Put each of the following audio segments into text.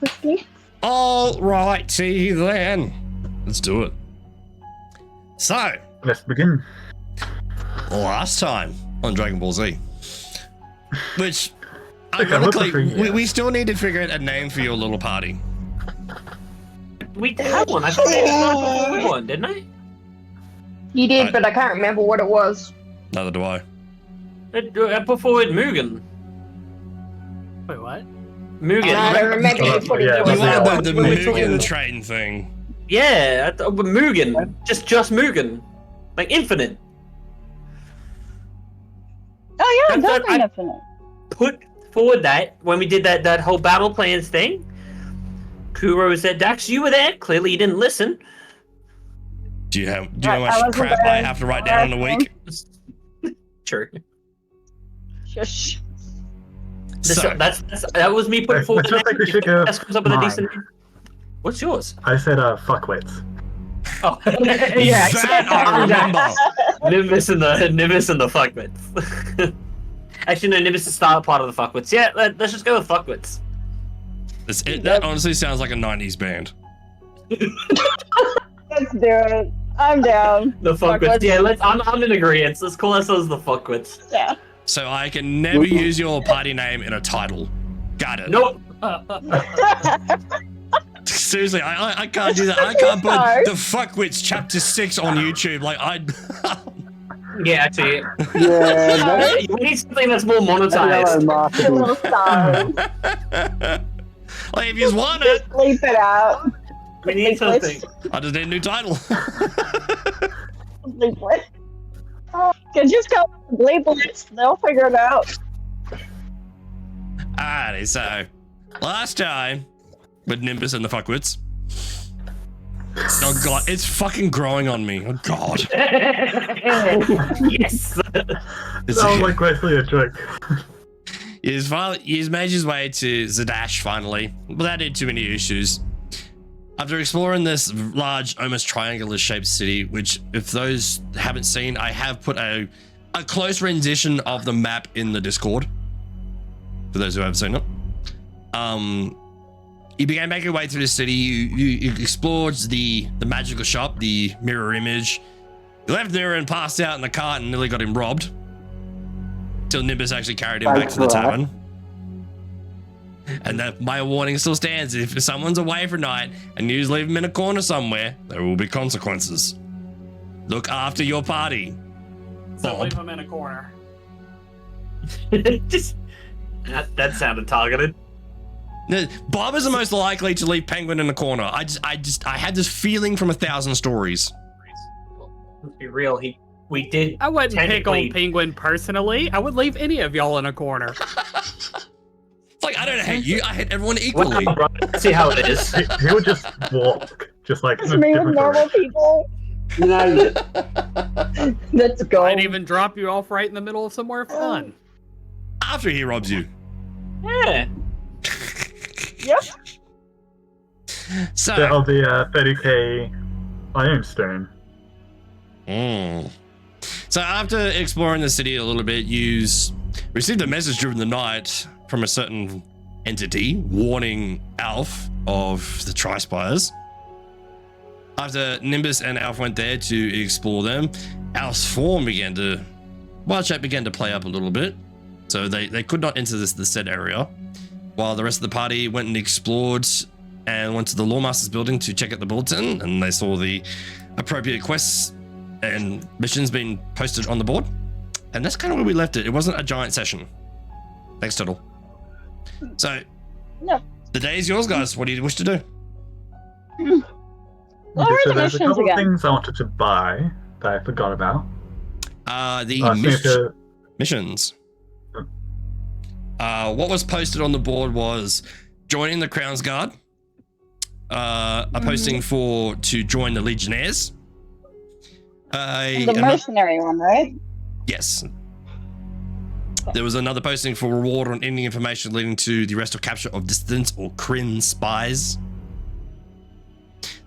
quickly. All righty then. Let's do it. So, Let's begin. last time on Dragon Ball Z, which Okay, ironically, we still need to figure out a name for your little party. We had one. I thought we had one, didn't I? You did, but I can't remember what it was. Neither do I. I put forward Mugen. Wait, what? Mugen. I don't remember you putting Yeah, it You was on. wanted the We're Mugen talking- train thing. Yeah, Mugen. Just Mugen. Like infinite. Oh yeah, That's definitely what infinite. Put forward that when we did that whole battle plans thing. Kuro said, Dax, you were there. Clearly you didn't listen. Do you know I how much wasn't crap I there. have to write down in a week? True. Shush. So, That was me putting I forward. just think we should go Dax comes up with a mine. decent. What's yours? I said fuckwits. Oh, yeah. that I remember. Nimbus and the fuckwits. Actually, no, Nimbus is the start part of the fuckwits. Yeah, let's just go with fuckwits. That honestly sounds like a 90s band. Let's do it. I'm down. The fuckwits. Yeah, I'm in agreement. Let's call ourselves the fuckwits. Yeah. So I can never use your party name in a title. Got it. Nope. Seriously, I can't do that. I can't put the Fuckwits Chapter 6 on YouTube. Like, Yeah, actually, Yeah, we need something that's more hello, monetized. marketing. Little stars. like, if you want it, Bleep it out. We need something. I just need a new title. Bleep it. Can just go bleep it. They'll figure it out. Alrighty, so last time with Nimbus and the Fuckwits. Oh god, it's fucking growing on me. Oh god. Yes. Sounds like basically a trick. He's made his way to Zadash finally, without any too many issues. After exploring this large, almost triangular shaped city, which if those haven't seen, I have put a close rendition of the map in the Discord. For those who haven't seen it. You began making your way through the city. You explored the magical shop, the mirror image. You left there and passed out in the cart and nearly got him robbed. Till Nimbus actually carried him back to the tavern. And my warning still stands. If someone's away for night and you just leave them in a corner somewhere, there will be consequences. Look after your party. So Bob. leave him in a corner. Just that sounded targeted. No, Bob is the most likely to leave Penguin in the corner. I had this feeling from 1,000 stories. Let's be real. We did. I wouldn't pick on Technically- Penguin personally. I would leave any of y'all in a corner. It's like, I don't hate you, I hate everyone equally. Well, let's see how it is. He would just walk, just like It's in a me with different normal direction. people. You know, Let's go. I'd even drop you off right in the middle of somewhere fun. After he robs you. Yeah. Yep. So, Of the 30k Iron Stone. So after exploring the city a little bit, you received a message during the night from a certain entity warning Alf of the Tri-Spires. After Nimbus and Alf went there to explore them, Alf's form wild shape began to play up a little bit. So they could not enter the said area, while the rest of the party went and explored and went to the Lawmaster's building to check out the bulletin, and they saw the appropriate quests and missions being posted on the board. And that's kind of where we left it. It wasn't a giant session. Thanks, Tuttle. So, No. the day is yours, guys. What do you wish to do? What Okay, are so the there's a missions couple again? things I wanted to buy that I forgot about. Missions. What was posted on the board was joining the Crown's Guard, a posting to join the Legionnaires. The mercenary one, right? Yes. There was another posting for reward on any information leading to the arrest or capture of dissident or Kryn spies.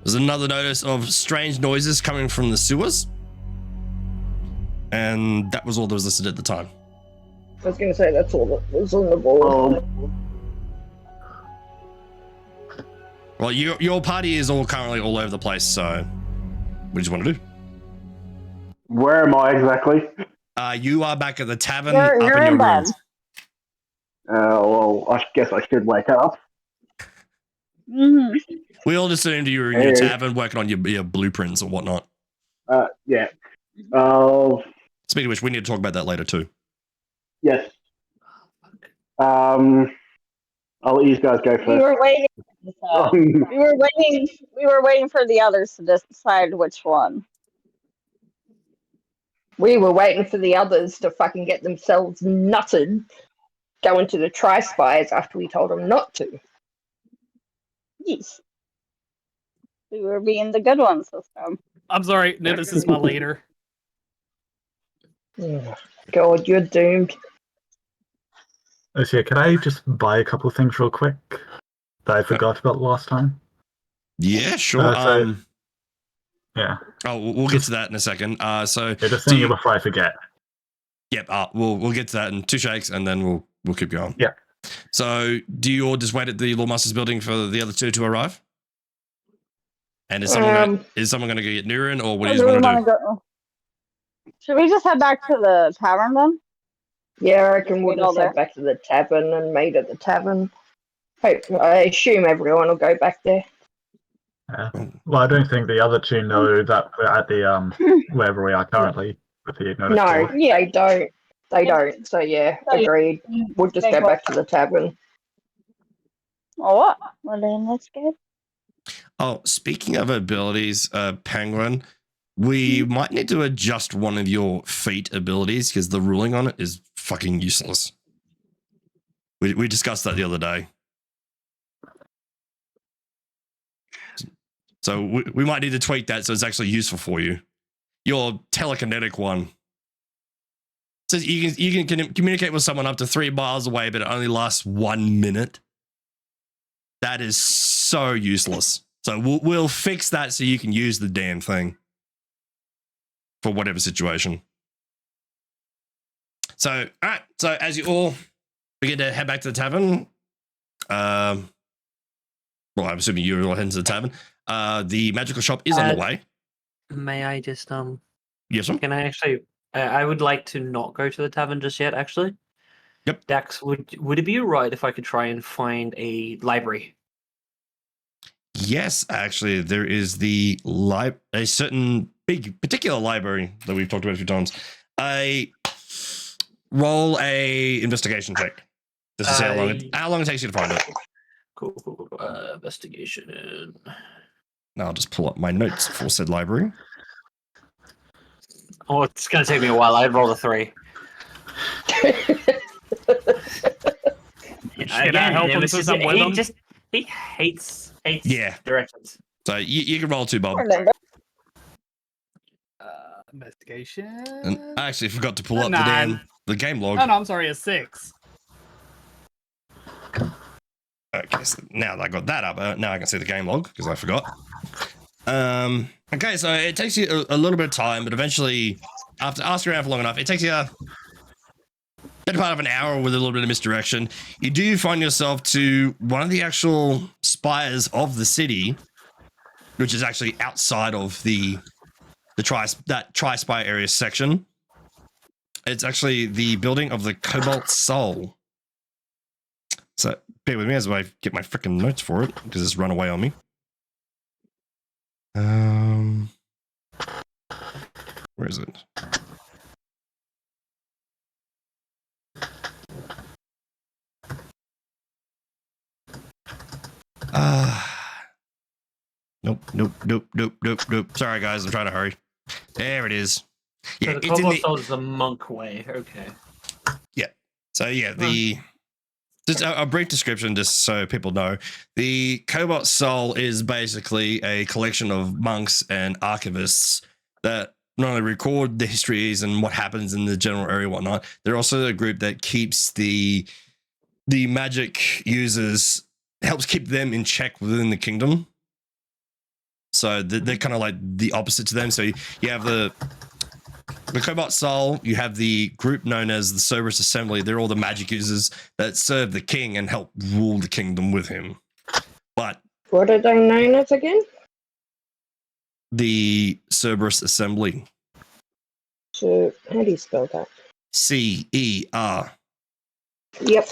There's another notice of strange noises coming from the sewers. And that was all that was listed at the time. I was gonna say that's all that was on the board. Well, your party is all currently all over the place, so what do you want to do? Where am I exactly? You are back at the tavern You're up in in your bed. rooms. Well, I guess I should wake up. Mm-hmm. We all assumed you were in your Hey. tavern working on your blueprints or whatnot. Yeah. Speaking of which, we need to talk about that later too. Yes. I'll let you guys go We first. were waiting. We were waiting for the others to decide which one. We were waiting for the others to fucking get themselves nutted, go into the tri-spies after we told them not to. Yes. We were being the good ones this time. I'm sorry, Nidus is my leader. Oh, God, you're doomed. Oh, so yeah, can I just buy a couple of things real quick that I forgot about last time? Yeah, sure. Yeah. Oh, we'll get to that in a second. So Yeah, just do saying you- it before I forget. Yep. We'll get to that in 2 shakes, and then we'll keep going. Yeah. So do you all just wait at the Lawmaster's building for the other two to arrive? And is someone going to go get Nurin, or what do you want to do? Go? Should we just head back to the tavern then? Yeah, I reckon we'll Meet all just head there. back to the tavern and meet at the tavern. I assume everyone will go back there. Well, I don't think the other two know that we're at the wherever we are currently with the notice No, board. they don't. They don't. So yeah, agreed. We'll just go back to the tavern. Oh, what? Well, then let's go. Oh, speaking of abilities, Penguin, we might need to adjust one of your feat abilities because the ruling on it is fucking useless. We discussed that the other day. So we might need to tweak that so it's actually useful for you. Your telekinetic one. So you can communicate with someone up to 3 miles away, but it only lasts 1 minute. That is so useless. So we'll fix that so you can use the damn thing for whatever situation. So, all right. So as you all begin to head back to the tavern, well, I'm assuming you're all heading to the tavern. The magical shop is on the way. May I just Yes, sir. Can I actually? I would like to not go to the tavern just yet. Actually. Yep. Dax, would it be alright if I could try and find a library? Yes, actually, there is a certain big particular library that we've talked about a few times. Roll a investigation check. Just to see how long it takes you to find it. Cool. Investigation. Now I'll just pull up my notes for said library. Oh, it's gonna take me a while. I'd roll a 3. Can I help him since I'm with him? He hates Yeah. directions. So you can roll 2, Bob. Investigation. And I actually forgot to pull up Nine. the game log. Oh no, I'm sorry, a 6. Okay, so now that I got that up, now I can see the game log because I forgot. Okay, so it takes you a little bit of time, but eventually, after asking around for long enough, it takes you a better part of an hour with a little bit of misdirection. You do find yourself to one of the actual spires of the city, which is actually outside of the tri-spire area section. It's actually the building of the Cobalt Soul. So bear with me as I get my freaking notes for it because it's run away on me. Where is it? Nope. Sorry, guys, I'm trying to hurry. There it is. Yeah, So the it's in Cobalt the. Soul is the monk way. Okay. So yeah, just a brief description, just so people know. The Cobalt Soul is basically a collection of monks and archivists that not only record the histories and what happens in the general area and whatnot, they're also a group that keeps the magic users, helps keep them in check within the kingdom. So they're kind of like the opposite to them. So you have the Cobalt Soul, you have the group known as the Cerberus Assembly. They're all the magic users that serve the king and help rule the kingdom with him. But What are they known as again? The Cerberus Assembly. So, how do you spell that? CERBERUS. Yep.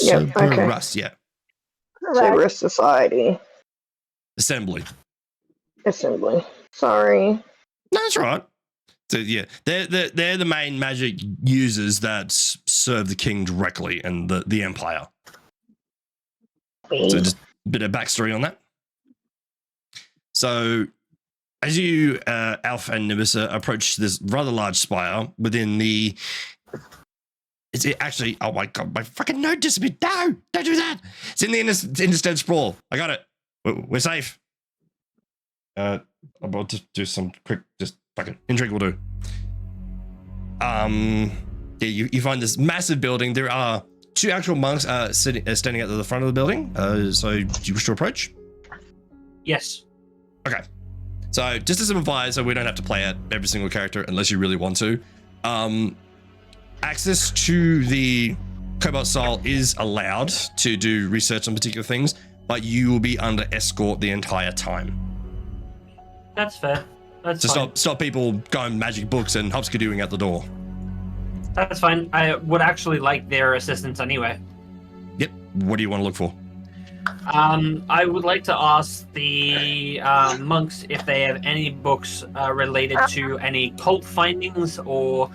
Yep, okay. Cerberus, yeah. Cerberus Society Assembly. Assembly. Sorry. No, that's right. So yeah, they're the main magic users that serve the king directly and the empire. So just a bit of backstory on that. So as you, Alf and Nibissa, approach this rather large spire within the... Is it actually... Oh my god, my fucking note disappeared. No, don't do that. It's in the Interstead Sprawl. I got it. We're safe. I'm about to do some quick, just fucking intrigue will do. Yeah, you find this massive building. There are 2 actual monks standing at the front of the building. So do you wish to approach? Yes. Okay. So just as an advisor, we don't have to play out every single character unless you really want to. Access to the Cobalt Soul is allowed to do research on particular things, but you will be under escort the entire time. That's fair. That's to fine. stop people going magic books and hopskadooing out the door. That's fine. I would actually like their assistance anyway. Yep. What do you want to look for? I would like to ask the monks if they have any books related to any cult findings or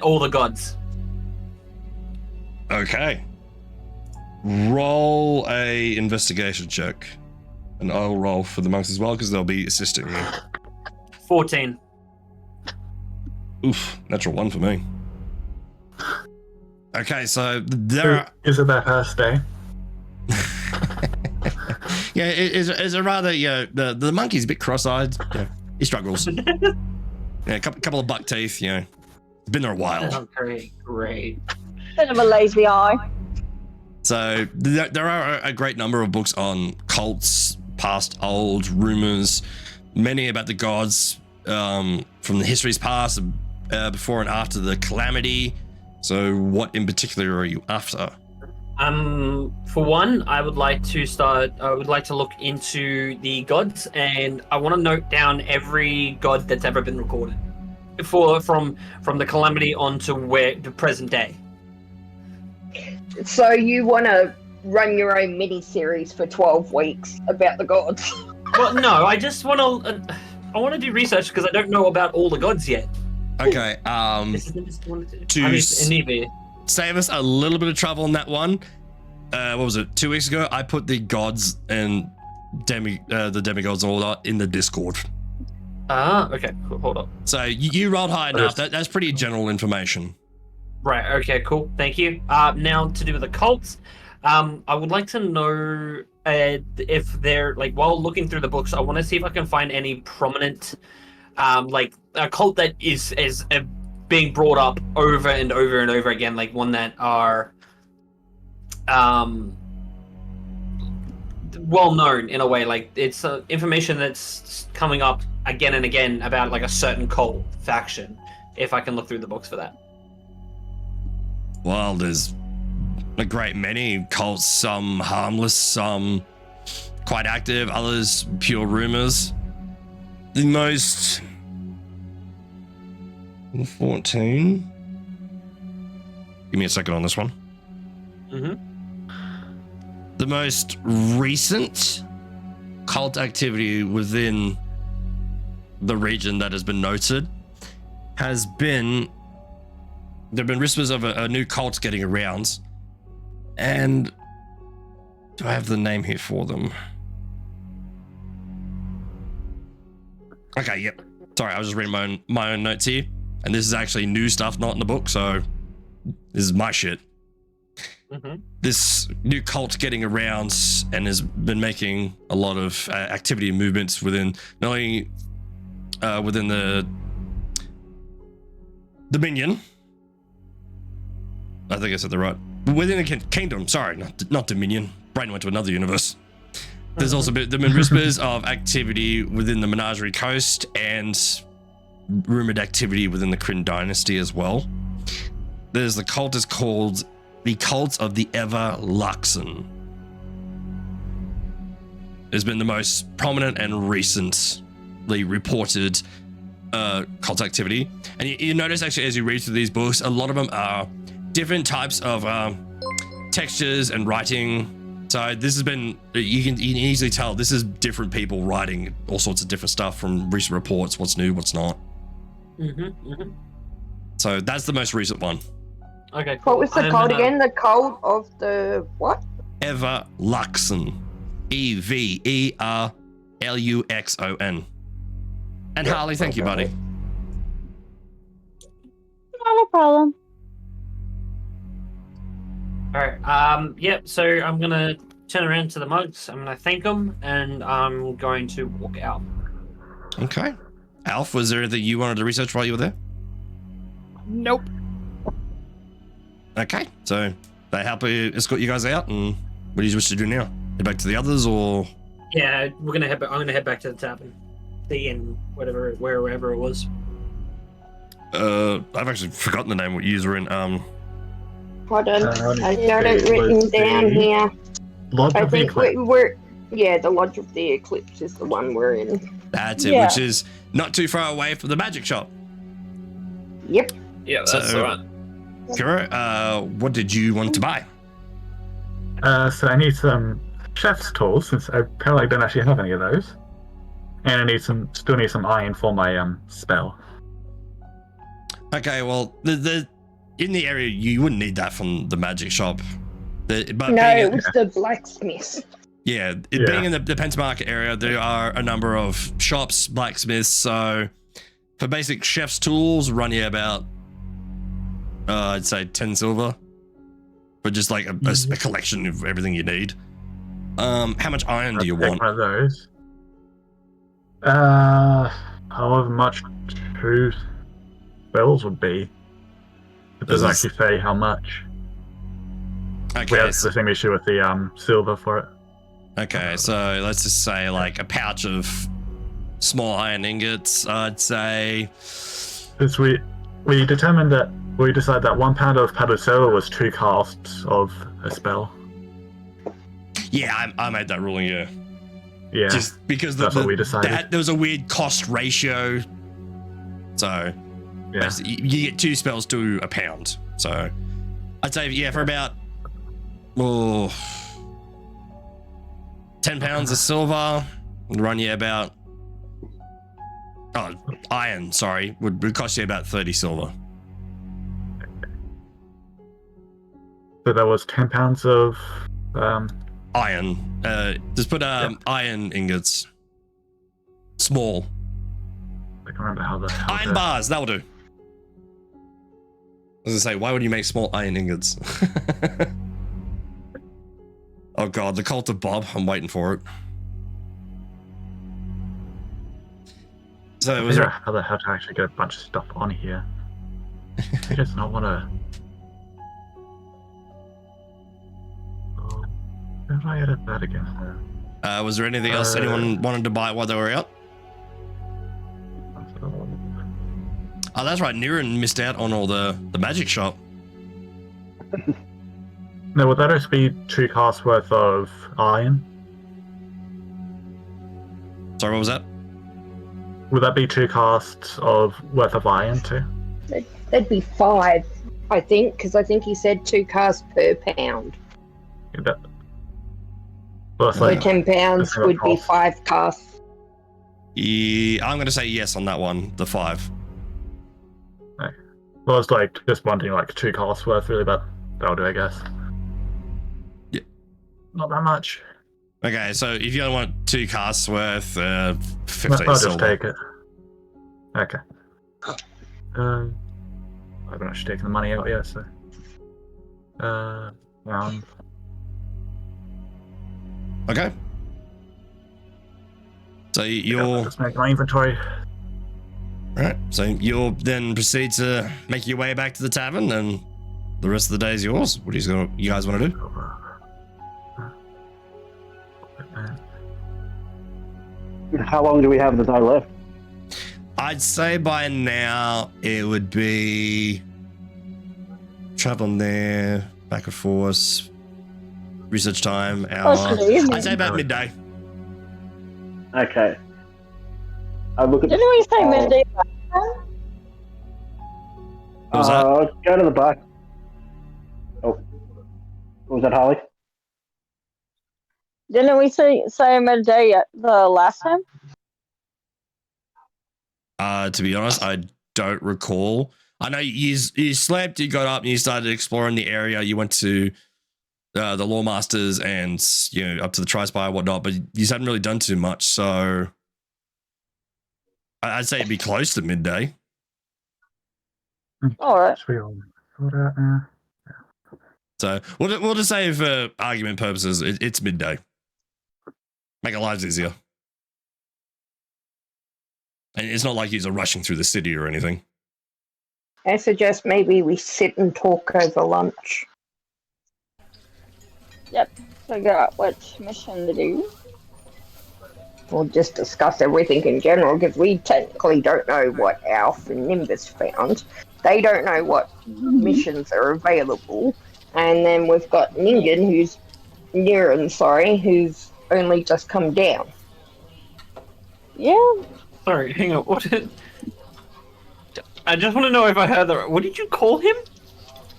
all the gods. Okay. Roll a investigation check. And I'll roll for the monks as well because they'll be assisting you. 14. Oof, natural 1 for me. Okay, so there are... Is it that first day? Yeah, it's a rather, the monkey's a bit cross-eyed. Yeah, he struggles. Yeah, a couple of buck teeth, it's been there a while. Oh, great. Bit of a lazy eye. So there are a great number of books on cults, past old rumors, many about the gods from the history's past, before and after the calamity. So what in particular are you after? For one, I would like to look into the gods, and I want to note down every god that's ever been recorded from the calamity on to the present day. So you want to run your own mini-series for 12 weeks about the gods? Well, no, I just want to... I want to do research because I don't know about all the gods yet. Okay, to save us a little bit of trouble on that one, what was it, 2 weeks ago, I put the gods and the demigods all in the Discord. Okay, cool, hold on. So you rolled high enough. That's pretty general information. Right, okay, cool, thank you. Now, to do with the cults, I would like to know if they're, while looking through the books, I want to see if I can find any prominent, a cult that is being brought up over and over and over again, one that are well known in a way. It's information that's coming up again and again about a certain cult faction, if I can look through the books for that. Well, there's a great many cults, some harmless, some quite active, others pure rumors. The most 14. Give me a second on this one. The most recent cult activity within the region that has been noted has been, there have been whispers of a new cult getting around, and do I have the name here for them? Okay, yep. Sorry, I was just reading my own notes here, and this is actually new stuff, not in the book, so this is my shit. This new cult getting around and has been making a lot of activity and movements within, not only within the Dominion, I think I said that right, within the kingdom, sorry, not Dominion, Brain went to another universe. There's also been whispers of activity within the Menagerie Coast and rumored activity within the Kryn dynasty as well. there's the cult is called the Cult of the Everluxen. Has been the most prominent and recently reported cult activity. And you notice actually as you read through these books, a lot of them are different types of textures and writing. So this has been, you can easily tell this is different people writing all sorts of different stuff from recent reports, what's new, what's not. So that's the most recent one. Okay, cool. What was the code again? The code of the what? Everluxen. Everluxon. And Harley, thank you, buddy. Not a problem. Alright, yep, so I'm gonna turn around to the mugs, I'm gonna thank them, and I'm going to walk out. Okay. Alf, was there anything you wanted to research while you were there? Nope. Okay, so they happily escort you guys out, and what do you wish to do now? Head back to the others, or? Yeah, I'm gonna head back to the tavern. The inn, wherever it was. I've actually forgotten the name what you were in. Hold on, I got it it written was down the here. Lodge I of the think Eclipse. we're yeah, the Lodge of the Eclipse is the one we're in. That's it, Yeah. which is not too far away from the magic shop. Yep. Yeah, that's So- the one. Kira, what did you want to buy? So I need some chef's tools, since I apparently don't actually have any of those. And I still need some iron for my spell. Okay, well, the in the area you wouldn't need that from the magic shop. But No, being it in, was the blacksmith. yeah, Yeah. being in the Pentamarket area, there are a number of shops, blacksmiths. So for basic chef's tools, run you about I'd say 10 silver for just like a collection of everything you need. How much iron do you Take want? one of those. However much 2 spells would be. It doesn't This is- actually say how much. We Okay, have so, the same issue with the silver for it. okay, so let's just say like a pouch of small iron ingots. I'd say Because we decided that 1 pound of powdered silver was 2 casts of a spell. yeah, I made that ruling. Yeah, Yeah, just because that's what we decided. there was a weird cost ratio. So yeah. basically, you get 2 spells to a pound. So I'd say yeah, for about 10 pounds of silver would run you about iron, sorry, would cost you about 30 silver. So that was 10 pounds of Iron. Just put iron ingots. Small. I can't remember how the hell Iron the- bars, that'll do. I was gonna say, why would you make small iron ingots? Oh god, the Cult of Bob, I'm waiting for it. So it was figure out how the hell to actually get a bunch of stuff on here. I just not want to. Oh, how do I edit that again? was there anything else anyone wanted to buy while they were out? Oh, that's right, Niran missed out on all the magic shop. No, would that just be 2 casts worth of iron? Sorry, what was that? Would that be 2 casts of worth of iron too? That'd be 5, I think, because I think he said 2 casts per pound. Yeah, well, it's So like, 10 pounds that's not would be cost. 5 casts. Yeah, I'm gonna say yes on that one, the 5. well, it's like just wanting like 2 casts worth really, but that'll do, I guess. Yeah. Not that much. Okay, so if you only want 2 casts worth, 15 I'll just silver. take it. Okay. I haven't actually taken the money out yet, so. Round. Okay. So you'll Just make my inventory. right. So you'll then proceed to make your way back to the tavern, and the rest of the day is yours. What do you guys want to do? How long do we have the day left? I'd say by now it would be traveling there, back and forth. Research time, hour. Possibly, I'd say about midday. Okay. I look at. Didn't we say midday? What was that? Go to the back. Oh, what was that, Holly? Didn't we say midday the last time? To be honest, I don't recall. I know you slept, you got up, and you started exploring the area. You went to the Lawmasters and up to the Tri-Spire and whatnot, but you haven't really done too much. So I'd say it'd be close to midday. All right. Should we all sort out now? So we'll just say for argument purposes, it's midday. Make our lives easier. And it's not like you're rushing through the city or anything. I suggest maybe we sit and talk over lunch. Figure out what mission to do. We'll just discuss everything in general, because we technically don't know what Alf and Nimbus found. They don't know what missions are available. And then we've got Ningen, who's only just come down. Yeah. Sorry, hang on. What did... I just want to know if I heard that. What did you call him?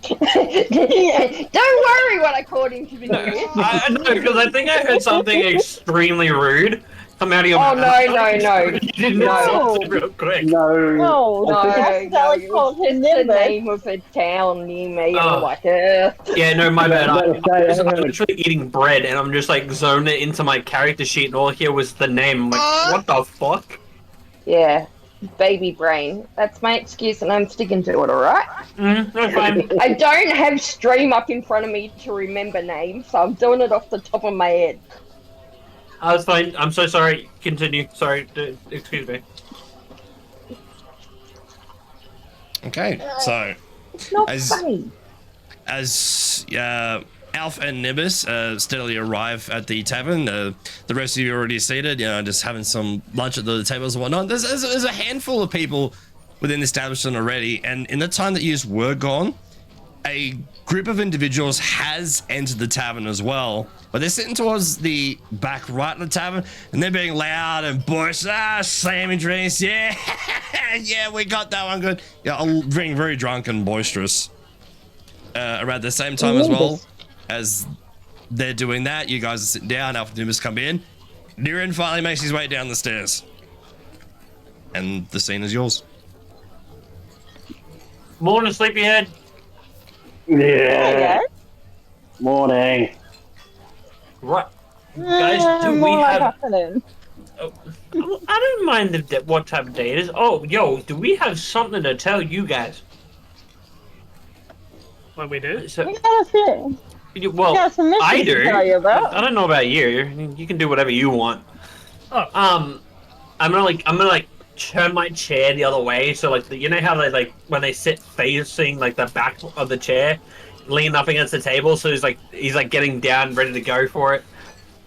Don't worry what I called him to begin No, with. no, because I think I heard something extremely rude come out of your mouth. No. You didn't No. say real quick. No. No, I think that's Sally called him the Nimbus. name of a town near me. Oh. I'm like, Yeah, no, my bad. I'm Hang on. literally eating bread and I'm just like zoning it into my character sheet and all here was the name. I'm like, what the fuck? yeah, baby brain. That's my excuse and I'm sticking to it, alright? That's fine. I don't have stream up in front of me to remember names, so I'm doing it off the top of my head. That's fine. I'm so sorry. Continue. Sorry. Excuse me. Okay, so It's not As- funny. as Alf and Nimbus steadily arrive at the tavern, the rest of you are already seated, just having some lunch at the tables and whatnot. There's a handful of people within the establishment already, and in the time that you were gone, a group of individuals has entered the tavern as well, but they're sitting towards the back right of the tavern, and they're being loud and boisterous, slamming drinks. Yeah, yeah, we got that one good. Yeah, being very drunk and boisterous. Around the same time as well as they're doing that, you guys are sitting down. Alpha Nimbus come in. Niren finally makes his way down the stairs, and the scene is yours. Morning, sleepyhead. Yeah. Morning. Right. Guys, do we more like have... afternoon. I don't mind what type of day it is. Oh, yo, do we have something to tell you guys? What we do? So, We got a few. you- well, We got some missions I to do. tell you about. I don't know about you. You can do whatever you want. Oh. I'm gonna turn my chair the other way, so you know how they when they sit facing the back of the chair, lean up against the table, so he's getting down, ready to go for it.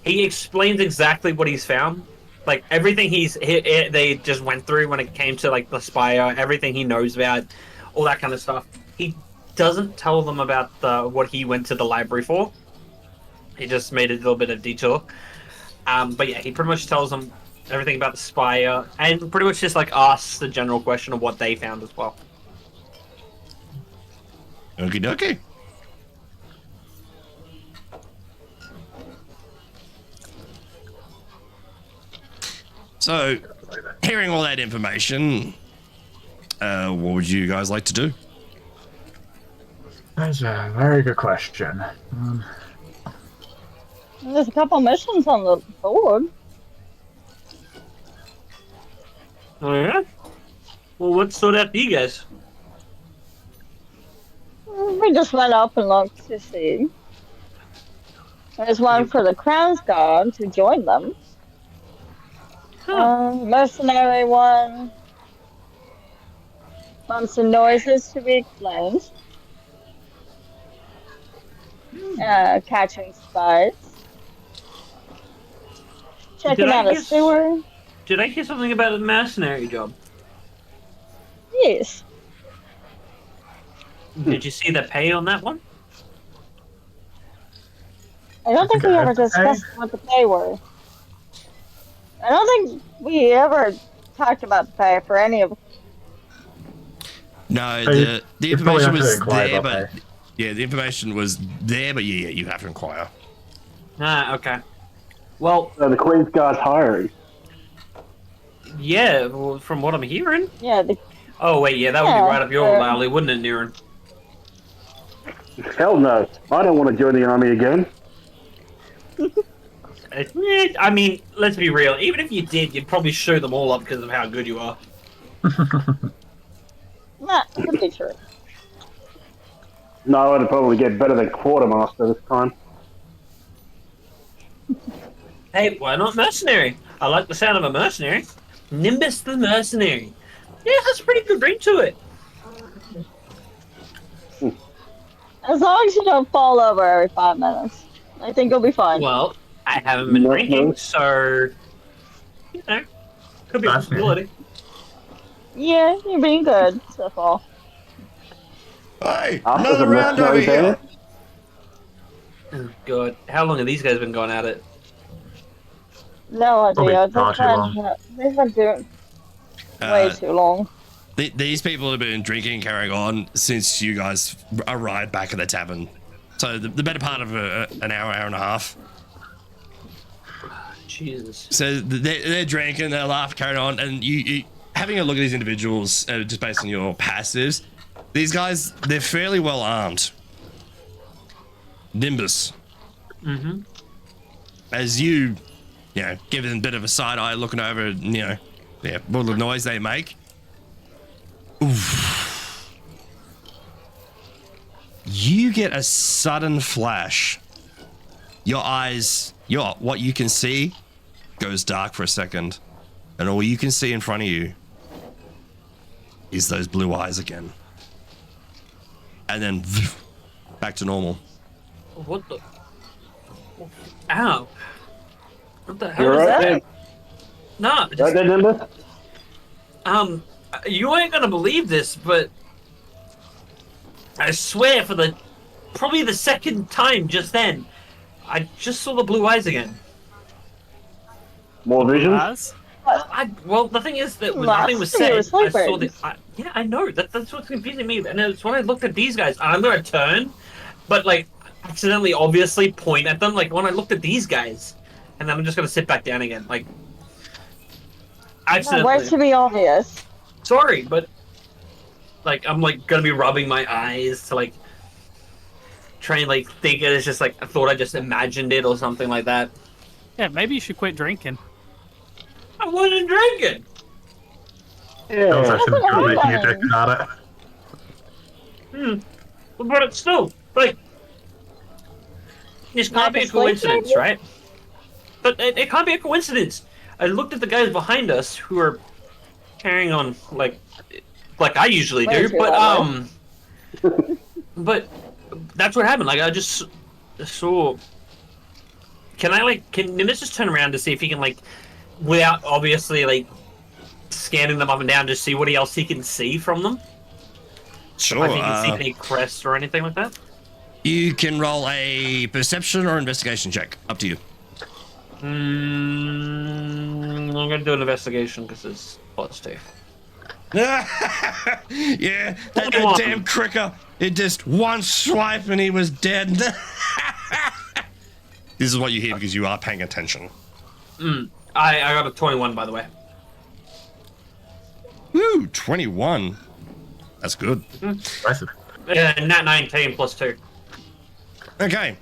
He explains exactly what he's found, everything they just went through when it came to the spire, everything he knows about, all that kind of stuff. He doesn't tell them about what he went to the library for. He just made a little bit of detour. But yeah, he pretty much tells them everything about the spire, and pretty much just asks the general question of what they found as well. Okie dokie. So, hearing all that information, what would you guys like to do? That's a very good question. There's a couple missions on the board. Oh yeah? Well, what stood out to you guys? We just went up and looked to see. There's one for the Crown's Guard to join them. Mercenary one. Some noises to be explained. Catching spies. Checking Did I out a hear sewer. Did I hear something about a mercenary job? Yes. Did you see the pay on that one? I don't think we ever discussed what the pay were. I don't think we ever talked about the pay for any of. No, So the you probably information have to was inquire there, about but pay. yeah, the information was there, but yeah, you have to inquire. Ah, okay. Well, So the Queen's Guard's hiring. yeah, well, from what I'm hearing. Yeah, Oh, wait, yeah, that would be right up your alley, wouldn't it, Niran? Hell no. I don't want to join the army again. I mean, let's be real. Even if you did, you'd probably show them all up because of how good you are. nah, could be true. No, I'd probably get better than Quartermaster this time. Hey, why not mercenary? I like the sound of a mercenary. Nimbus the mercenary. Yeah, that's a pretty good ring to it. As long as you don't fall over every 5 minutes, I think you'll be fine. Well, I haven't been drinking, so you know, could be a possibility. Yeah, you're being good so far. Hey, After another the round over mercenary here. Oh, God, how long have these guys been going at it? No Probably idea. far too long. They've been doing way too long. These people have been drinking, carrying on since you guys arrived back at the tavern. So the better part of an hour, hour and a half. Jesus. So they're drinking, they're laughing, carrying on, and you having a look at these individuals just based on your passives. These guys, they're fairly well armed. Nimbus. Mm-hmm. As you give them a bit of a side eye looking over, what the noise they make. Oof. You get a sudden flash. Your eyes, what you can see goes dark for a second. And all you can see in front of you is those blue eyes again. And then back to normal. What the? Ow. What the hell You're is right that? there. No, Right just, there, Nimbus? you ain't gonna believe this, but I swear for probably the second time just then, I just saw the blue eyes again. More vision? Eyes? Well, the thing is that when Last nothing was time you were said, I saw sleeping. yeah, I know. That's what's confusing me. And it's when I looked at these guys, I'm gonna turn, but like accidentally, obviously point at them. Like when I looked at these guys, and then I'm just gonna sit back down again. Like accidentally. Why to be obvious? Sorry, but like I'm like gonna be rubbing my eyes to like try and like think it's just like I thought I just imagined it or something like that. Yeah, maybe you should quit drinking. I wasn't drinking. That was Yeah. actually good making you drink about it. But it's still like this can't be a Like a sleep coincidence, cycle? right? But it can't be a coincidence. I looked at the guys behind us who are carrying on like I usually Way do, too but long. but that's what happened. Like I just saw. Can Nimbus just turn around to see if he can like, without obviously like scanning them up and down, just see what else he can see from them? Sure. If he can see any crests or anything like that. You can roll a perception or investigation check. Up to you. I'm gonna do an investigation because it's +2. Yeah, that 21. damn cricker. It just one swipe and he was dead. This is what you hear because you are paying attention. I got a 21, by the way. Woo, 21. That's good. Impressive. Nat 19 +2. Okay.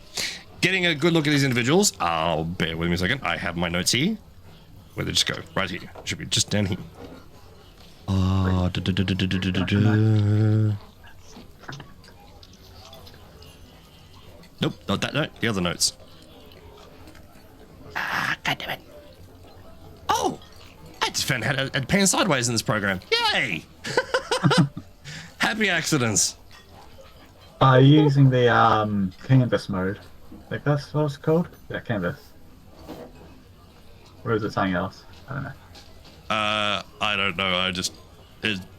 Getting a good look at these individuals. I'll bear with me a second. I have my notes here. Where'd they just go? Right here. Should be just down here. Nope, not that note. The other notes. God damn it. Oh! I just found out how to pan sideways in this program. Yay! Happy accidents. By using the canvas mode. Like that's what it's called? Yeah, canvas. Or is it something else? I don't know. I don't know. It's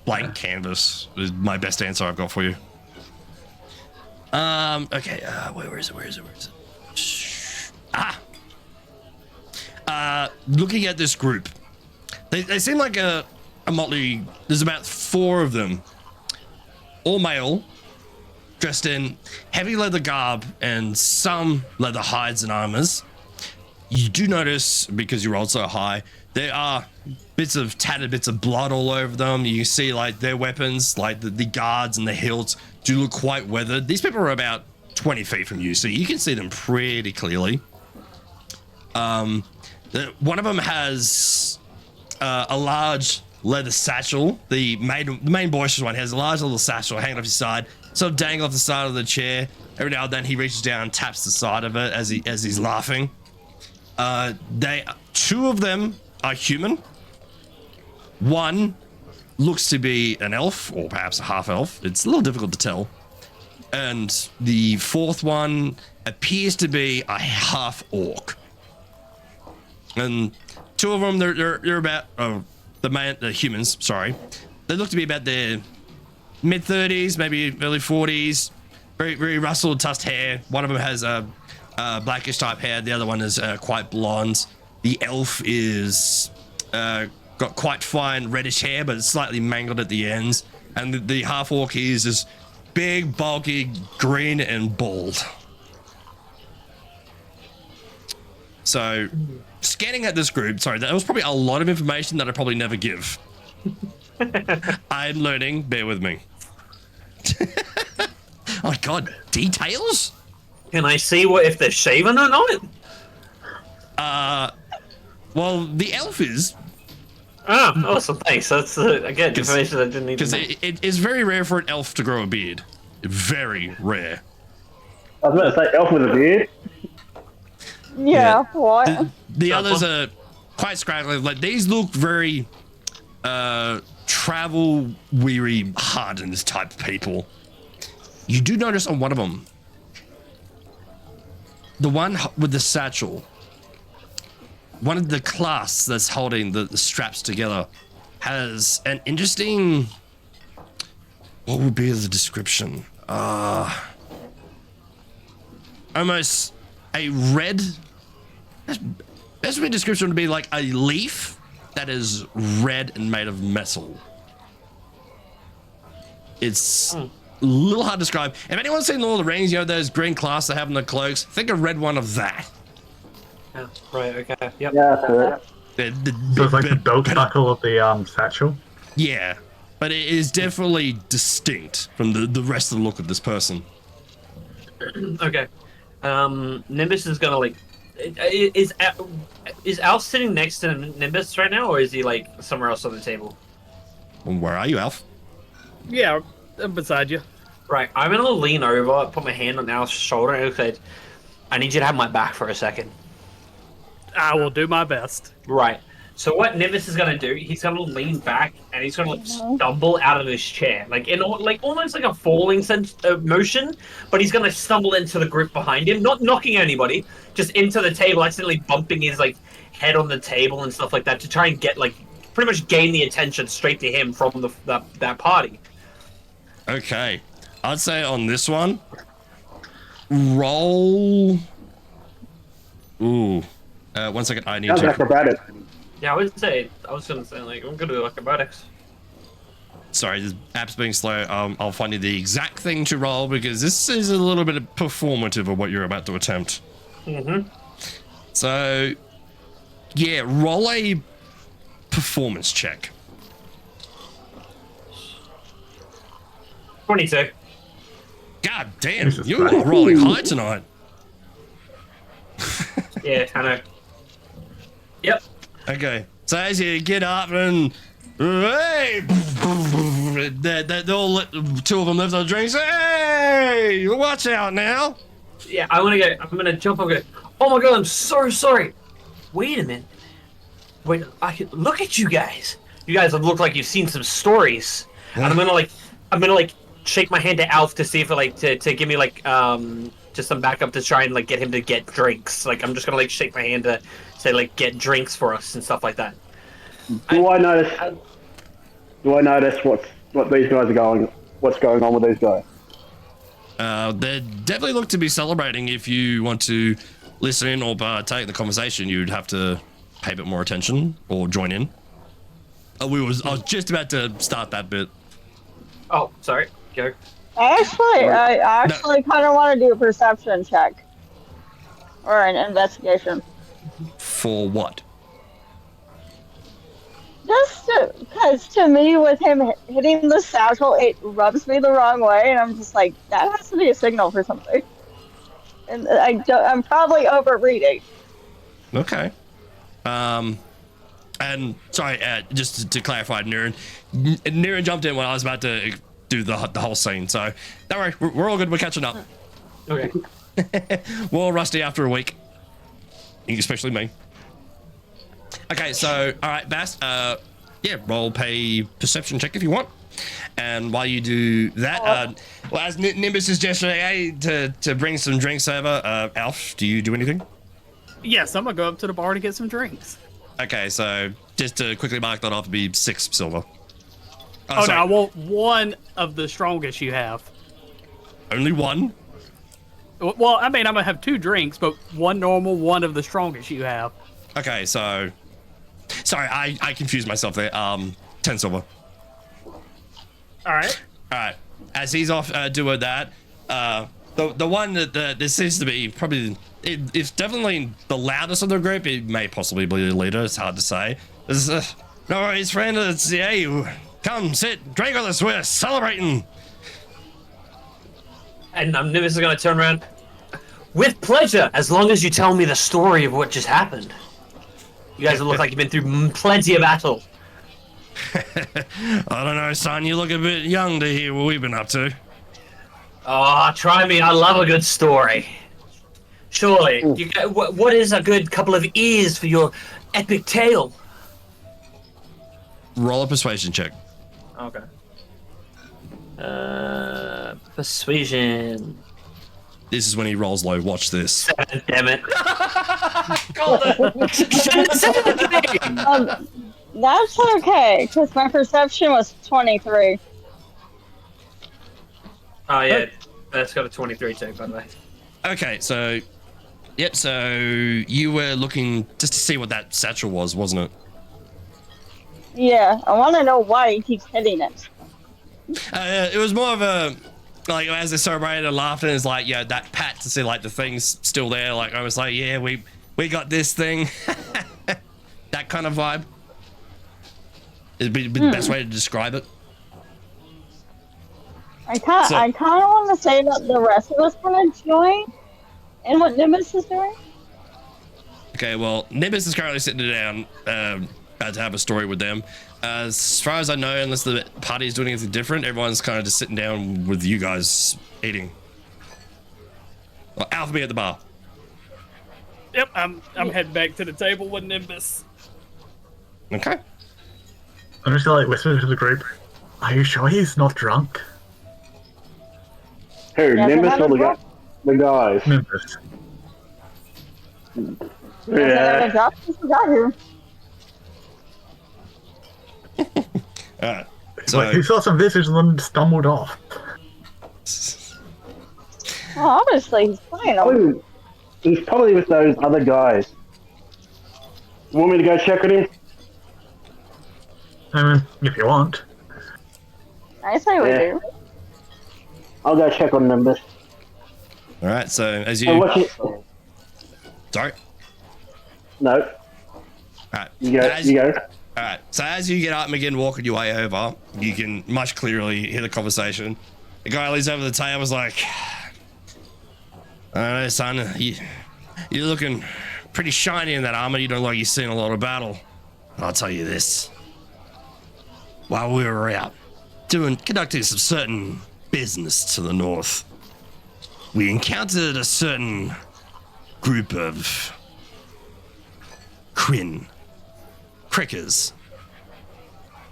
blank canvas is my best answer I've got for you. Okay. Where is it? Looking at this group, they seem like a motley. There's about 4 of them, all male, dressed in heavy leather garb and some leather hides and armors. You do notice, because you rolled so high, there are tattered bits of blood all over them. You see like their weapons, like the guards and the hilts do look quite weathered. These people are about 20 feet from you, so you can see them pretty clearly. One of them has a large leather satchel. The main boisterous one has a large little satchel hanging off his side, sort of dangling off the side of the chair. Every now and then he reaches down and taps the side of it as he's laughing. 2 of them are human. One looks to be an elf, or perhaps a half elf. It's a little difficult to tell. And the 4th one appears to be a half orc. And 2 of them, they're about the humans. Sorry, they look to be about their mid-30s, maybe early 40s. Very, very rustled, tussed hair. One of them has a blackish type hair. The other one is quite blonde. The elf is got quite fine reddish hair, but it's slightly mangled at the ends. And the half orc is just big, bulky, green, and bald. So, scanning at this group, sorry, that was probably a lot of information that I probably never give. I'm learning, bear with me. Oh my god, details? Can I see if they're shaven or not? Well, the elf is. Ah, awesome, thanks. That's, again, information I didn't need to know. Because it is very rare for an elf to grow a beard. Very rare. I was about to say elf with a beard. Yeah, what? The others are quite scraggly. Like, these look very travel weary, hardened type of people. You do notice on one of them, the one with the satchel, one of the clasps that's holding the straps together has an interesting, what would be the description? Almost a red, best way description would be like a leaf that is red and made of metal. It's a little hard to describe. If anyone's seen Lord of the Rings, you know those green clasps they have in the cloaks? Think a red one of that. Yeah, right, okay, yep. Yeah, that's correct. So it's like the belt buckle of the satchel? Yeah, but it is definitely distinct from the rest of the look of this person. Okay. Nimbus is gonna, like... Is Alf sitting next to Nimbus right now, or is he, like, somewhere else on the table? Where are you, Alf? Yeah, I'm beside you. Right, I'm gonna lean over, put my hand on Alf's shoulder, and say, I need you to have my back for a second. I will do my best. Right. So what Nimbus is gonna do, he's gonna lean back and he's gonna like stumble out of his chair, like in like almost like a falling motion, but he's gonna stumble into the group behind him, not knocking anybody, just into the table, accidentally bumping his like head on the table and stuff like that to try and get like pretty much gain the attention straight to him from that party. Okay, I'd say on this one, roll. Ooh, 1 second. I need Sounds to. acrobatic. Yeah, I was gonna say like I'm gonna do acrobatics. Sorry, this app's being slow. I'll find you the exact thing to roll because this is a little bit of performative of what you're about to attempt. Mm-hmm. So, yeah, roll a performance check. 22. God damn, Jesus you're Christ. rolling high tonight. Yeah, I know. Yep. Okay, so as you get up and hey, they all let 2 of them lift their drinks. Hey, watch out now. Yeah, I'm gonna jump up and go, oh my god, I'm so sorry. Wait a minute. Wait, look at you guys. You guys have looked like you've seen some stories. And I'm gonna shake my hand to Alf to see if to give me just some backup to try and like get him to get drinks. Like I'm just gonna like shake my hand to say like get drinks for us and stuff like that. Do I notice what these guys are going? What's going on with these guys? They definitely look to be celebrating. If you want to listen in or partake in the conversation, you'd have to pay a bit more attention or join in. I was just about to start that bit. Oh, sorry. Go. I actually kind of want to do a perception check. Or an investigation. For what? Just because to me, with him hitting the satchel, it rubs me the wrong way, and I'm just like, that has to be a signal for something. And I'm probably overreading. Okay. And sorry, just to clarify, Niran jumped in when I was about to do the whole scene, so don't worry, we're all good. We're catching up. Okay. We're all rusty after a week, especially me. Okay, so all right, Bass. Yeah, roll pay perception check if you want. And while you do that, well, as Nimbus is gesturing to bring some drinks over, Alf, do you do anything? Yes, I'm gonna go up to the bar to get some drinks. Okay, so just to quickly mark that off, it'd be 6 silver. Oh no, sorry. I want one of the strongest you have. Only one? Well, I mean, I'm gonna have 2 drinks, but one normal, one of the strongest you have. Okay, so sorry, I confused myself there. 10 silver. All right. All right. As he's off doing that, the one that this seems to be probably it's definitely the loudest of the group. It may possibly be the leader. It's hard to say. No worries, friend. It's you. Come sit, drink with us. We're celebrating. And Nimbus is going to turn around. With pleasure, as long as you tell me the story of what just happened. You guys look like you've been through plenty of battle. I don't know, son. You look a bit young to hear what we've been up to. Oh, try me. I love a good story. Surely. What is a good couple of ears for your epic tale? Roll a persuasion check. Okay. Persuasion. This is when he rolls low. Watch this. 7, damn it. Called it. That's okay, because my perception was 23. Oh, yeah. That's got a 23 too, by the way. Okay, so yep. So you were looking just to see what that satchel was, wasn't it? Yeah, I want to know why he keeps hitting it. It was more of a like as they celebrated and laughed, and it's like, yeah, that pat to see like the thing's still there. Like I was like, yeah, we got this thing. That kind of vibe. It'd be the best way to describe it. I kind of want to say that the rest of us want to join in what Nimbus is doing. Okay, well, Nimbus is currently sitting down, about to have a story with them. As far as I know, unless the party is doing anything different, everyone's kind of just sitting down with you guys eating. Well, Alpha be at the bar. Yep, I'm heading back to the table with Nimbus. Okay. I'm just gonna like whisper to the group. Are you sure he's not drunk? Who? Yeah, Nimbus so or the guys? Nimbus. Yeah. Got here. Alright. Like he saw some visitors and then stumbled off. Well, obviously he's playing. Oh, he's probably with those other guys. You want me to go check on him? If you want. I say we Yeah. do. I'll go check on Nimbus. Alright, so as Oh, you... what's it? Sorry? No, Alright. you go. You go. Alright, so as you get up and begin walking your way over, you can much clearly hear the conversation. The guy leans over the table was like, I don't know, son, you're looking pretty shiny in that armor. You don't look like you've seen a lot of battle. I'll tell you this. While we were out conducting some certain business to the north, we encountered a certain group of crickers.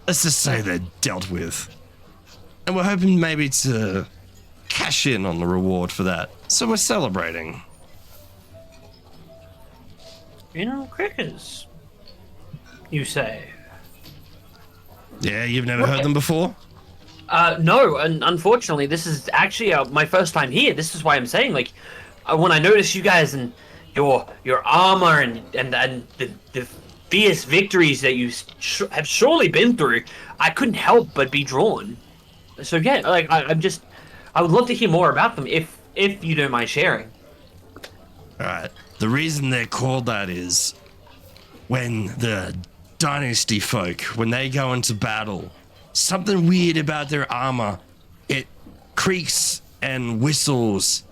Let's just say they're dealt with. And we're hoping maybe to cash in on the reward for that. So we're celebrating. You know, crickets. You say. Yeah, you've never heard them before? No, and unfortunately, this is actually my first time here. This is why I'm saying, like, when I noticed you guys and your armor and the fierce victories that you have surely been through, I couldn't help but be drawn. So yeah, like I would love to hear more about them if you don't mind sharing. All right. The reason they're called that is when the dynasty folk, when they go into battle, something weird about their armor, it creaks and whistles,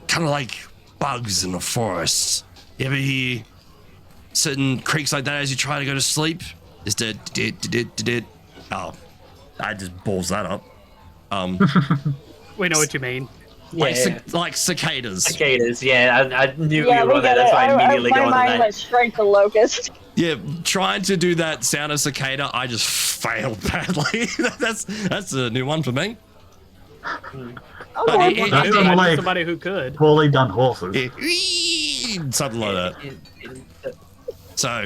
kind of like bugs in the forest. You ever hear certain creaks like that as you try to go to sleep? Just did. Oh, I just balls that up. We know what you mean. Like cicadas. Cicadas, yeah, I knew Yeah, you were we there. get That's it. why I immediately go My into mind that. went straight to locust. Yeah, trying to do that sound of cicada, I just failed badly. that's a new one for me. Okay. I it- thought I knew like- somebody who could. Poorly done horses. Something like that. So,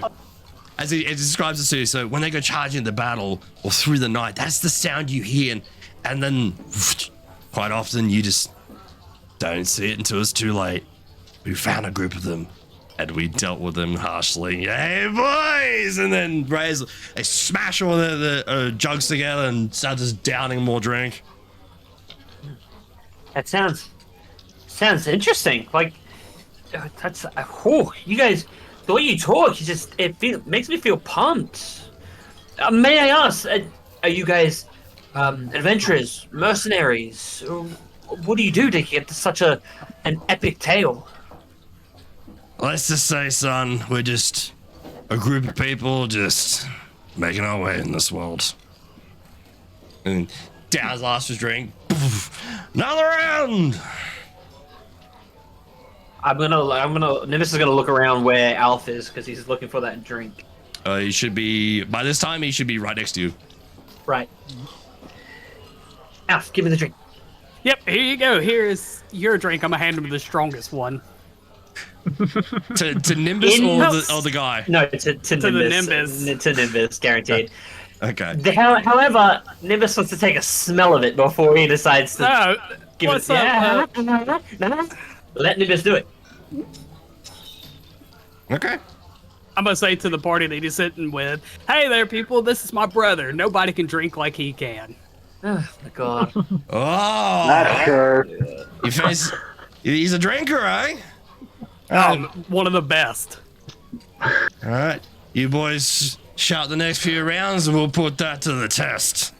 as it describes it to you, so when they go charging into battle or through the night, that's the sound you hear, and then quite often you just don't see it until it's too late. We found a group of them, and we dealt with them harshly. Hey boys! And then they smash all the jugs together and start just downing more drink. That sounds interesting. Like that's you guys. The way you talk, makes me feel pumped. May I ask, are you guys adventurers, mercenaries? What do you do to get to such an epic tale? Let's just say, son, we're just a group of people just making our way in this world. And Dow's lost his drink. Another round. Nimbus is gonna look around where Alf is because he's looking for that drink. He should be, by this time, he should be right next to you. Right. Alf, give me the drink. Yep, here you go. Here's your drink. I'm gonna hand him the strongest one. to Nimbus or the guy? No, to Nimbus. the Nimbus. To Nimbus, guaranteed. Okay. However, Nimbus wants to take a smell of it before he decides to No, give what's it. up? Yeah. Let Nimbus do it. Okay. I'm gonna say to the party that he's sitting with, "Hey there, people. This is my brother. Nobody can drink like he can." Oh my god. Oh. That's true. He's a drinker, eh? One of the best. All right. You boys shout the next few rounds and we'll put that to the test.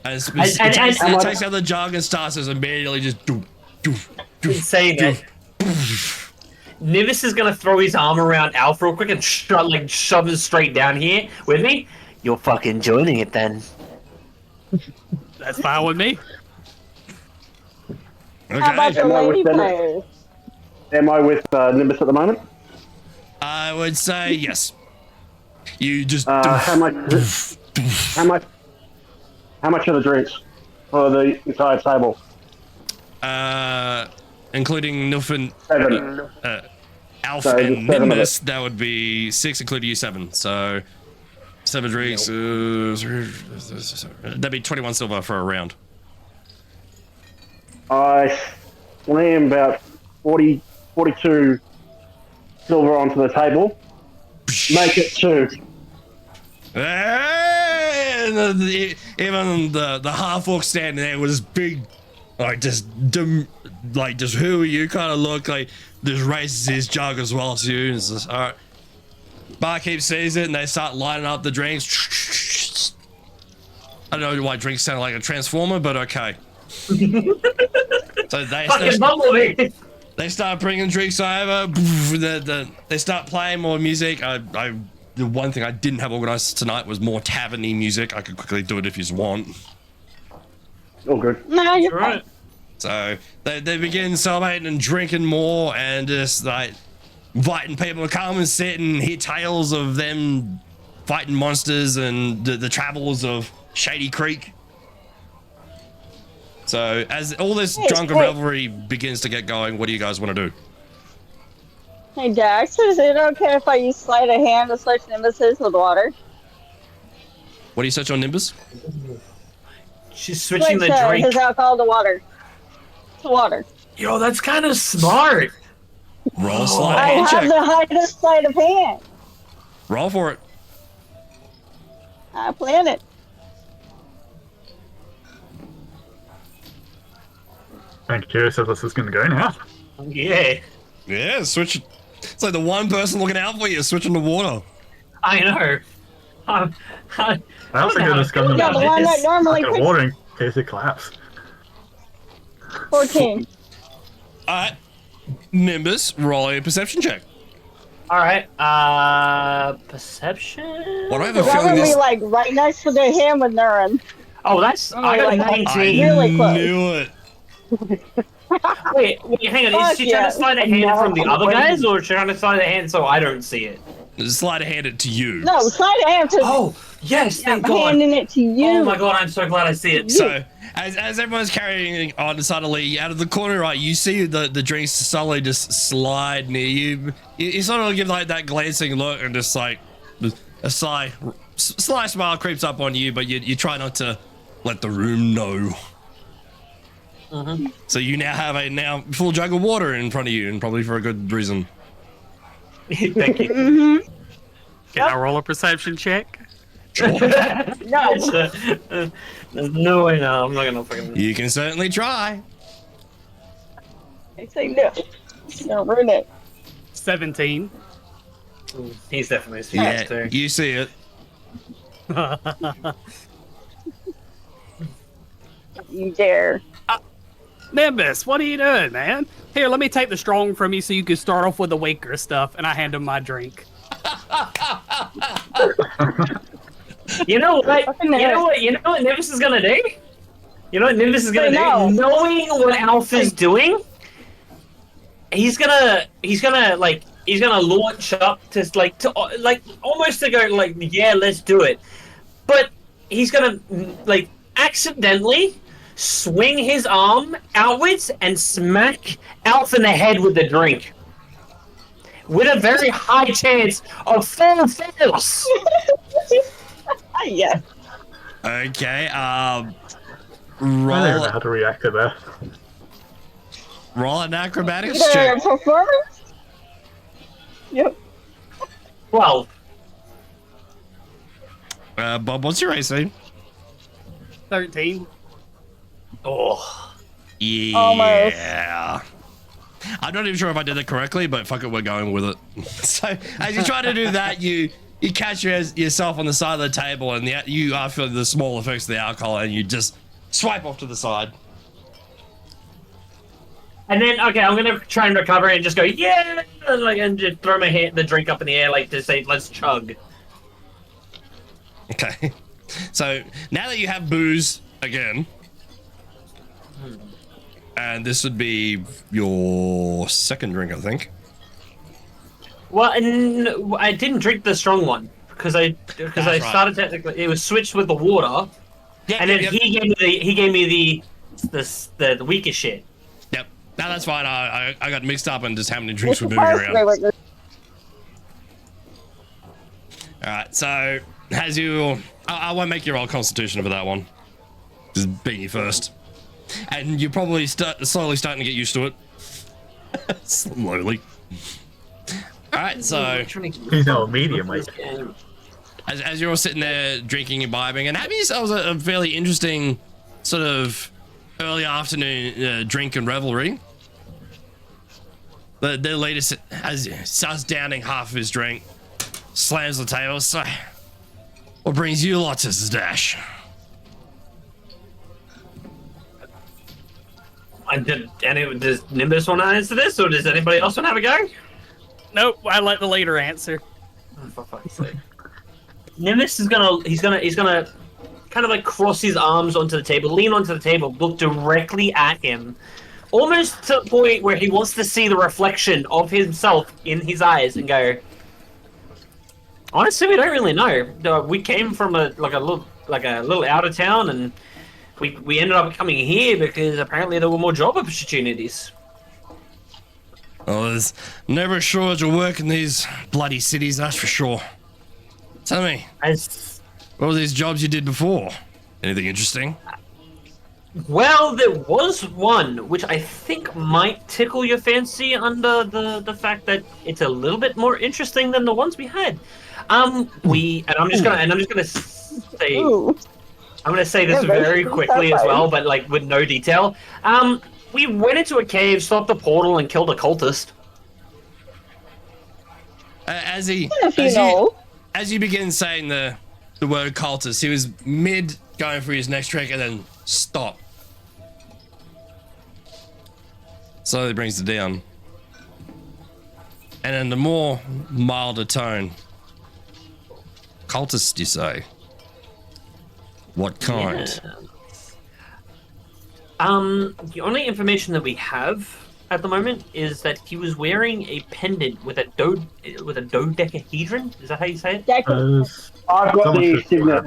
And it takes out the jug and starts as immediately just Saying that, Nimbus is gonna throw his arm around Alf real quick and shove it straight down here with me. You're fucking joining it then. That's fine with me. Okay. How about the Am I lady with them? players? Am I with Nimbus at the moment? I would say yes. You just How much are the drinks for the entire table? including Nilfin, 7. Alf, So and just 7 of Nimbus, that would be 6, including you 7. So 7 drinks. That'd be 21 silver for a round. I slam about 42 silver onto the table. Make it 2. And even the half orc standing there was big, like just who are you kind of look like, just raises his jug as well as you. It's just, all right. Barkeep sees it and they start lining up the drinks. I don't know why drinks sound like a transformer, but okay. So they start bringing drinks over. They start playing more music. The one thing I didn't have organized tonight was more tavern-y music. I could quickly do it if you want. Oh, good. No, you're Right. So they begin celebrating and drinking more and just like inviting people to come and sit and hear tales of them fighting monsters and the travels of Shady Creek. So as all this drunken revelry begins to get going, what do you guys want to do? Hey Dax, is it okay if I use sleight of hand to switch Nimbuses with water? What do you search on Nimbus? She's switching Switch the drink. his alcohol to water. To water. Yo, that's kind of smart. Roll sleight of I hand have check. the highest sleight of hand. Roll for it. I plan it. I'm curious if this is going to go now. Yeah, Yeah, switch. It's like the one person looking out for you switching to water. I know. I I also don't know get how this to feel coming Yeah, about the one that this. normally like a picks water in case it collapses. 14. All right, Nimbus, roll a perception check. All right. Perception. What I have a That feeling would be is. like right next to the hand when they're in. Oh, that's. I got a like, 19. Really close. Knew it. Wait, hang on. Is Fuck she trying yeah. to slide a hand from the other guys, or is she trying to slide a hand so I don't see it? Sleight of hand it to you. No, sleight of hand to Oh, yes, thank I'm God. handing it to you. Oh my God, I'm so glad I see it. So as everyone's carrying on subtly out of the corner, right, you see the drinks subtly just slide near you. You sort of give like that glancing look and just like a sly smile creeps up on you, but you try not to let the room know. So you now have a now full jug of water in front of you, and probably for a good reason. Thank you. Mm-hmm. Can I roll a perception check? No. There's no way. No, I'm not gonna fucking. You can certainly try. I say no. No, ruin it. 17. He's definitely seen Yeah, this too. you see it. You dare. Nimbus, what are you doing, man? Here, let me take the strong from you so you can start off with the weaker stuff, and I hand him my drink. You know what? Fucking You know hell. what? You know what Nimbus is gonna do? You know what Nimbus is gonna Say no. do? Knowing what Alpha's doing, he's gonna launch up to almost to go like, yeah, let's do it. But he's gonna like accidentally swing his arm outwards and smack Alpha in the head with the drink. With a very high chance of full force. Yeah. Okay. I don't know Roll how to react to that. roll an acrobatics Either check. performance. Yep. 12. Bob, what's your AC? 13. Oh. Yeah. I'm not even sure if I did that correctly, but fuck it, we're going with it. So as you try to do that, you catch yourself on the side of the table, and you are feeling the small effects of the alcohol, and you just swipe off to the side. And then, okay, I'm gonna try and recover and just go, yeah, and just throw the drink up in the air, like to say, let's chug. Okay. So now that you have booze again, and this would be your second drink, I think. Well, and I didn't drink the strong one because I right. started technically. It was switched with the water, and then he gave me the weaker shit. Yep. No, that's fine. I got mixed up on just how many drinks we're moving around. All right. So as you, I won't make you roll Constitution for that one. Just being you first, and you're probably slowly starting to get used to it. Slowly. All right. So He's now a medium, like. as you're all sitting there drinking and imbibing and having yourselves a fairly interesting sort of early afternoon drink and revelry, the leader starts downing half of his drink, slams the table. So, what brings you lot to this dash? Does Nimbus want to answer this, or does anybody else want to have a go? Nope, I let the leader answer. Oh, for fuck's sake. Nimbus is gonna kind of like cross his arms onto the table, lean onto the table, look directly at him, almost to the point where he wants to see the reflection of himself in his eyes, and go, honestly, we don't really know. We came from a little out of town, and we ended up coming here because apparently there were more job opportunities. Well, there's never a shortage of work in these bloody cities, that's for sure. Tell me, what were these jobs you did before? Anything interesting? Well, there was one which I think might tickle your fancy under the fact that it's a little bit more interesting than the ones we had. I'm just gonna say Ooh. I'm gonna say this Yeah, very basically, quickly as that's well, but like with no detail. We went into a cave, stopped the portal, and killed a cultist. As you begin saying the word cultist, he was mid going through his next trick and then stop. Slowly brings it down. And in the more milder tone, cultist, you say? What kind? Yeah. The only information that we have at the moment is that he was wearing a pendant with a dodecahedron. Is that how you say it? I've got the signet.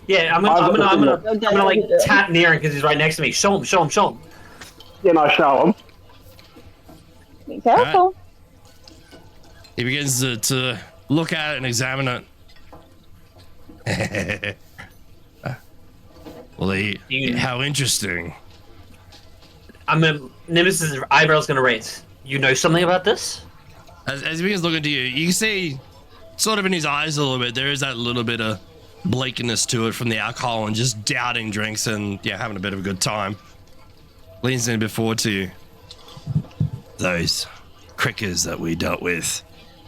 Yeah, I'm gonna like tap near him because he's right next to me. Show him. Then I show him. Be careful. He begins to look at it and examine it. Well, how interesting. Nimbus's eyebrow's gonna raise. You know something about this? As he begins looking to you, you can see sort of in his eyes a little bit, there is that little bit of bleakness to it from the alcohol and just doubting drinks and having a bit of a good time. Leans in a bit forward to you. Those crickers that we dealt with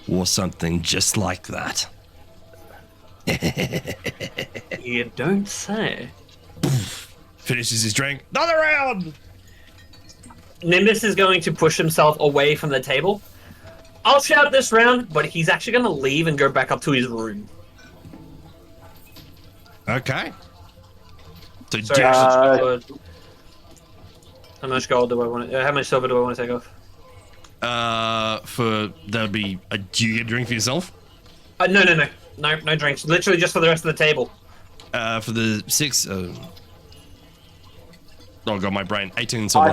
wore something just like that. You don't say. Finishes his drink. Another round! Nimbus is going to push himself away from the table. I'll shout this round, but he's actually going to leave and go back up to his room. Okay. So Sorry, how much gold do I want to... how much silver do I want to take off? There'll be a... Do you get a drink for yourself? No drinks. Literally just for the rest of the table. For the 6... oh god, my brain. 18 silver.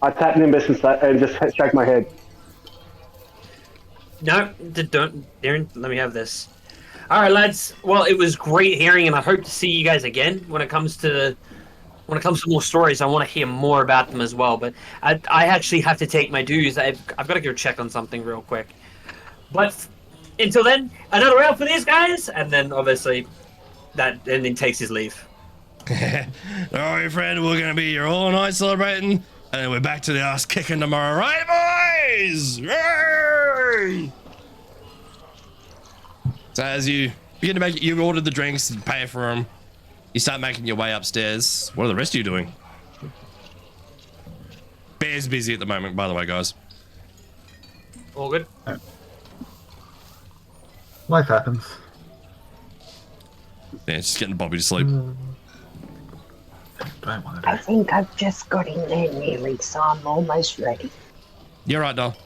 I tap Nimbus and just shake my head. No, don't, Darren. Let me have this. All right, lads. Well, it was great hearing, and I hope to see you guys again when it comes to more stories. I want to hear more about them as well. But I actually have to take my dues. I've got to go check on something real quick. But until then, another round for these guys, and then obviously and then takes his leave. All right, friend. We're gonna be here all night celebrating, and then we're back to the ass kicking tomorrow, right, boys? Yay! So as you begin to make, you ordered the drinks and pay for them. You start making your way upstairs. What are the rest of you doing? Bear's busy at the moment, by the way, guys. All good. Life happens. Yeah, just getting Bobby to sleep. Don't want to I think I've just got in there nearly, so I'm almost ready. You're right, doll.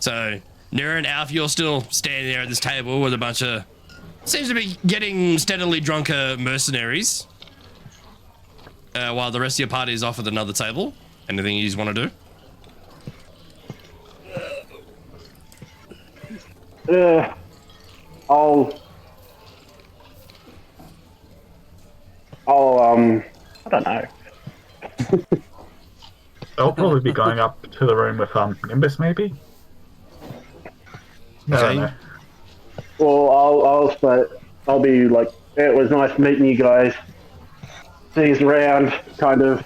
So, Nira and Alf, you're still standing there at this table with a bunch of... Seems to be getting steadily drunker mercenaries. While the rest of your party is off at another table. Anything you want to do? I don't know. I'll probably be going up to the room with Nimbus, maybe. No, Okay. no. Well, I'll be like, it was nice meeting you guys. See you around, kind of.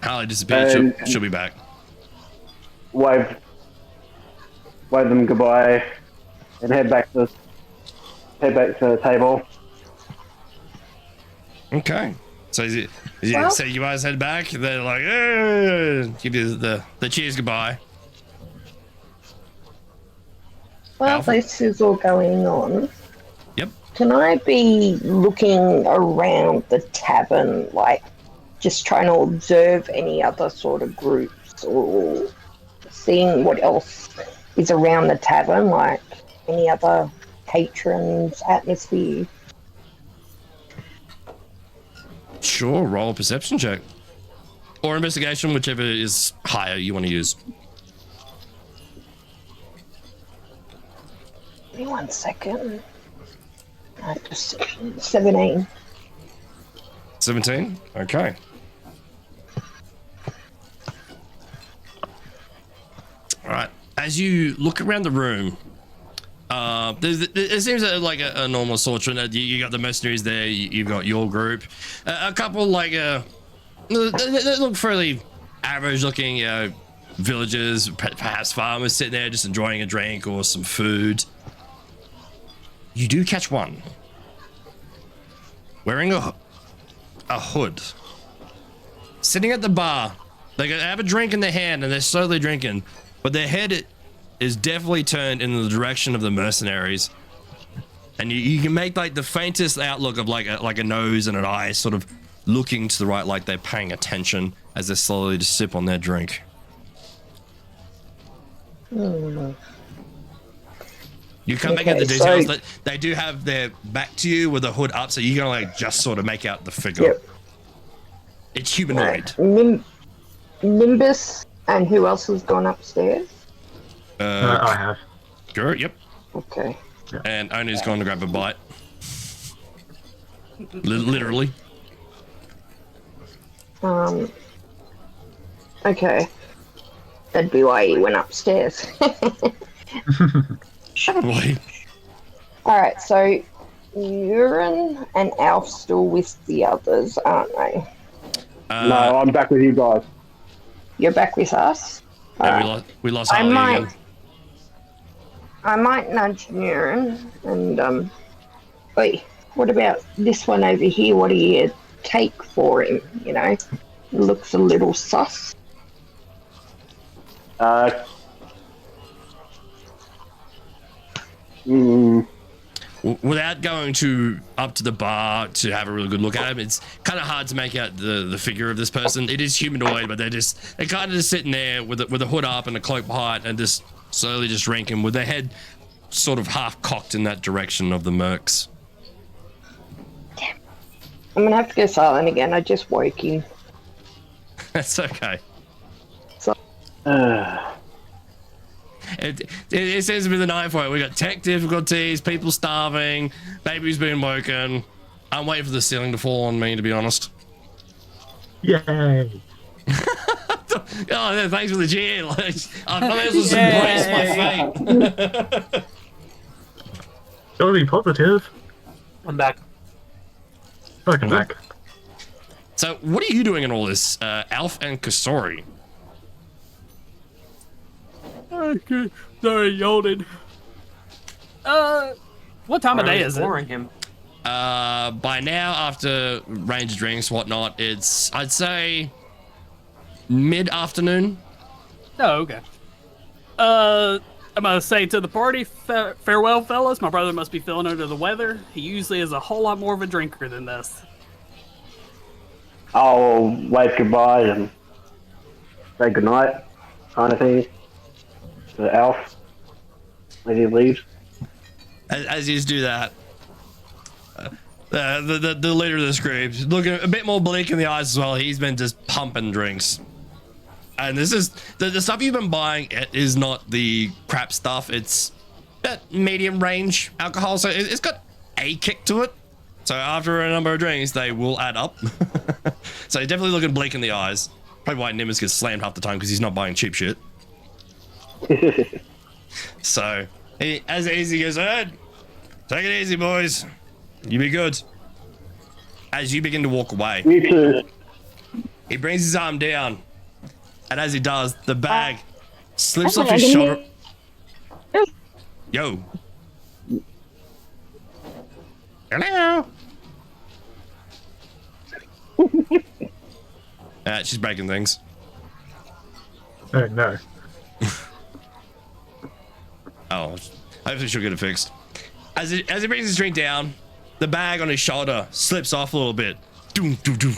Harley disappeared. And- She'll be back. Wave them goodbye, and head back to the table. Okay. So Well- so you guys head back. They're like, give you the cheers goodbye. Well, Alpha? this is all going on. Yep. Can I be looking around the tavern, like just trying to observe any other sort of groups or seeing what else is around the tavern, like any other patrons, atmosphere? Sure. Roll a perception check or investigation, whichever is higher you want to use. Give me 1 second. Perception 17. 17? Okay. All right. As you look around the room, it seems like a normal assortment. You got the mercenaries there. You've got your group. A couple like they look fairly average-looking villagers, perhaps farmers sitting there just enjoying a drink or some food. You do catch one wearing a hood, sitting at the bar. They have a drink in their hand and they're slowly drinking, but their head is definitely turned in the direction of the mercenaries. And you can make like the faintest outlook of like a nose and an eye sort of looking to the right, like they're paying attention as they slowly just sip on their drink. You can't make out the details, but they do have their back to you with the hood up, so you can like just sort of make out the figure. Yep. It's humanoid. Nimbus and who else has gone upstairs? I have. Sure, yep. Okay. And Onu's gone to grab a bite. Literally. Okay. That'd be why he went upstairs. Probably. Alright, so Urine and Alf still with the others, aren't they? No, I'm back with you guys. You're back with us? Yeah, we lost Harley again. I might nudge Urine and wait, what about this one over here? What do you take for him? You know, it looks a little sus. Without going up to the bar to have a really good look at him, it's kind of hard to make out the figure of this person. It is humanoid, but they're kind of just sitting there with a hood up and a cloak behind and just slowly just drinking with their head sort of half cocked in that direction of the mercs. Damn. I'm gonna have to go silent again. I just woke him. That's okay. So. It seems to be the night for it. We got tech difficulties, people starving, baby's been woken. I'm waiting for the ceiling to fall on me, to be honest. Yay! Oh, thanks for the cheer. Like, I thought this was embrace my fate. Gotta be positive. I'm back. Welcome back. So, what are you doing in all this, Alf and Kasori? Okay. Sorry, yawning. What time of day is it? Him. By now, after range of drinks, whatnot, it's, I'd say, mid-afternoon. Oh, okay. I'm gonna say to the party, farewell, fellas. My brother must be feeling under the weather. He usually is a whole lot more of a drinker than this. I'll wave goodbye and say goodnight, kind of thing. To Alf as he leaves. As you do that, the leader of this group, looking a bit more bleak in the eyes as well. He's been just pumping drinks. And this is the stuff you've been buying is not the crap stuff. It's that medium range alcohol, so it's got a kick to it. So after a number of drinks, they will add up. So he's definitely looking bleak in the eyes. Probably why Nimbus gets slammed half the time because he's not buying cheap shit. So as he goes, take it easy, boys. You be good. As you begin to walk away, You too. he brings his arm down. And as he does, the bag slips off his shoulder. Yo. Hello. She's breaking things. Oh no. Oh, hopefully she'll get it fixed. As he brings his drink down, the bag on his shoulder slips off a little bit. Doom, doom, doom.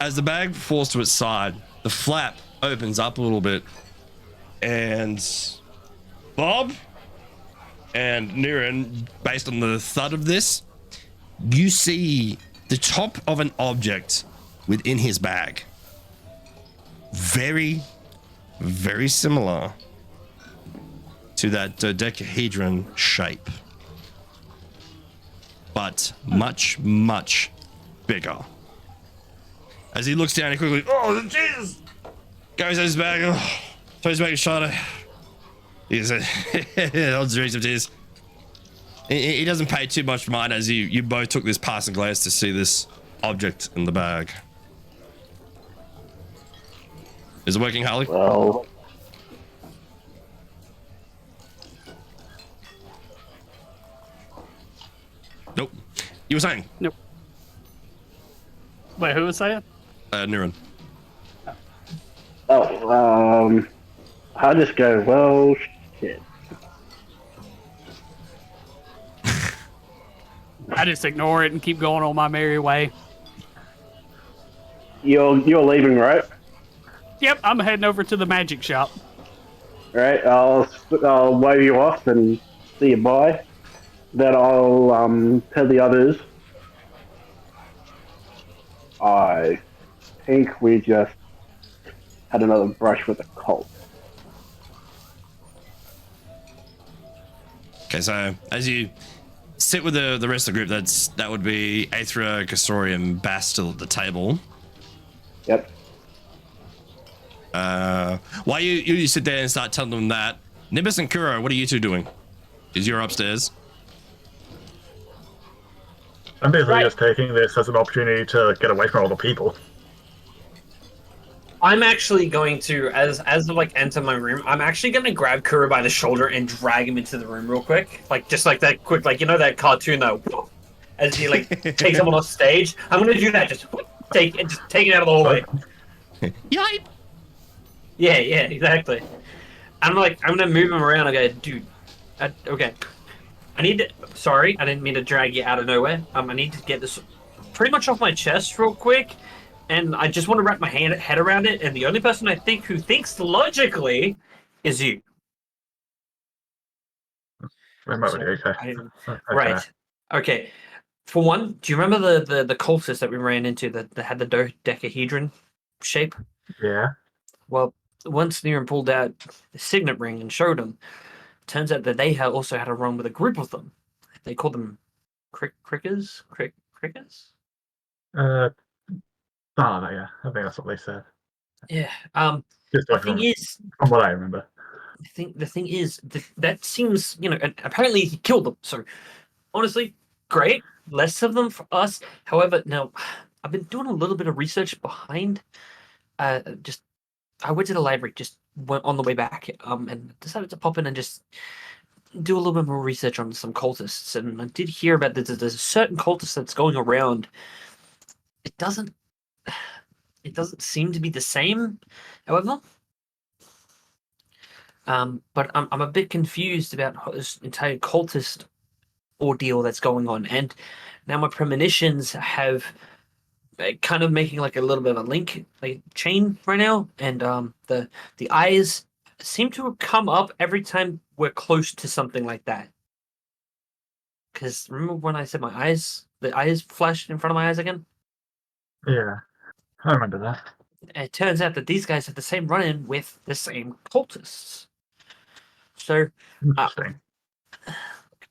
As the bag falls to its side, the flap opens up a little bit, and Bob and Niren, based on the thud of this, you see the top of an object within his bag. Very, very similar to that dodecahedron shape. but much, much bigger. As he looks down, he quickly, oh, Jesus! Goes in his bag, throws back his shoulder. He said, odds rings of tears. He doesn't pay too much mind as you both took this passing glance to see this object in the bag. Is it working, Harley? Well, Nope. You were saying? Nope. Wait, who was saying? Niran. I'll just go, well, shit. I just ignore it and keep going on my merry way. You're leaving, right? Yep, I'm heading over to the magic shop. Right, I'll wave you off and see you bye. Then I'll tell the others. I think we just had another brush with a cult. Okay, so as you sit with the rest of the group, that would be Aethra, Kasori, and Bass still at the table. Yep. While you sit there and start telling them that, Nimbus and Kuro, what are you two doing? Is you're upstairs? I'm basically just taking this as an opportunity to get away from all the people. I'm actually going to, as I like enter my room, I'm actually going to grab Kuro by the shoulder and drag him into the room real quick, like just like that quick, like you know that cartoon though, as he like takes someone off stage. I'm going to do that, just take it out of the hallway. Yipe! Yeah, exactly. I'm gonna move him around. I go, dude. Okay. Sorry, I didn't mean to drag you out of nowhere. I need to get this pretty much off my chest real quick, and I just want to wrap my head around it. And the only person I think who thinks logically is you. Remotely, okay. Right. Okay. For one, do you remember the cultist that we ran into that had the dodecahedron shape? Yeah. Well, once Niran pulled out the signet ring and showed him, turns out that they also had a run with a group of them. They called them crickers? Crickers? Yeah. I think that's what they said. Yeah. Just The thing is, from what I remember. the thing is that seems, and apparently he killed them. So honestly, great. Less of them for us. However, now I've been doing a little bit of research behind. I went to the library, just went on the way back, and decided to pop in and just do a little bit more research on some cultists. And I did hear about there's a certain cultist that's going around. It doesn't seem to be the same, however. But I'm a bit confused about this entire cultist ordeal that's going on, and now my premonitions have kind of making like a little bit of a link, like chain right now, and the eyes seem to come up every time we're close to something like that. Because remember when I said the eyes flashed in front of my eyes again? Yeah, I remember that. It turns out that these guys have the same run-in with the same cultists. So, Interesting.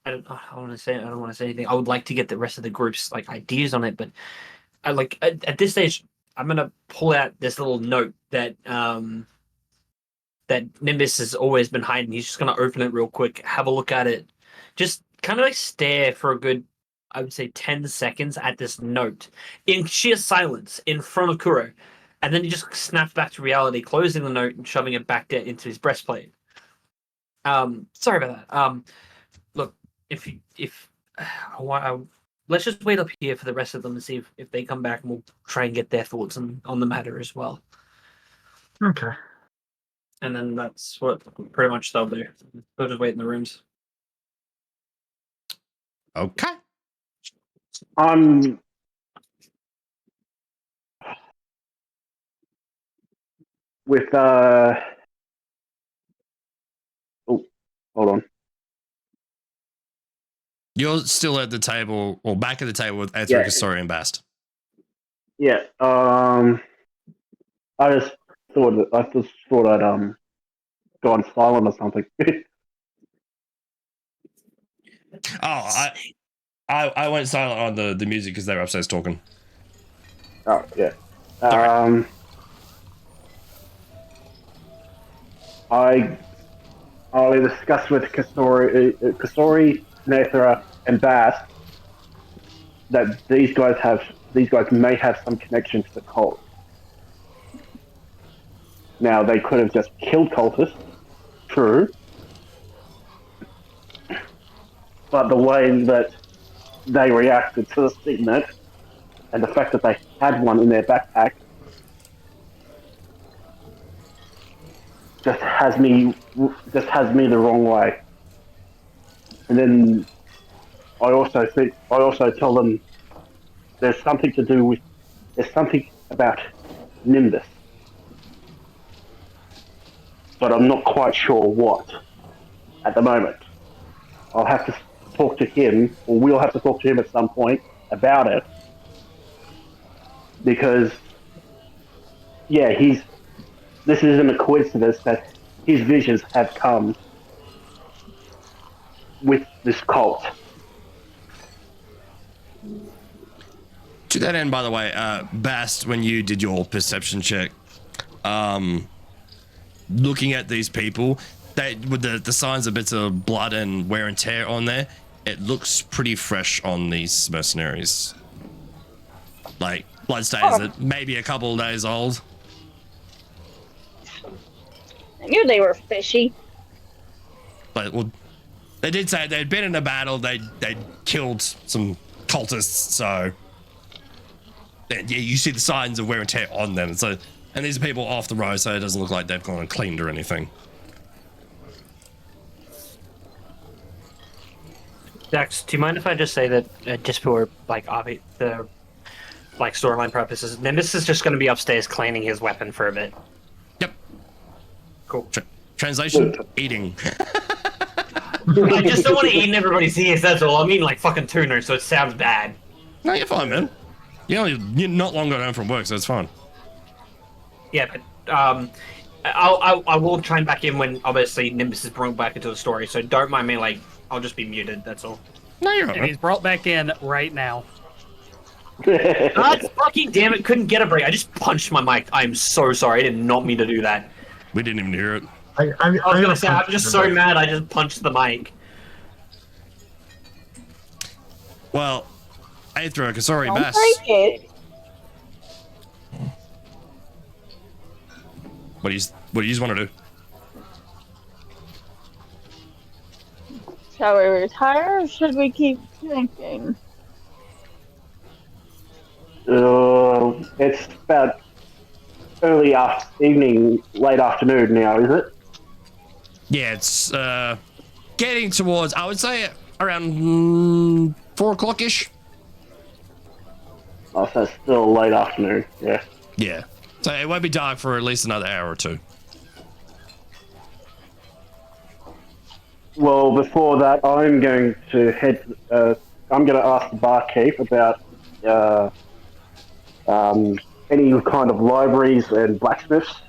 I don't want to say anything. I would like to get the rest of the group's like ideas on it, but I like at this stage, I'm gonna pull out this little note that that Nimbus has always been hiding. He's just gonna open it real quick, have a look at it, just kind of like stare for a good, I would say, 10 seconds at this note in sheer silence in front of Kuro, and then he just snaps back to reality, closing the note and shoving it back down into his breastplate. Sorry about that. Look, let's just wait up here for the rest of them and see if they come back, and we'll try and get their thoughts on the matter as well. Okay. And then that's what pretty much they'll do. They'll just wait in the rooms. Okay. With oh, hold on. You're still at the table, or back at the table with Aethra, Yeah. Kasori, and Bast. Yeah. I just thought I'd gone silent or something. Oh, I went silent on the music because they were upstairs talking. Oh, yeah. Sorry. I discussed with Kasori, Nethra, and Bass that these guys may have some connection to the cult. Now, they could have just killed cultists, true, but the way that they reacted to the signet and the fact that they had one in their backpack just has me the wrong way. And then I also tell them there's something about Nimbus, but I'm not quite sure what at the moment. I'll have to talk to him, or we'll have to talk to him at some point about it, because this isn't a coincidence that his visions have come with this cult. To that end, by the way, Bast, when you did your perception check, looking at these people, with the signs of bits of blood and wear and tear on there, it looks pretty fresh on these mercenaries. Like bloodstains that maybe a couple of days old. I knew they were fishy. But well, they did say they'd been in a battle. They'd killed some cultists. So yeah, you see the signs of wear and tear on them. So, and these are people off the road, so it doesn't look like they've gone and cleaned or anything. Dex, do you mind if I just say that just for like the storyline purposes, Nimbus is just going to be upstairs cleaning his weapon for a bit. Yep. Cool. Translation: eating. I just don't want to eat in everybody's ears. That's all. I mean, like fucking tuna, so it sounds bad. No, you're fine, man. You're not long got home from work, so it's fine. Yeah, but I will chime back in when obviously Nimbus is brought back into the story. So don't mind me. Like, I'll just be muted. That's all. No, you're And right. he's brought back in right now. God fucking damn it! Couldn't get a break. I just punched my mic. I'm so sorry. I did not mean to do that. We didn't even hear it. I was gonna say I'm just so mad. I just punched the mic. Well, Aethra, Kasori, Don't Bass. break it. What do you want to do? Shall we retire or should we keep drinking? It's about early evening, late afternoon now, is it? Yeah, it's getting towards, I would say, around 4 o'clock-ish. Oh, so it's still late afternoon, yeah. Yeah. So it won't be dark for at least another hour or two. Well, before that, I'm going to ask the barkeep about any kind of libraries and blacksmiths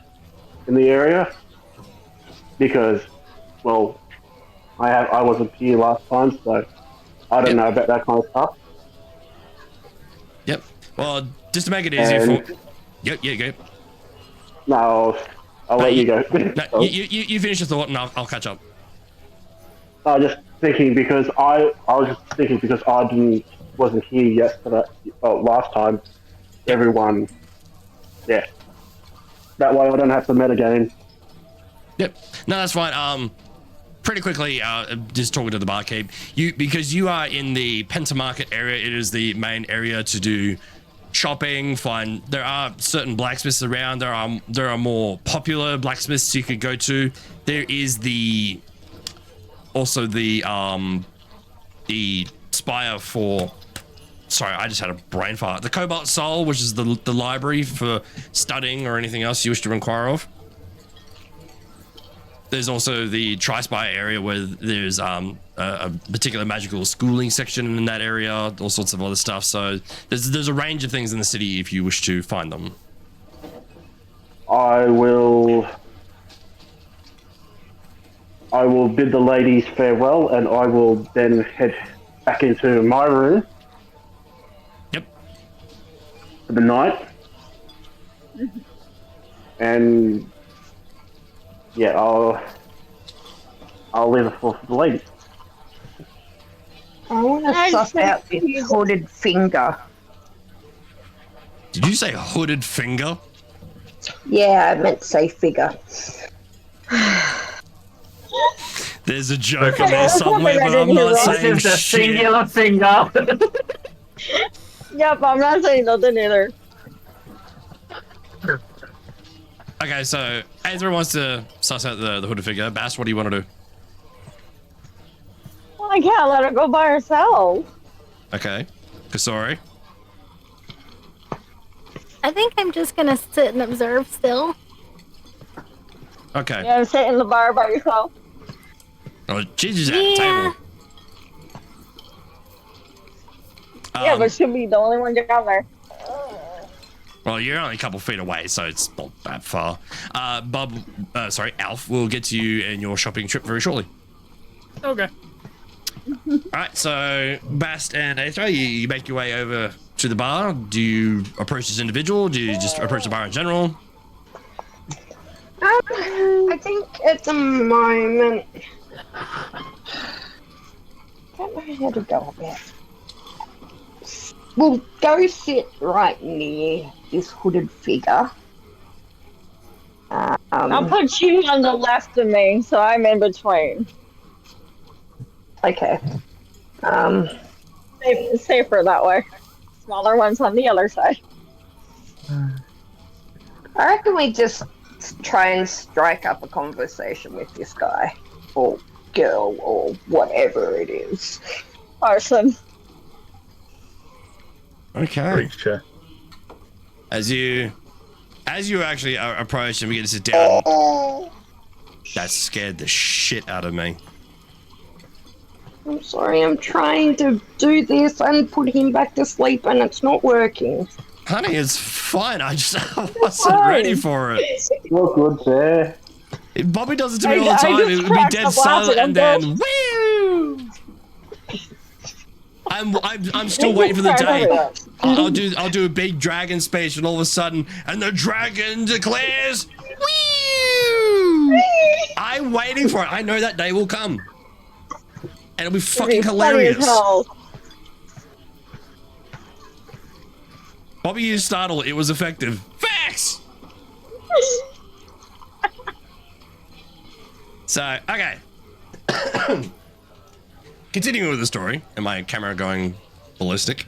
in the area, because, well, I wasn't here last time, so I don't know about that kind of stuff. Yep. Well, just to make it easier for... Yep, yeah, go. No, I'll let you go. No, you finish your thought and I'll catch up. I was just thinking because I wasn't here yesterday. Last time, everyone, yeah. That way I don't have to metagame. Yep. No, that's fine. Pretty quickly, just talking to the barkeep. Because you are in the Pentamarket area, it is the main area to do shopping. There are certain blacksmiths around. There are more popular blacksmiths you could go to. There is also the spire for, sorry, I just had a brain fart. The Cobalt Soul, which is the library for studying or anything else you wish to inquire of. There's also the Tri-Spire area where there's a particular magical schooling section in that area, all sorts of other stuff. So there's a range of things in the city if you wish to find them. I will bid the ladies farewell, and I will then head back into my room Yep. for the night. And yeah, I'll leave it for the lady. I want to suss out this hooded finger. Did you say hooded finger? Yeah, I meant to say figure. There's a joke on there somewhere, but I'm not saying This is the shit. singular finger. Yep, I'm not saying nothing either. Okay, so Ezra wants to suss out the hooded figure. Bass, what do you want to do? Well, I can't let her go by herself. Okay. Kasori? I think I'm just gonna sit and observe still. Okay. Yeah, sit in the bar by yourself. Oh, Gigi's at the table. Yeah, but she'll be the only one down there. Well, you're only a couple feet away, so it's not that far. Alf will get to you and your shopping trip very shortly. Okay. Alright, so Bast and Aethra, you make your way over to the bar. Do you approach this individual? Do you just approach the bar in general? I think at the moment, I don't know how to go about it. We'll go sit right near this hooded figure. I'll put you on the left of me, so I'm in between. Okay. Safer that way. Smaller ones on the other side. I reckon we just try and strike up a conversation with this guy, or girl, or whatever it is. Person. Okay. Creature. As you actually approach and begin to sit down, that scared the shit out of me. I'm sorry, I'm trying to do this and put him back to sleep and it's not working. Honey, it's fine. I wasn't ready for it. You're good there. Bobby does it to me all the time. It would be dead silent and then woo! I'm still waiting for the day. I'll do a big dragon speech and all of a sudden, and the dragon declares, woo! I'm waiting for it. I know that day will come. And it'll be fucking hilarious. Bobby used startle. It was effective. Facts! So, okay. Continuing with the story, and my camera going ballistic.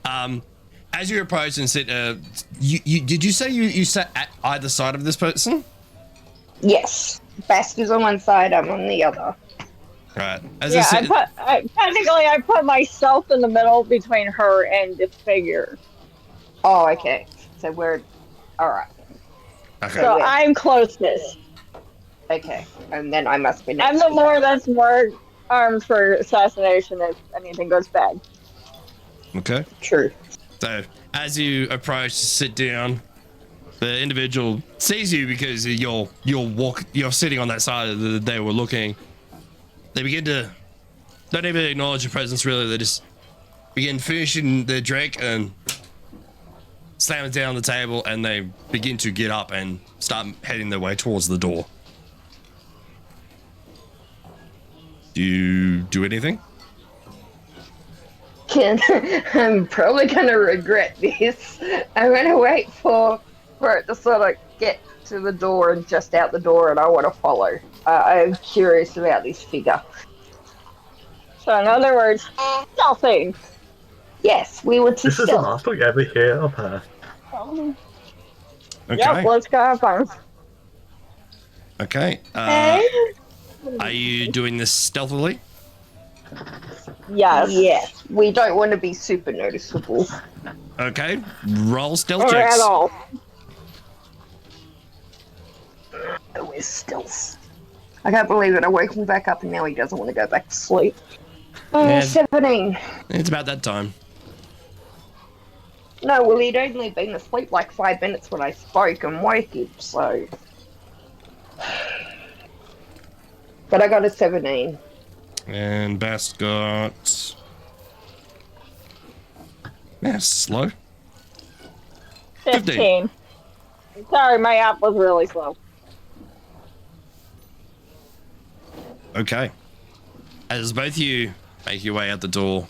As you approach and sit, did you say you sat at either side of this person? Yes. Bast is on one side, I'm on the other. Right. I put myself in the middle between her and the figure. Oh, okay. So we're alright. Okay. So I'm closest. Okay. And then I must be I'm the more that's more armed for assassination if anything goes bad. Okay. True. So as you approach to sit down, the individual sees you because you're sitting on that side that they were looking. They begin to don't even acknowledge your presence really. They just begin finishing their drink and slam it down on the table, and they begin to get up and start heading their way towards the door. Do you do anything? I'm probably gonna regret this. I'm gonna wait for it to sort of get to the door and just out the door, and I want to follow. I'm curious about this figure. So in other words, stealthing. Yes, we were to This is the stealth. last we ever hear of her. Okay. Yep, let's go have fun. Okay. Are you doing this stealthily? Yes. Yes, we don't want to be super noticeable. Okay. Roll stealth Or checks. at all. Oh, we're stealth. I can't believe it. I woke him back up and now he doesn't want to go back to sleep. Yeah. 17. It's about that time. No, well, he'd only been asleep like 5 minutes when I spoke and woke him, so... But I got a 17. And Bast got... Yeah, slow. 15. Sorry, my app was really slow. Okay. As both of you make your way out the door,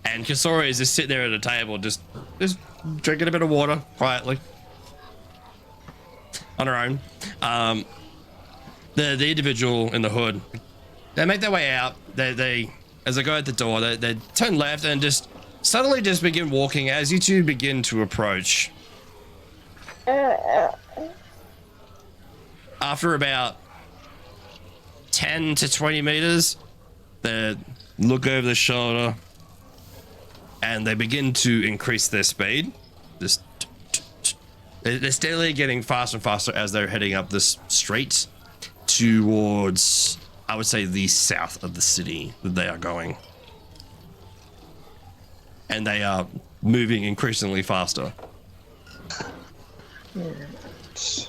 and Kisora is just sitting there at a table, just drinking a bit of water quietly on her own. The individual in the hood, they make their way out. They as they go out the door, they turn left and just suddenly just begin walking as you two begin to approach. After about 10 to 20 meters, they look over the shoulder and they begin to increase their speed. Just they're steadily getting faster and faster as they're heading up this street towards, I would say, the south of the city that they are going. And they are moving increasingly faster. That's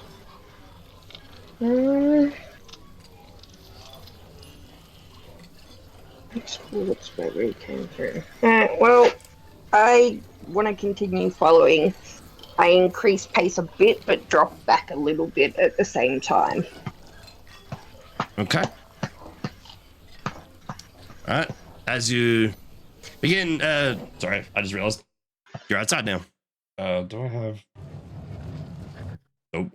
where we came through. Well, I want to continue following. I increase pace a bit, but drop back a little bit at the same time. Okay. Alright. As you begin, sorry, I just realized you're outside now. Do I have... Nope.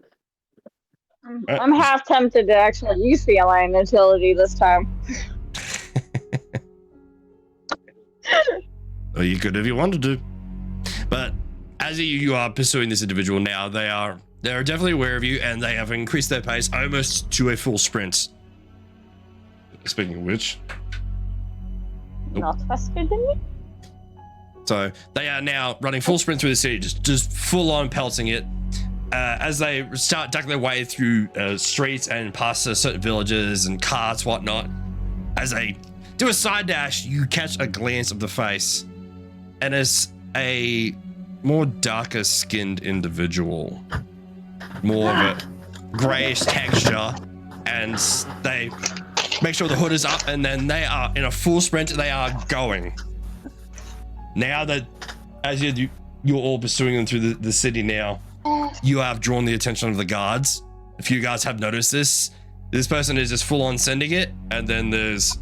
I'm half tempted to actually use the Alliance utility this time. Well, you could if you wanted to. But as you are pursuing this individual now, they are definitely aware of you, and they have increased their pace almost to a full sprint. Speaking of which... Not faster than me? So they are now running full sprint through the city, just full on pelting it. As they start ducking their way through streets and past certain villages and carts, whatnot, as they do a side dash, you catch a glance of the face, and it's a more darker skinned individual, more of a grayish texture, and they make sure the hood is up, and then they are in a full sprint. They are going. Now that as you're all pursuing them through the city now, you have drawn the attention of the guards. If you guys have noticed this person is just full on sending it, and then there's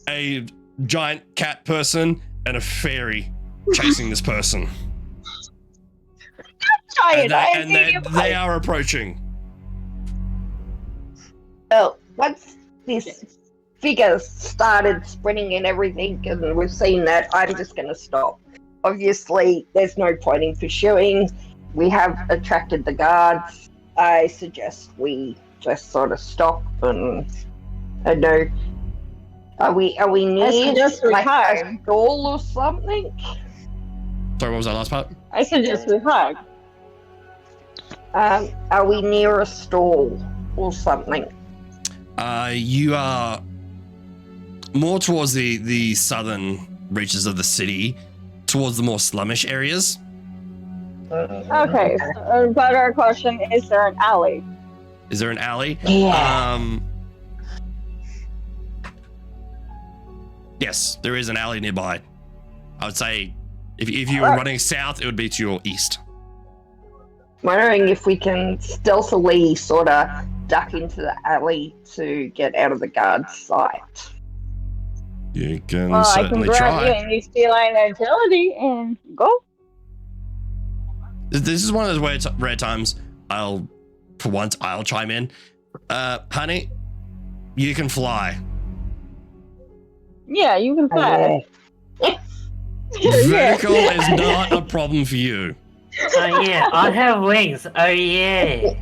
a giant cat person and a fairy chasing this person. And they are approaching. Well, once this figure started sprinting and everything, and we've seen that, I'm just going to stop. Obviously, there's no point in pursuing. We have attracted the guards. I suggest we just sort of stop and I know. Are we near like a stall or something? Sorry, what was that last part? I suggest we hug. Are we near a stall or something? You are more towards the southern reaches of the city, towards the more slummish areas. Okay, but our question, is there an alley? Is there an alley? Yeah. Yes, there is an alley nearby. I would say if you were running south, it would be to your east. Wondering if we can stealthily sort of duck into the alley to get out of the guard's sight. You can I can certainly grab try. you and use feline agility and go. This is one of those rare times I'll chime in. Honey, you can fly. Yeah, you can fly. Vertical is not a problem for you. Oh yeah, I have wings. Oh yeah.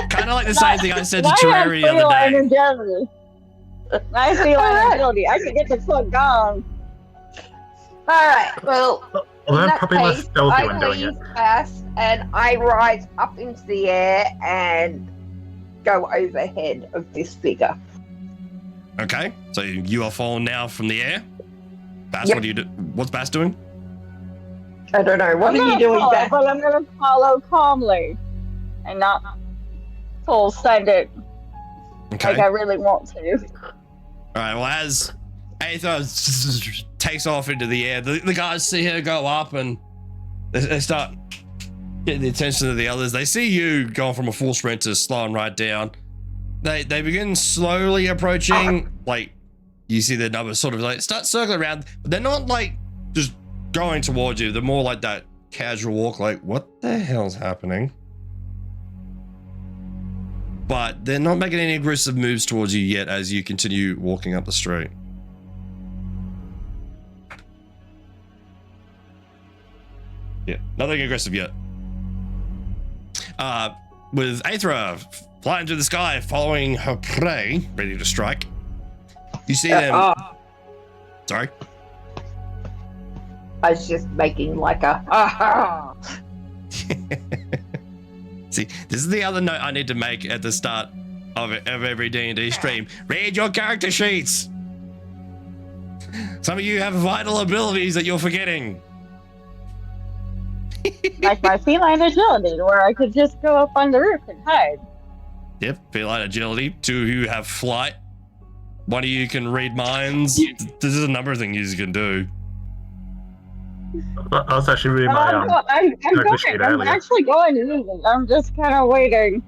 Kind of like the same thing I said to Terrari the other day. Agility. Nice feline agility. I can get the foot gone. Alright, well, Well, in I'm that probably less case, stealthy I when doing it. leave fast and I rise up into the air and go overhead of this figure. Okay, so you are falling now from the air. Bass, Yep. what do you do? What's Bass doing? I don't know, what I'm are you gonna doing follow, back? but I'm gonna follow calmly and not full send it Okay. like I really want to. right, well, as Aether takes off into the air, the guys see her go up and they start getting the attention of the others. They see you going from a full sprint to slowing right down. They begin slowly approaching, like you see the numbers sort of like start circling around, but they're not like just going towards you. They're more like that casual walk, like what the hell's happening? But they're not making any aggressive moves towards you yet as you continue walking up the street. Yeah, nothing aggressive yet. With Aethra flying through the sky, following her prey, ready to strike. You see them. Sorry? I was just making like a aha. See, this is the other note I need to make at the start of every D&D stream. Read your character sheets. Some of you have vital abilities that you're forgetting. Like my feline agility, where I could just go up on the roof and hide. Yep, feline agility. 2 of you have flight. 1 of you can read minds. There's a number of things you can do. I was actually reading my I'm actually going to use it. I'm just kind of waiting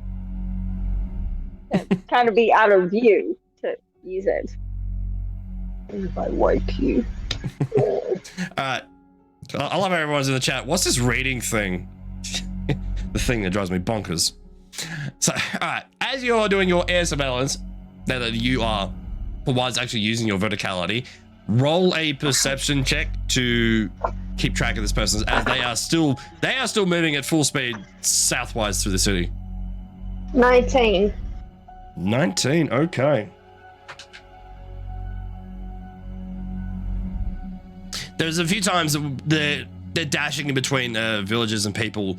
to kind of be out of view to use it. If I wake you. Alright. I love how everyone's in the chat. What's this reading thing? The thing that drives me bonkers. So, alright. As you're doing your air surveillance, now that you are, for once, actually using your verticality, roll a perception check to keep track of this person, as they are still moving at full speed southwise through the city. 19. 19, okay. There's a few times that they're dashing in between villages and people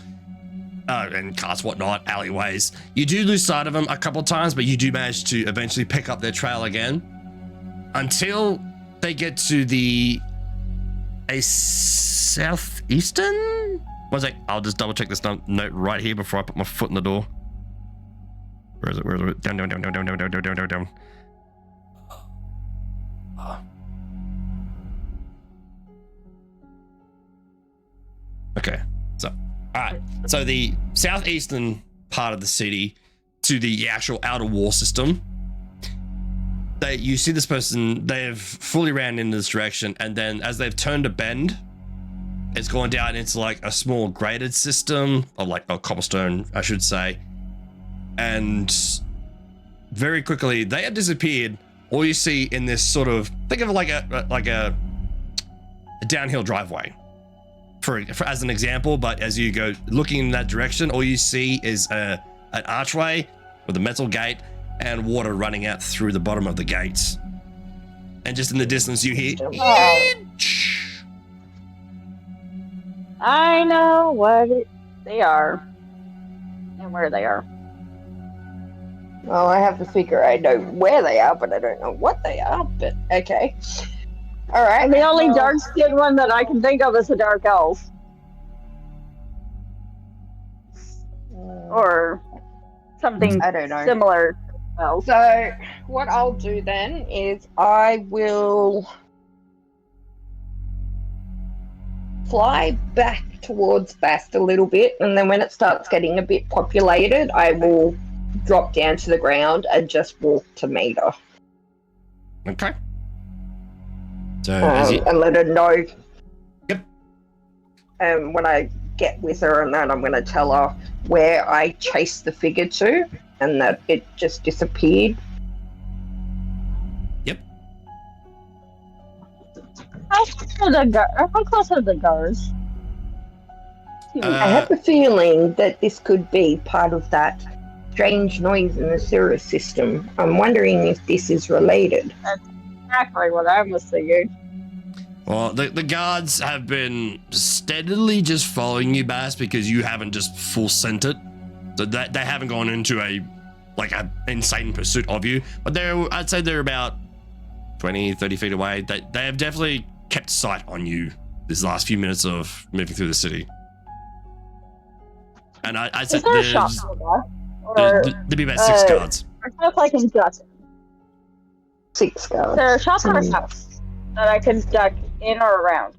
and cars, whatnot, alleyways. You do lose sight of them a couple of times, but you do manage to eventually pick up their trail again until they get to a southeastern? One sec, I'll just double check this note right here before I put my foot in the door. Where is it? Down. Okay, so, all right. So the southeastern part of the city to the actual outer wall system, you see this person, they've fully ran in this direction, and then as they've turned a bend, it's gone down into like a small graded system of like a cobblestone, I should say. And very quickly they have disappeared. All you see in this sort of, think of it like a downhill driveway for as an example, but as you go looking in that direction, all you see is an archway with a metal gate and water running out through the bottom of the gates. And just in the distance you hear I know what they are and where they are. Well, I have to figure I know where they are, but I don't know what they are, but okay. Alright. And the only dark-skinned one that I can think of is a dark elf. Or something I don't know. similar. Well, So, what I'll do then is I will fly back towards Bast a little bit, and then when it starts getting a bit populated, I will drop down to the ground and just walk to meet her. Okay. So And let her know. Yep. And when I get with her, and then I'm going to tell her where I chased the figure to, and that it just disappeared. Yep. how close are the guards? I have a feeling that this could be part of that strange noise in the sewer system. I'm wondering if this is related. Exactly what I was thinking. Well, the guards have been steadily just following you, Bass, because you haven't just full sent it. So that they haven't gone into a insane pursuit of you. But I'd say they're about 20, 30 feet away. They have definitely kept sight on you this last few minutes of moving through the city. And I'd say Is there a shop nearby? Or there'd be about 6 guards. or stuff like in Justin? 6 guards. There are shopkeeper's house that I can duck in or around.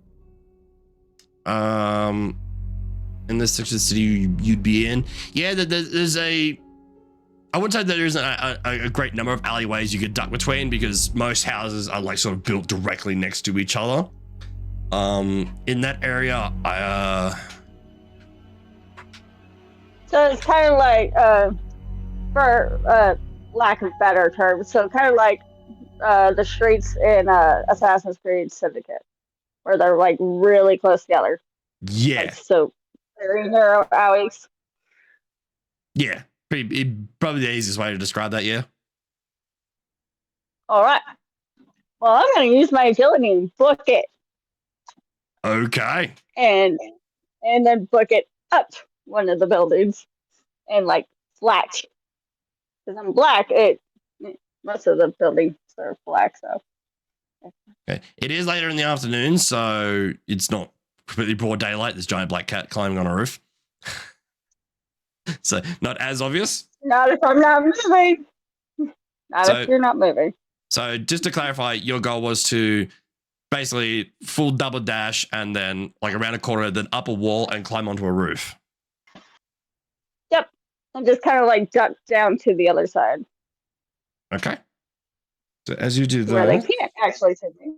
In this section of the city you'd be in, yeah, there's a. I would say that there isn't a great number of alleyways you could duck between because most houses are like sort of built directly next to each other. In that area, So it's kind of like, for lack of better terms, so kind of like the streets in Assassin's Creed Syndicate, where they're like really close together. yeah, Like, so very narrow alleys. yeah, probably the easiest way to describe that. Yeah. All right. Well, I'm going to use my agility and book it, Okay. and then book it up one of the buildings, and like flat. Because I'm black, most of the buildings are black, so. Okay. It is later in the afternoon, so it's not completely broad daylight. There's a giant black cat climbing on a roof. So not as obvious. Not if I'm not moving. Not if you're not moving. So just to clarify, your goal was to basically full double dash and then like around a corner, then up a wall and climb onto a roof. Yep. And just kind of like duck down to the other side. Okay. So as you do Where they that, can't actually see me.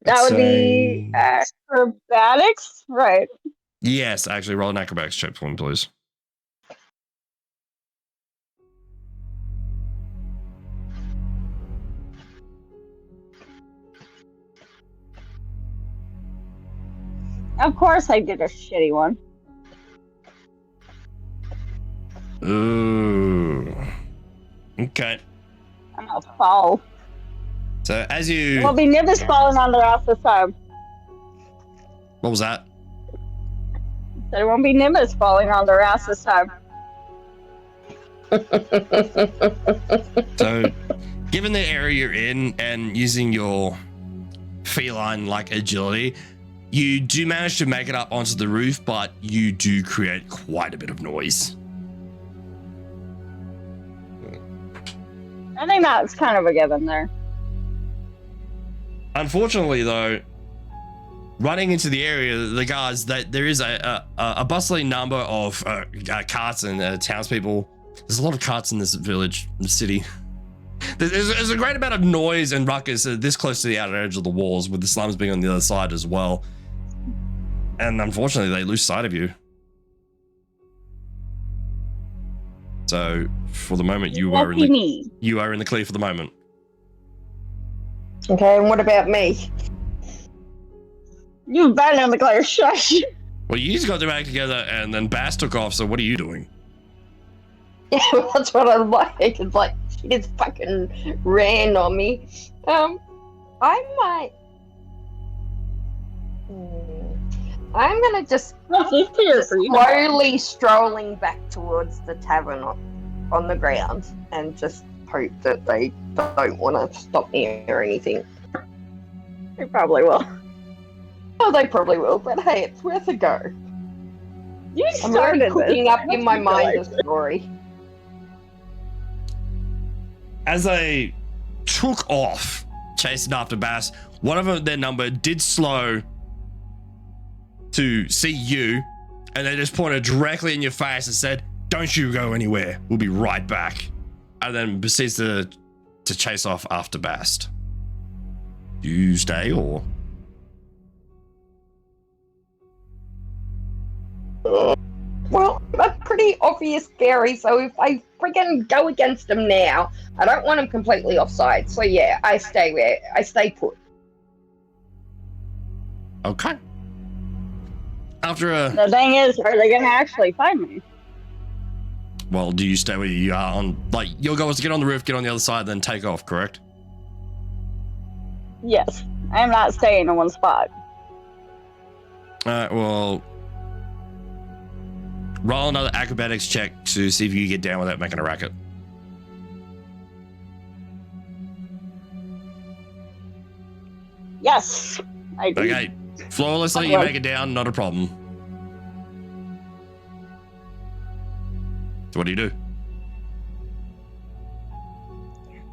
That would be acrobatics, right? yes, actually roll an acrobatics check for me, please. Of course I did a shitty one. Ooh. Okay. I'm gonna fall. So as you, There'll be nibbles falling on their ass this time. what was that? There won't be nimbus falling on their ass this time. So, given the area you're in and using your feline-like agility, you do manage to make it up onto the roof, but you do create quite a bit of noise. I think that's kind of a given there. Unfortunately, though, running into the area, the guards, that there is a bustling number of carts and townspeople. There's a lot of carts in this village, the city. There's a great amount of noise and ruckus this close to the outer edge of the walls, with the slums being on the other side as well. And unfortunately, they lose sight of you. So, for the moment, you are in the clear for the moment. Okay, and what about me? You've been in the clear, shush. Well, you got their act together, and then Bass took off. So, what are you doing? Yeah, that's what I like. It's like she just fucking ran on me. I might. I'm gonna just slowly strolling back towards the tavern on the ground and just hope that they don't want to stop me or anything. They probably will. Oh, they probably will, but hey, it's worth a go. I'm already started cooking this. up in my mind a story. As they took off chasing after Bass, one of their number did slow to see you, and they just pointed directly in your face and said, "Don't you go anywhere. We'll be right back." And then proceeds to chase off after Bast. Do you stay or? Well, that's pretty obvious, scary. So if I freaking go against them now, I don't want them completely offside. So yeah, I stay put. Okay. After The thing is, are they gonna actually find me? well, do you stay where you are on? Like your goal is to get on the roof, get on the other side, then take off. Correct? Yes. I'm not staying in one spot. All right. Well, roll another acrobatics check to see if you get down without making a racket. Yes. I do. Okay. Flawlessly, you make it down. Not a problem. So what do you do?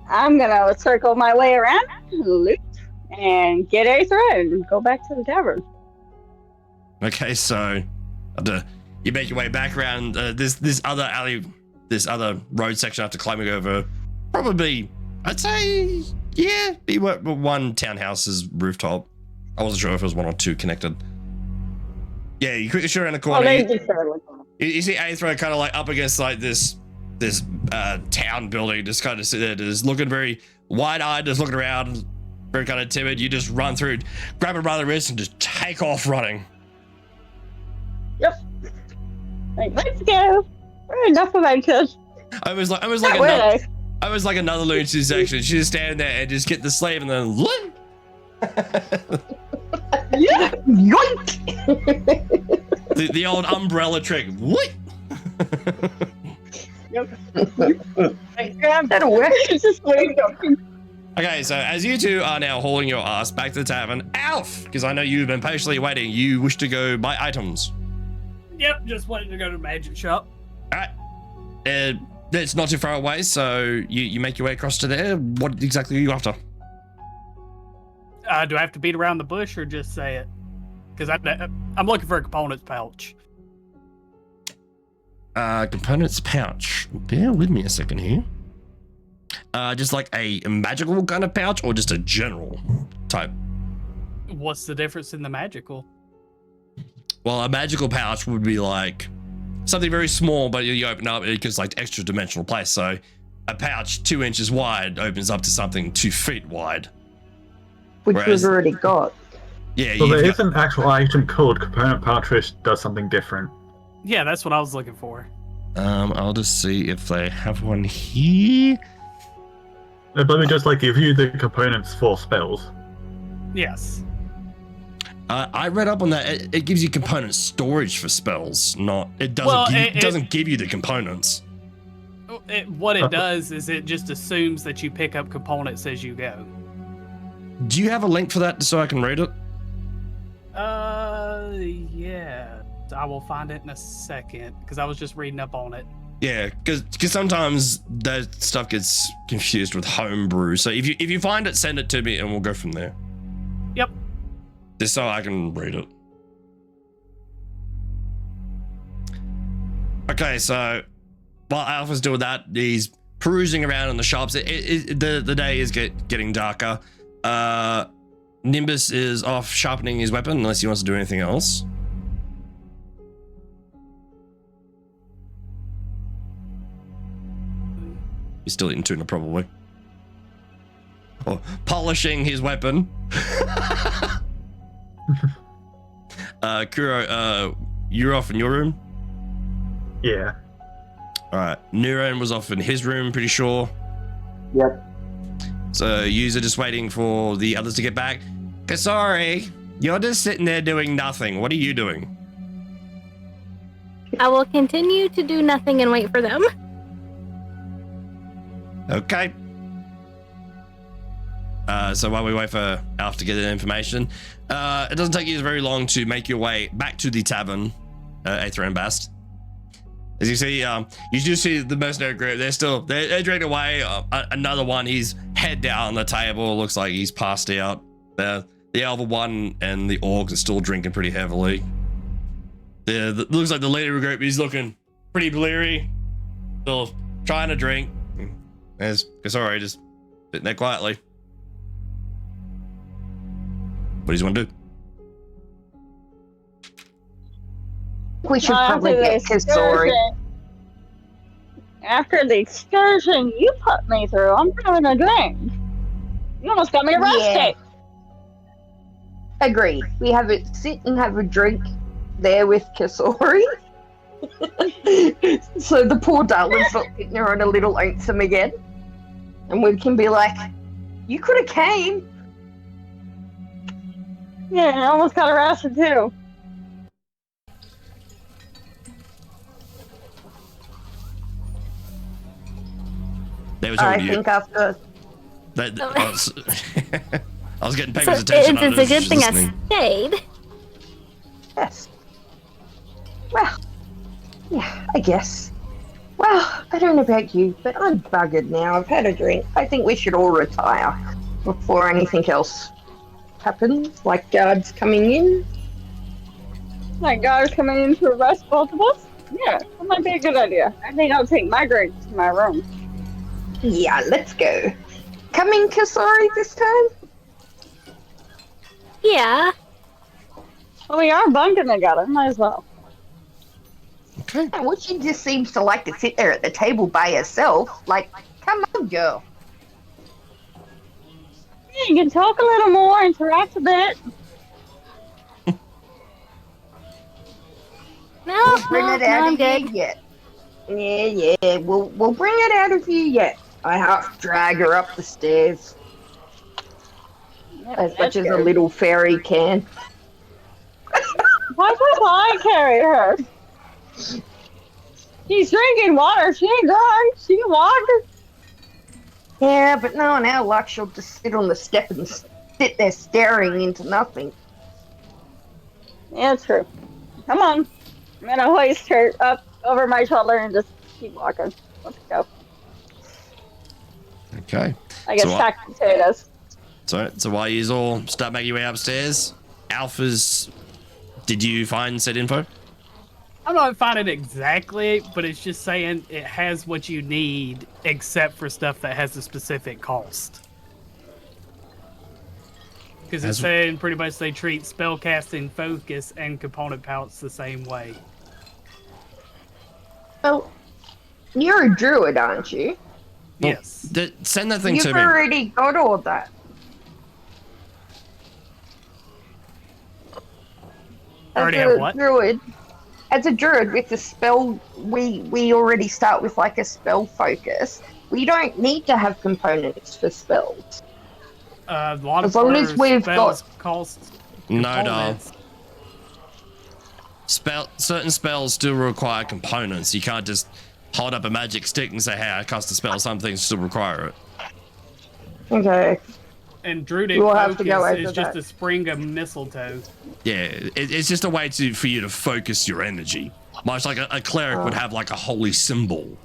I'm gonna circle my way around, loot, and get Aether and go back to the tavern. Okay, so you make your way back around this other alley, this other road section after climbing over. Probably, I'd say, yeah, be one townhouse's rooftop. I wasn't sure if it was one or two connected. Yeah, you quickly shoot around the corner. You see Aether kind of like up against like this town building, just kind of sit there, just looking very wide-eyed, just looking around, very kind of timid. You just run through, grab him by the wrist, and just take off running. Yep. Like, let's go. We're enough of my kids. I was like another lunatic section. She's just standing there and just get the slave and then look. Yeah. Yoink! the old umbrella trick. What? That'll work. It's just waiting. Okay, so as you two are now hauling your ass back to the tavern, Alf, because I know you've been patiently waiting, you wish to go buy items. Yep, just wanted to go to the magic shop. All right. It's not too far away, so you make your way across to there. What exactly are you after? Do I have to beat around the bush or just say it? Because I'm looking for a components pouch. Components pouch. Bear with me a second here. Just like a magical kind of pouch or just a general type? What's the difference in the magical? Well, a magical pouch would be like something very small, but you open up, it gives like extra dimensional place. So a pouch 2 inches wide opens up to something 2 feet wide. Which we've already got. Yeah, so there is an actual item called component pouch which does something different. Yeah, that's what I was looking for. I'll just see if they have one here. But it just like give you the components for spells. Yes. I read up on that. It gives you component storage for spells. It doesn't give you the components. What it does is it just assumes that you pick up components as you go. Do you have a link for that so I can read it? Yeah. I will find it in a second because I was just reading up on it. Yeah, because sometimes that stuff gets confused with homebrew. So if you find it, send it to me and we'll go from there. Yep. Just so I can read it. Okay, so while Alpha's doing that, he's perusing around in the shops. The day is getting darker. Nimbus is off sharpening his weapon unless he wants to do anything else. He's still eating tuna, probably. Or polishing his weapon. Kuro, you're off in your room? Yeah. Alright, Nuren was off in his room, pretty sure. Yep. So yous are just waiting for the others to get back. Kasari, you're just sitting there doing nothing. What are you doing? I will continue to do nothing and wait for them. Okay. So while we wait for Alf to get the information, it doesn't take you very long to make your way back to the tavern, Aether and Bast. As you see, you do see the mercenary group. They're drinking away. Another one, he's head down on the table. Looks like he's passed out. The elven one and the orcs are still drinking pretty heavily. Looks like the leader of the group, he's looking pretty bleary. Still trying to drink. There's Kasori just sitting there quietly. What do you want to do? We should probably get Kasori. After the excursion you put me through, I'm having a drink. You almost got me arrested. Yeah. Agreed. We have it sit and have a drink there with Kasori. So the poor darling's not getting her on a little lonesome again. And we can be like, you could have came. Yeah, I almost got arrested too. I think after... I was getting Peggy's attention. It's a good thing I stayed. Yes. Well, yeah, I guess. Well, I don't know about you, but I'm buggered now. I've had a drink. I think we should all retire before anything else happens, like guards coming in. Like guards coming in to arrest both of us? Yeah, that might be a good idea. I think I'll take my drink to my room. Yeah, let's go. Coming, Kasori, this time? Yeah. Well, we are bunking together. Might as well. Okay. Yeah, well, she just seems to like to sit there at the table by herself. Like, come on, girl. Yeah, you can talk a little more, interact a bit. No, Bring no, it no, out I'm of you good. yet. Yeah, we'll bring it out of you yet. I half drag her up the stairs Yeah, as much that's as a good. little fairy can. Why can't I carry her? She's drinking water. She ain't drunk. She can walk. Yeah, but no, on our luck, she'll just sit on the step and sit there staring into nothing. Yeah, true. Come on. I'm gonna hoist her up over my shoulder and just keep walking. Let's go. Okay. I guess So, stack potatoes. so while you all start making your way upstairs, Alpha's. Did you find said info? I'm not finding it exactly, but it's just saying it has what you need, except for stuff that has a specific cost. Because it's saying pretty much they treat spellcasting, focus, and component pouch the same way. Well, you're a druid, aren't you? Yes. Send that thing You've to me. already got all that. Already As have a what? druid, as a druid with the spell, we already start with like a spell focus. We don't need to have components for spells. A lot As of long as our we've spells got- cost No, components. certain spells still require components. You can't just hold up a magic stick and say, "Hey, I cast a spell." Some things still require it. Okay. And Druidic We'll have to focus go is over just that. a spring of mistletoe. Yeah, it's just a way for you to focus your energy. Much like a cleric would have like a holy symbol.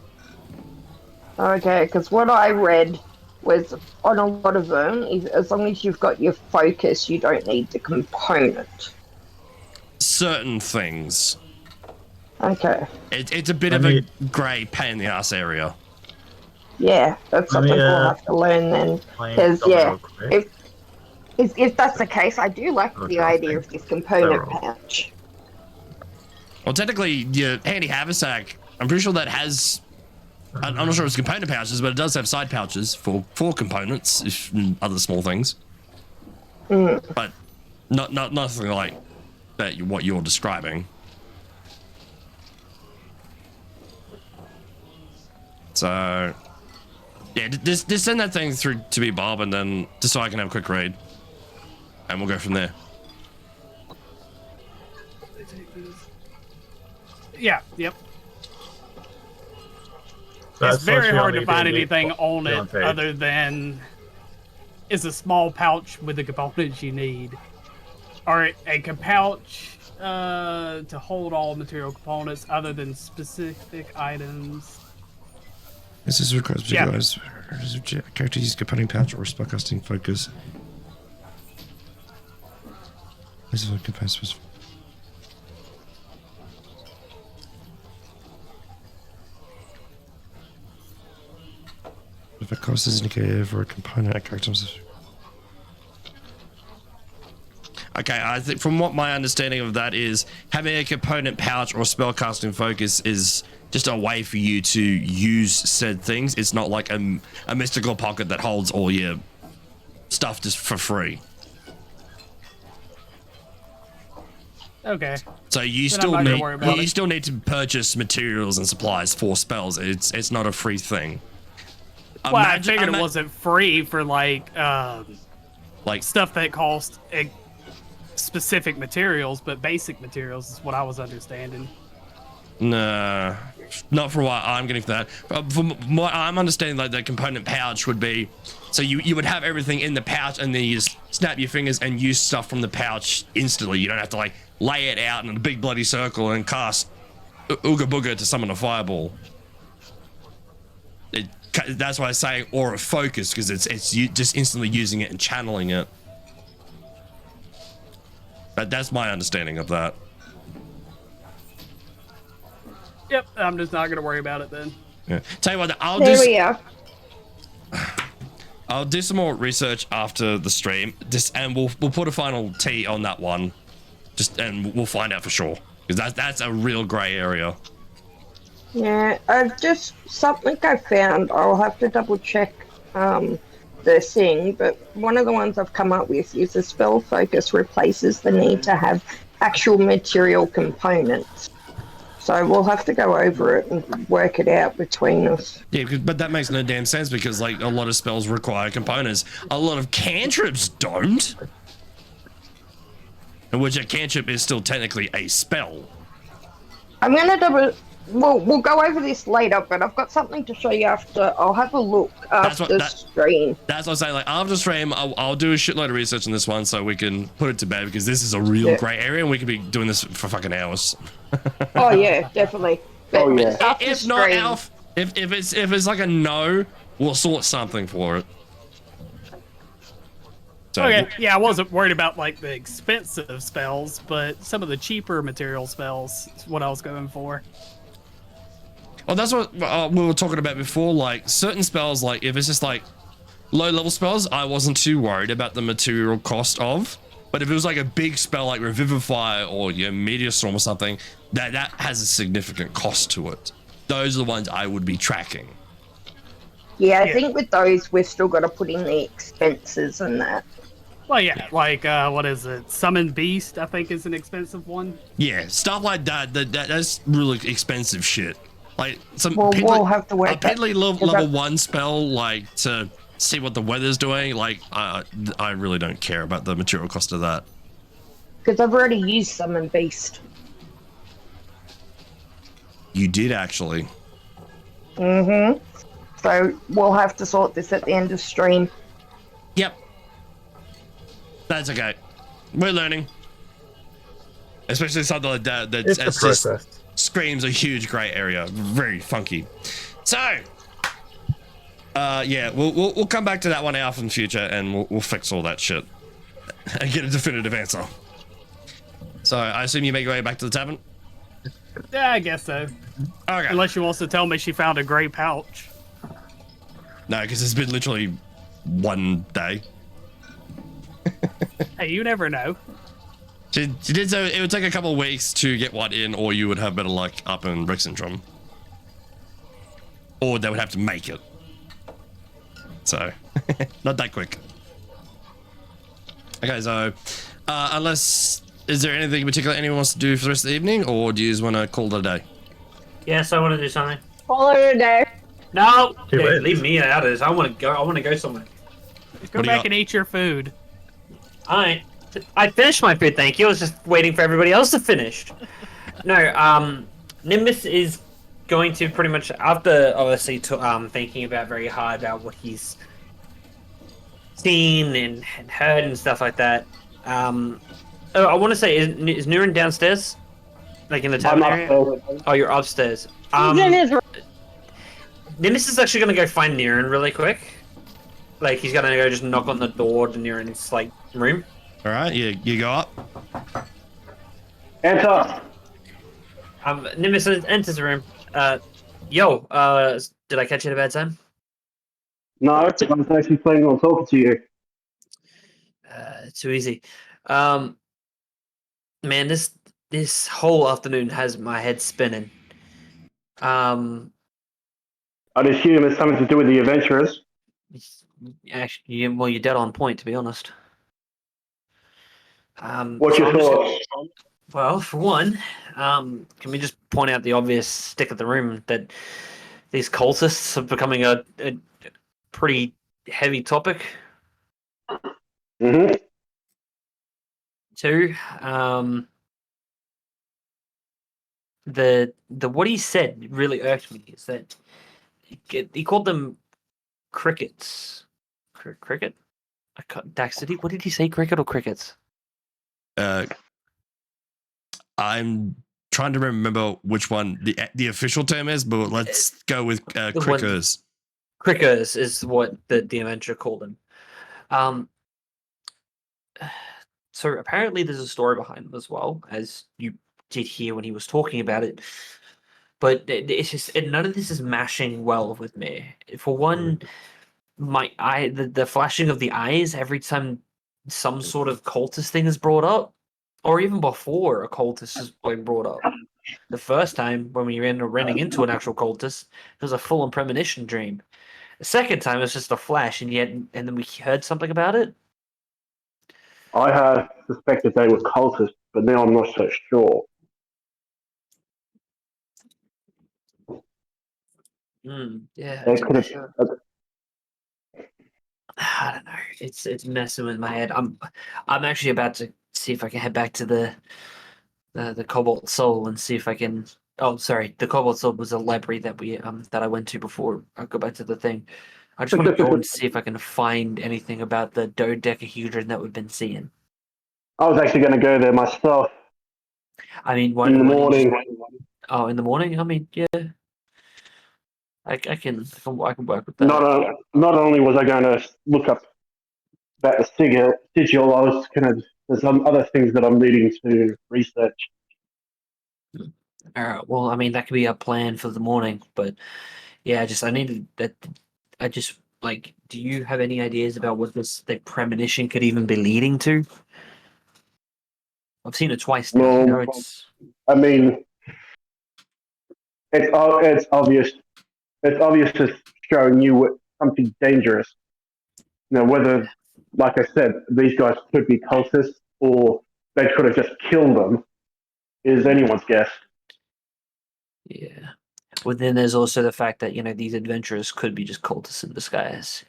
Okay, because what I read was on a lot of them, as long as you've got your focus, you don't need the component. Certain things. Okay. It's a bit of a grey pain in the ass area. Yeah, that's Let me, something we'll have to learn then. Explain Because, something yeah, real quick. if that's the case, I do like Okay, the idea of this component Sterile. pouch. Well, technically, your handy haversack, I'm pretty sure that has. I'm not sure it's component pouches, but it does have side pouches for components, and other small things. But nothing like that. What you're describing. So, yeah, just send that thing through to me, Bob, and then just so I can have a quick read, and we'll go from there. Yeah, yep. That's It's very what you hard to only find do anything on on it page. other than it's a small pouch with the components you need. Or a pouch to hold all material components other than specific items. This is requires particulars. Character use component pouch or spellcasting focus. This is what components. If a cost is indicated for a component, a character. Okay, I think from what my understanding of that is, having a component pouch or spellcasting focus is just a way for you to use said things. It's not like a mystical pocket that holds all your stuff just for free. Okay. So you Then I'm still not gonna worry about you it. still need to purchase materials and supplies for spells. It's not a free thing. Well, I figured it wasn't free for like like stuff that cost specific materials, but basic materials is what I was understanding. Nah, not for what I'm getting for that. From what I'm understanding, like the component pouch would be, so you would have everything in the pouch and then you just snap your fingers and use stuff from the pouch instantly. You don't have to like lay it out in a big bloody circle and cast Ooga Booga to summon a fireball. that's why I say aura focus, because it's you just instantly using it and channeling it. But that's my understanding of that. Yep, I'm just not gonna worry about it then. Yeah. Tell you what, There we are. I'll do some more research after the stream, and we'll put a final T on that one, and we'll find out for sure, because that's a real grey area. Yeah, I've just something I found. I'll have to double check the thing, but one of the ones I've come up with is a spell focus replaces the need to have actual material components. So we'll have to go over it and work it out between us. Yeah, but that makes no damn sense, because like a lot of spells require components. A lot of cantrips don't. In which a cantrip is still technically a spell. I'm gonna we'll go over this later, but I've got something to show you after. I'll have a look after the stream. That's what I'm saying. Like after stream, I'll do a shitload of research on this one so we can put it to bed, because this is a real grey area and we could be doing this for fucking hours. Oh yeah, definitely. But if not, Alf, if it's like a no, we'll sort something for it. So, Okay, yeah, I wasn't worried about like the expensive spells, but some of the cheaper material spells is what I was going for. Well, that's what we were talking about before. Like certain spells, like if it's just like low level spells, I wasn't too worried about the material cost of. But if it was like a big spell like Revivify or Meteor Storm or something, that has a significant cost to it. Those are the ones I would be tracking. Yeah, I think with those we've still got to put in the expenses and that. Well, yeah, like what is it? Summon Beast, I think, is an expensive one. Yeah, stuff like that. That's really expensive shit. Like we'll have to work a piddly level 1 spell, like to see what the weather's doing. Like I really don't care about the material cost of that. Because I've already used Summon Beast. You did actually. Mm-hmm. So we'll have to sort this at the end of stream. Yep. That's okay. We're learning. Especially something like that that just screams a huge grey area. Very funky. So yeah, we'll come back to that one out in the future, and we'll fix all that shit and get a definitive answer. So I assume you make your way back to the tavern? Yeah, I guess so. Okay. Unless she wants to tell me she found a grey pouch. No, because it's been literally one day. Hey, you never know. She did so. It would take a couple of weeks to get one in, or you would have better luck up in Rexentrum. Or they would have to make it. So, not that quick. Okay, so, unless, is there anything in particular anyone wants to do for the rest of the evening, or do you just want to call it a day? Yes, I want to do something. Call it a day. No, dude, leave me out of this. I want to go somewhere. Go back and eat your food. I finished my food, thank you. I was just waiting for everybody else to finish. No, Nimbus is going to pretty much, after obviously thinking about very hard about what he's seen and heard and stuff like that. I want to say, is Nurin downstairs? Like in the tavern area? Oh, you're upstairs. He's in his room. Nimbus is actually going to go find Nirin really quick. Like, he's going to go just knock on the door to Nirin's, like, room. All right, you go up. Enter. Nimbus enters the room. Yo, did I catch you at a bad time? No, I was actually planning on talking to you. Too easy. Man, this whole afternoon has my head spinning. I'd assume it's something to do with the adventurers. Actually, well, you're dead on point, to be honest. What's your thoughts? Well, for one, can we just point out the obvious stick of the room that these cultists are becoming a pretty heavy topic? Mm-hmm. Two, the what he said really irked me. Is that he called them crickets? Cricket? Daxity? What did he say? Cricket or crickets? I'm trying to remember which one the official term is, but let's go with crickers. Crickers is what the adventure called him. So apparently there's a story behind them as well, as you did hear when he was talking about it. But it's just none of this is mashing well with me. For one, my eye, the flashing of the eyes every time some sort of cultist thing is brought up, or even before a cultist is like brought up. The first time when we ended up running into an actual cultist, it was a full-on premonition dream. The second time it was just a flash, and then we heard something about it. I had suspected they were cultists, but now I'm not so sure. Yeah, They could have. I don't know. It's messing with my head. I'm actually about to see if I can head back to the Cobalt Soul and see if I can. Oh, sorry. The Cobalt Soul was a library that we that I went to before I go back to the thing. I just want to go and see if I can find anything about the dodecahedron that we've been seeing. I was actually going to go there myself. I mean, in the morning. Oh, in the morning. I mean, yeah. I can work with that. Not only was I going to look up about the sigil, I was going to. There's some other things that I'm needing to research. All right. Well, I mean, that could be a plan for the morning, but yeah, I needed that. I just like. Do you have any ideas about what the premonition could even be leading to? I've seen it twice now. Well, You know, it's. I mean, it's obvious. It's obvious it's showing you something dangerous. Now, whether, like I said, these guys could be cultists or they could have just killed them, is anyone's guess. Yeah. Well, then there's also the fact that these adventurers could be just cultists in disguise.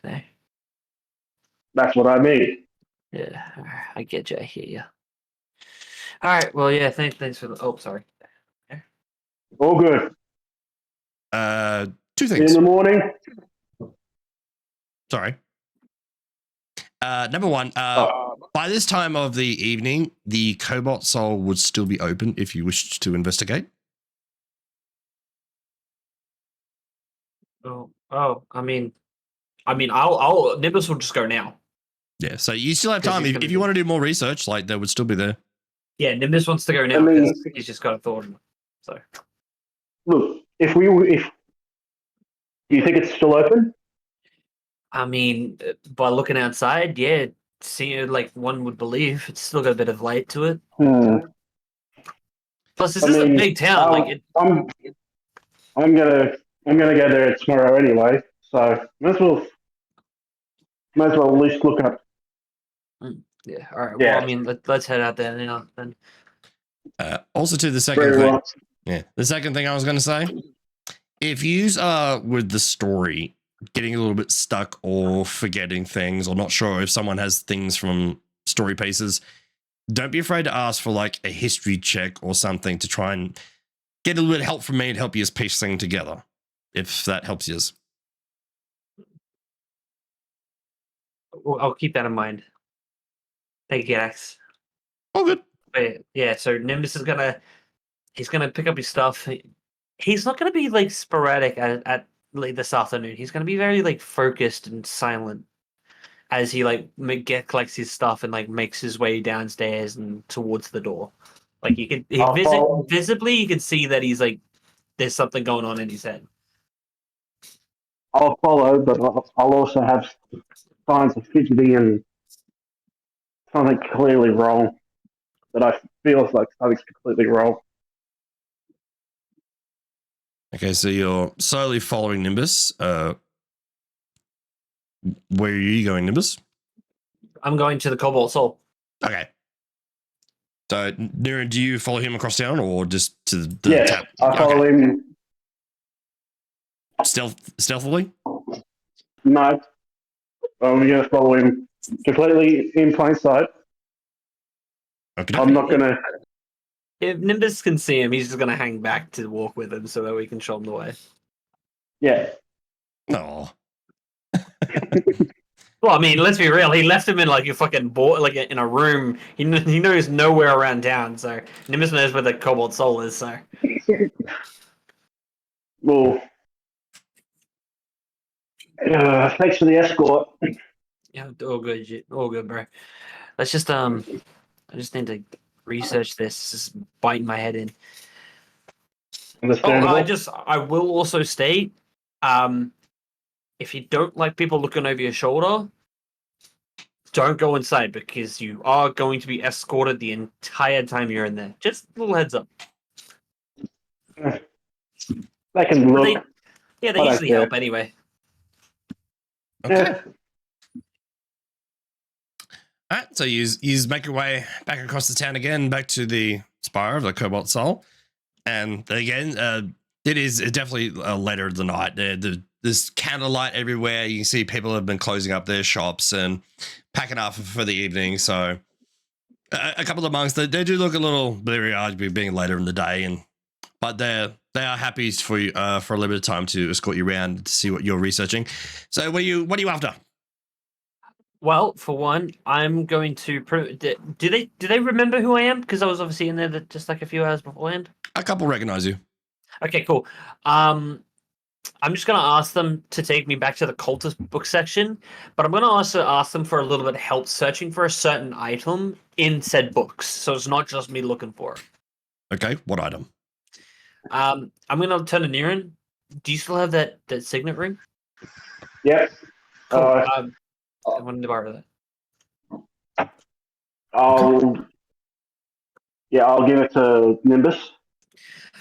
That's what I mean. Yeah, I get you. I hear you. All right. Well, yeah. Thanks for the. Oh, sorry. All good. Two things. In the morning. Sorry. Number one, by this time of the evening, the Cobalt Soul would still be open if you wished to investigate. Oh. I mean, I'll Nimbus will just go now. Yeah, so you still have time. If you want to do more research, like, they would still be there. Yeah, Nimbus wants to go now because he's just got a thought. So, look, if you think it's still open? I mean, by looking outside, yeah, seeing like one would believe it's still got a bit of light to it. Plus, this is a big town. I'm gonna go there tomorrow anyway, so might as well at least look up. Yeah. All right. Yeah. Well, I mean, let's head out there now. Then. Also, to the second thing. Yeah, the second thing I was going to say, if you with the story getting a little bit stuck or forgetting things or not sure if someone has things from story pieces, don't be afraid to ask for like a history check or something to try and get a little bit of help from me and help you piece things together, if that helps you. Well, I'll keep that in mind. Thank you, Alex. Oh, good. But yeah, so Nimbus is he's gonna pick up his stuff. He's not gonna be like sporadic at like this afternoon. He's gonna be very like focused and silent as he like collects his stuff and like makes his way downstairs and towards the door. Like visibly you can see that he's like there's something going on in his head. I'll follow, but I'll also have signs of fidgeting and something clearly wrong. That I feel like something's completely wrong. Okay, so you're slowly following Nimbus. Where are you going, Nimbus? I'm going to the Cobalt Soul. Okay. So, Nira, do you follow him across town or just to the tap? I follow him. Stealthily? No. I'm going to follow him completely in plain sight. Okay. I'm not going to... If Nimbus can see him, he's just going to hang back to walk with him so that we can show him the way. Yeah. Oh. Well, I mean, let's be real. He left him in like a fucking like in a room. He knows nowhere around town. So Nimbus knows where the Cobalt Soul is. So. Well, Thanks for the escort. Yeah, all good, all good, bro. Let's just I just need to research this. It's just biting my head in. Oh, Understandable. I will also state, if you don't like people looking over your shoulder, don't go inside because you are going to be escorted the entire time you're in there. Just a little heads up. They can look. They I don't usually care. help anyway. Okay. Yeah. All right, so you make your way back across the town again, back to the Spire of the Cobalt Soul. And again, it is definitely later in the night. There's candlelight everywhere. You can see people have been closing up their shops and packing up for the evening. So a couple of monks, they do look a little bleary-eyed being later in the day, but they are happy for you for a little bit of time to escort you around to see what you're researching. So what are you after? Well, for one, I'm going to. Do they remember who I am? Because I was obviously in there just like a few hours beforehand. A couple recognize you. Okay, cool. I'm just gonna ask them to take me back to the cultist book section, but I'm gonna also ask them for a little bit of help searching for a certain item in said books, so it's not just me looking for it. Okay, what item? I'm gonna turn to Niran. Do you still have that signet ring? Yep. Cool. I wanted to borrow that. I'll give it to Nimbus.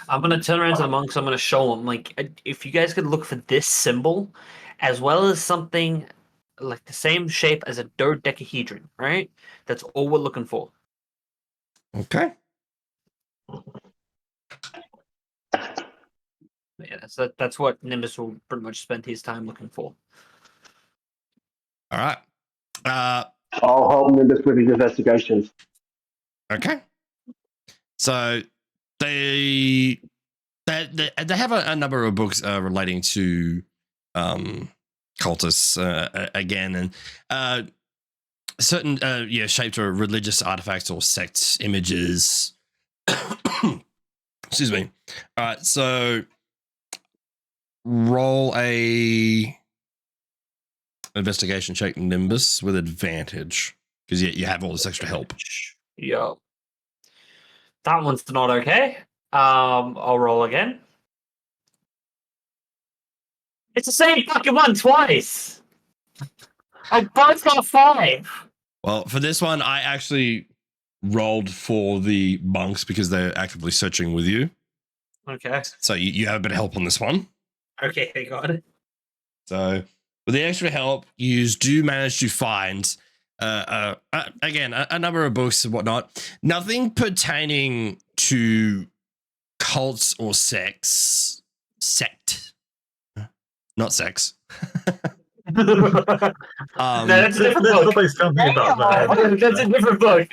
I'm gonna turn around to the monks. I'm gonna show them, like, if you guys could look for this symbol, as well as something like the same shape as a dodecahedron, right? That's all we're looking for. Okay. Yeah, that's what Nimbus will pretty much spend his time looking for. All right. I'll help Nimbus with his investigations. Okay. So they have a number of books relating to cultists again, and certain shaped or religious artifacts or sect images. Excuse me. All right, so roll a investigation check, Nimbus, with advantage because you have all this extra help. Yo, that one's not okay. I'll roll again. It's the same fucking one twice. I both got 5. Well, for this one, I actually rolled for the monks because they're actively searching with you. Okay. So you have a bit of help on this one. Okay, thank God. So with the extra help, you do manage to find, again, a number of books and whatnot. Nothing pertaining to cults or sect. Not sex. No, that's a different book. Nobody's telling me about that. That's a different book.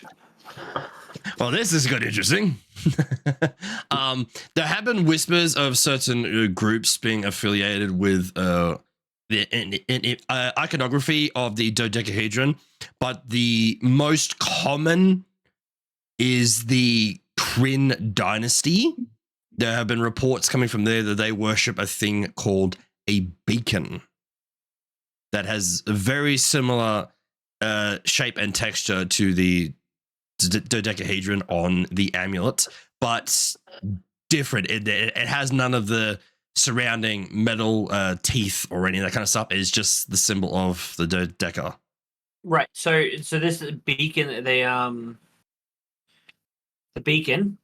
Well, this is good interesting. There have been whispers of certain groups being affiliated with the iconography of the dodecahedron, but the most common is the Kryn dynasty. There have been reports coming from there that they worship a thing called a beacon that has a very similar shape and texture to the dodecahedron on the amulet, but different. It has none of the surrounding metal teeth or any of that kind of stuff. It's just the symbol of the dodeca. Right. So this beacon, the beacon.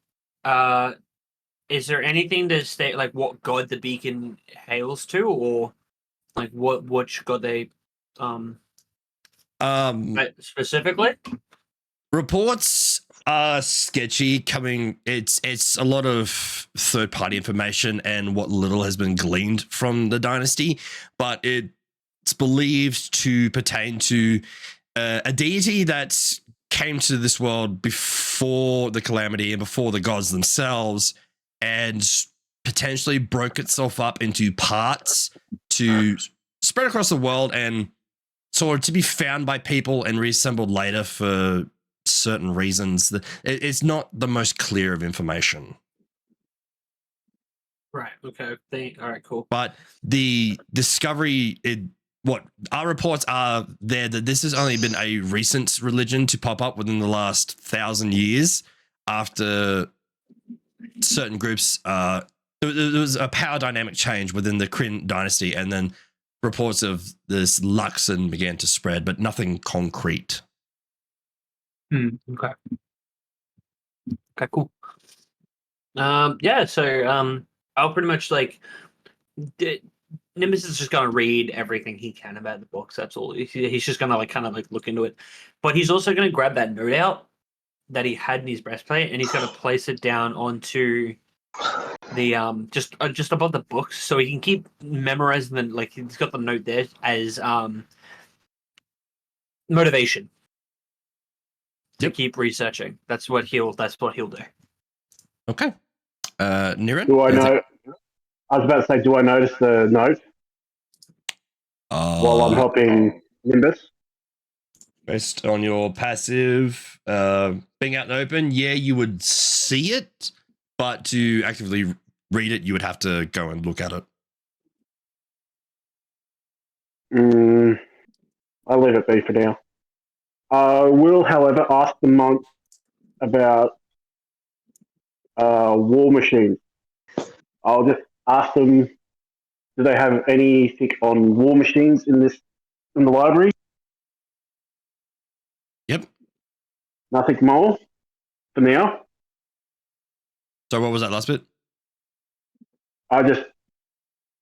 Is there anything to state like what god the beacon hails to, or like which god they specifically? Reports are sketchy coming. It's a lot of third-party information and what little has been gleaned from the dynasty, but it's believed to pertain to a deity that came to this world before the calamity and before the gods themselves, and potentially broke itself up into parts to spread across the world and sort of to be found by people and reassembled later for certain reasons. It's not the most clear of information. Right. Okay. All right. Cool. But the discovery what our reports are there that this has only been a recent religion to pop up within the last 1,000 years after certain groups. There was a power dynamic change within the Kryn dynasty, and then reports of this Luxon began to spread, but nothing concrete. Okay. Okay, cool. Yeah, so I'll pretty much like Nimbus is just gonna read everything he can about the books. That's all. He's just gonna like kind of like look into it, but he's also gonna grab that note out that he had in his breastplate, and he's gonna place it down onto the just above the books, so he can keep memorizing the like. He's got the note there as motivation to keep researching. That's what he'll do. Okay. Niren? Do I know? I was about to say, do I notice the note while I'm helping Nimbus? Based on your passive, being out in the open, yeah, you would see it, but to actively read it, you would have to go and look at it. I'll leave it be for now. I will, however, ask the monk about war machines. I'll just ask them, do they have anything on war machines in the library? Yep. Nothing more for now. So what was that last bit? I just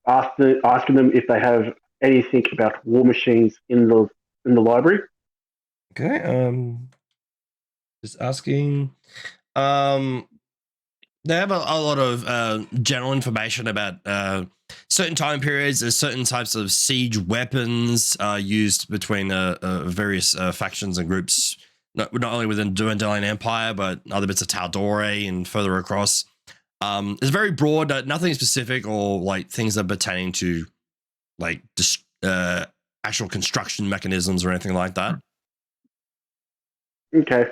asking them if they have anything about war machines in the library. Okay. Just asking. They have a lot of general information about certain time periods. There's certain types of siege weapons used between various factions and groups, not only within Dwendalian Empire, but other bits of Taldore and further across. It's very broad, nothing specific or like things that are pertaining to like actual construction mechanisms or anything like that. Okay.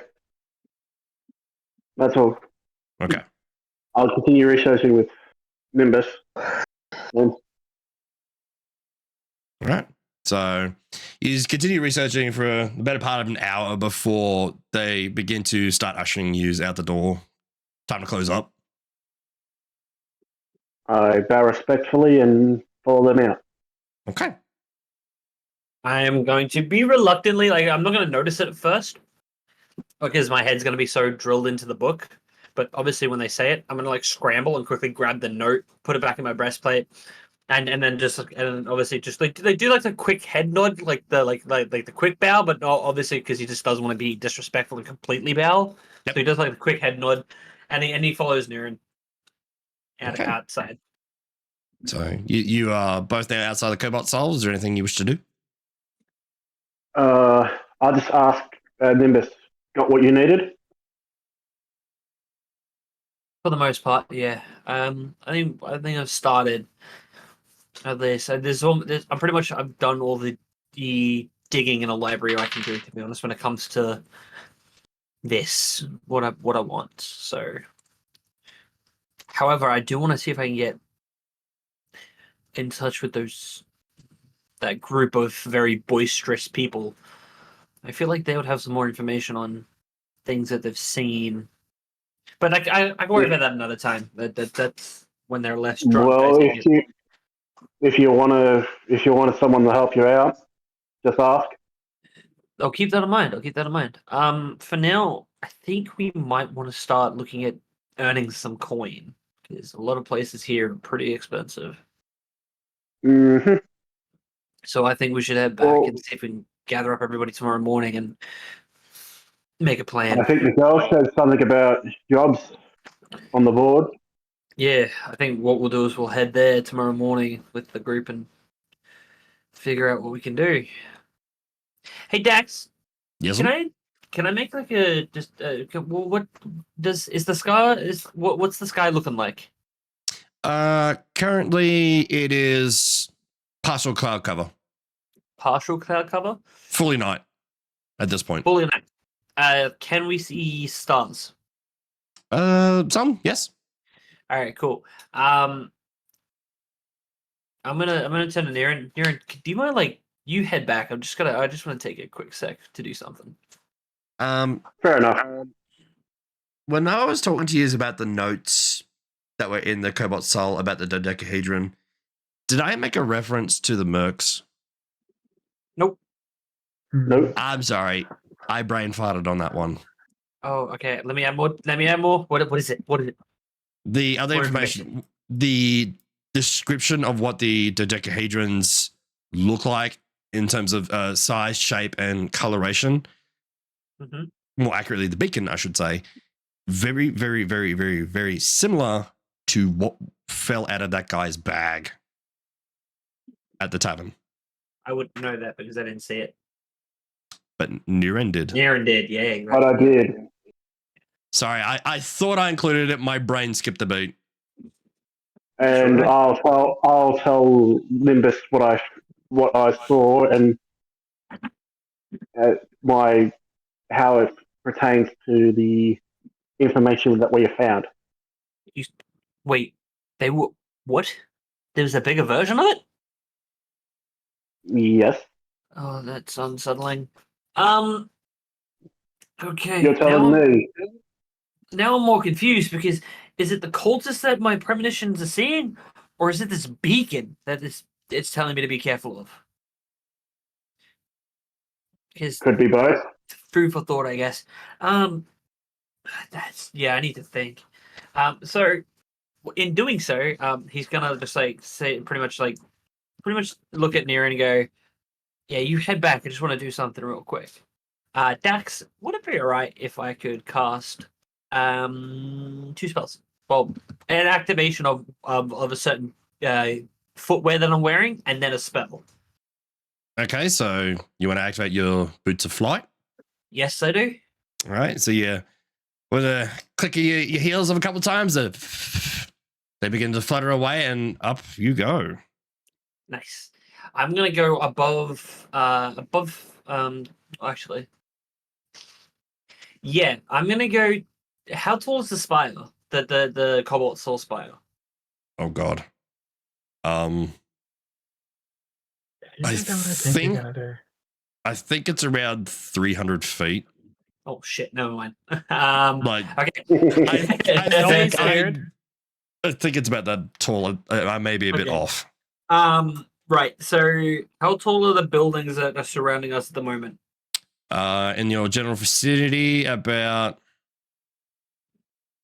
That's all. Okay. I'll continue researching with Nimbus. All right. So you continue researching for the better part of an hour before they begin to start ushering you out the door. Time to close up. I bow respectfully and follow them out. Okay. I am going to be reluctantly, like, I'm not going to notice it at first because my head's going to be so drilled into the book. But obviously, when they say it, I'm going to like scramble and quickly grab the note, put it back in my breastplate, and then just and obviously just like they do like the quick head nod, like the quick bow, but not obviously because he just doesn't want to be disrespectful and completely bow. Yep. So he does like the quick head nod, and he follows Niren outside. So you are both now outside the Cobalt Soul. Is there anything you wish to do? I'll just ask Nimbus, got what you needed? For the most part, yeah. I think I've started at least. I've done all the digging in a library I can do. To be honest, when it comes to this, what I want. So, however, I do want to see if I can get in touch with that group of very boisterous people. I feel like they would have some more information on things that they've seen. But I can worry about that another time. That's when they're less drunk. Well, if you want someone to help you out, just ask. I'll keep that in mind. For now, I think we might want to start looking at earning some coin because a lot of places here are pretty expensive. Mm-hmm. So I think we should head back and see if we can gather up everybody tomorrow morning and make a plan. I think the girl said something about jobs on the board. Yeah, I think what we'll do is we'll head there tomorrow morning with the group and figure out what we can do. Hey Dax, Yes. Can I make like a just what's the sky looking like? Currently it is partial cloud cover. Partial cloud cover? Fully night at this point. Fully night. Can we see stars? Some, yes. All right, cool. I'm gonna turn to Niren. Niren, do you mind like You head back. I just want to take a quick sec to do something. Fair enough. When I was talking to you about the notes that were in the Cobalt Soul about the dodecahedron, did I make a reference to the mercs? Nope. Nope. I'm sorry. I brain farted on that one. Oh, okay. Let me add more. What is it? What is it? The other More information, the description of what the dodecahedrons look like in terms of size, shape, and coloration. Mm-hmm. More accurately, the beacon, I should say. Very, very, very, very, very similar to what fell out of that guy's bag at the tavern. I wouldn't know that because I didn't see it. But Niren did. Niren did, yeah. Exactly. But I did. Sorry, I thought I included it. My brain skipped a beat. And Sure. I'll tell Nimbus what I saw and how it pertains to the information that we have found. Wait, they were what? There was a bigger version of it? Yes. Oh, that's unsettling. Okay. You're telling me. Now I'm more confused because is it the cultists that my premonitions are seeing, or is it this beacon that it's telling me to be careful of? Because Could be both. food for thought, I guess. I need to think. So in doing so, he's gonna just pretty much look at Niren and go, yeah, you head back. I just want to do something real quick. Dax, would it be alright if I could cast 2 spells? Well, an activation of a certain footwear that I'm wearing, and then a spell. Okay, so you want to activate your boots of flight? Yes, I do. All right, so yeah, with a click of your heels of a couple of times, they begin to flutter away, and up you go. Nice. I'm gonna go above. Actually, yeah, I'm gonna go. How tall is the spire? The Cobalt Soul spire. Oh God. I think it's around 300 feet. Oh shit! Never mind. Like, Okay. I think it's about that tall. I may be a bit Okay. off. Right. So, how tall are the buildings that are surrounding us at the moment? In your general vicinity, about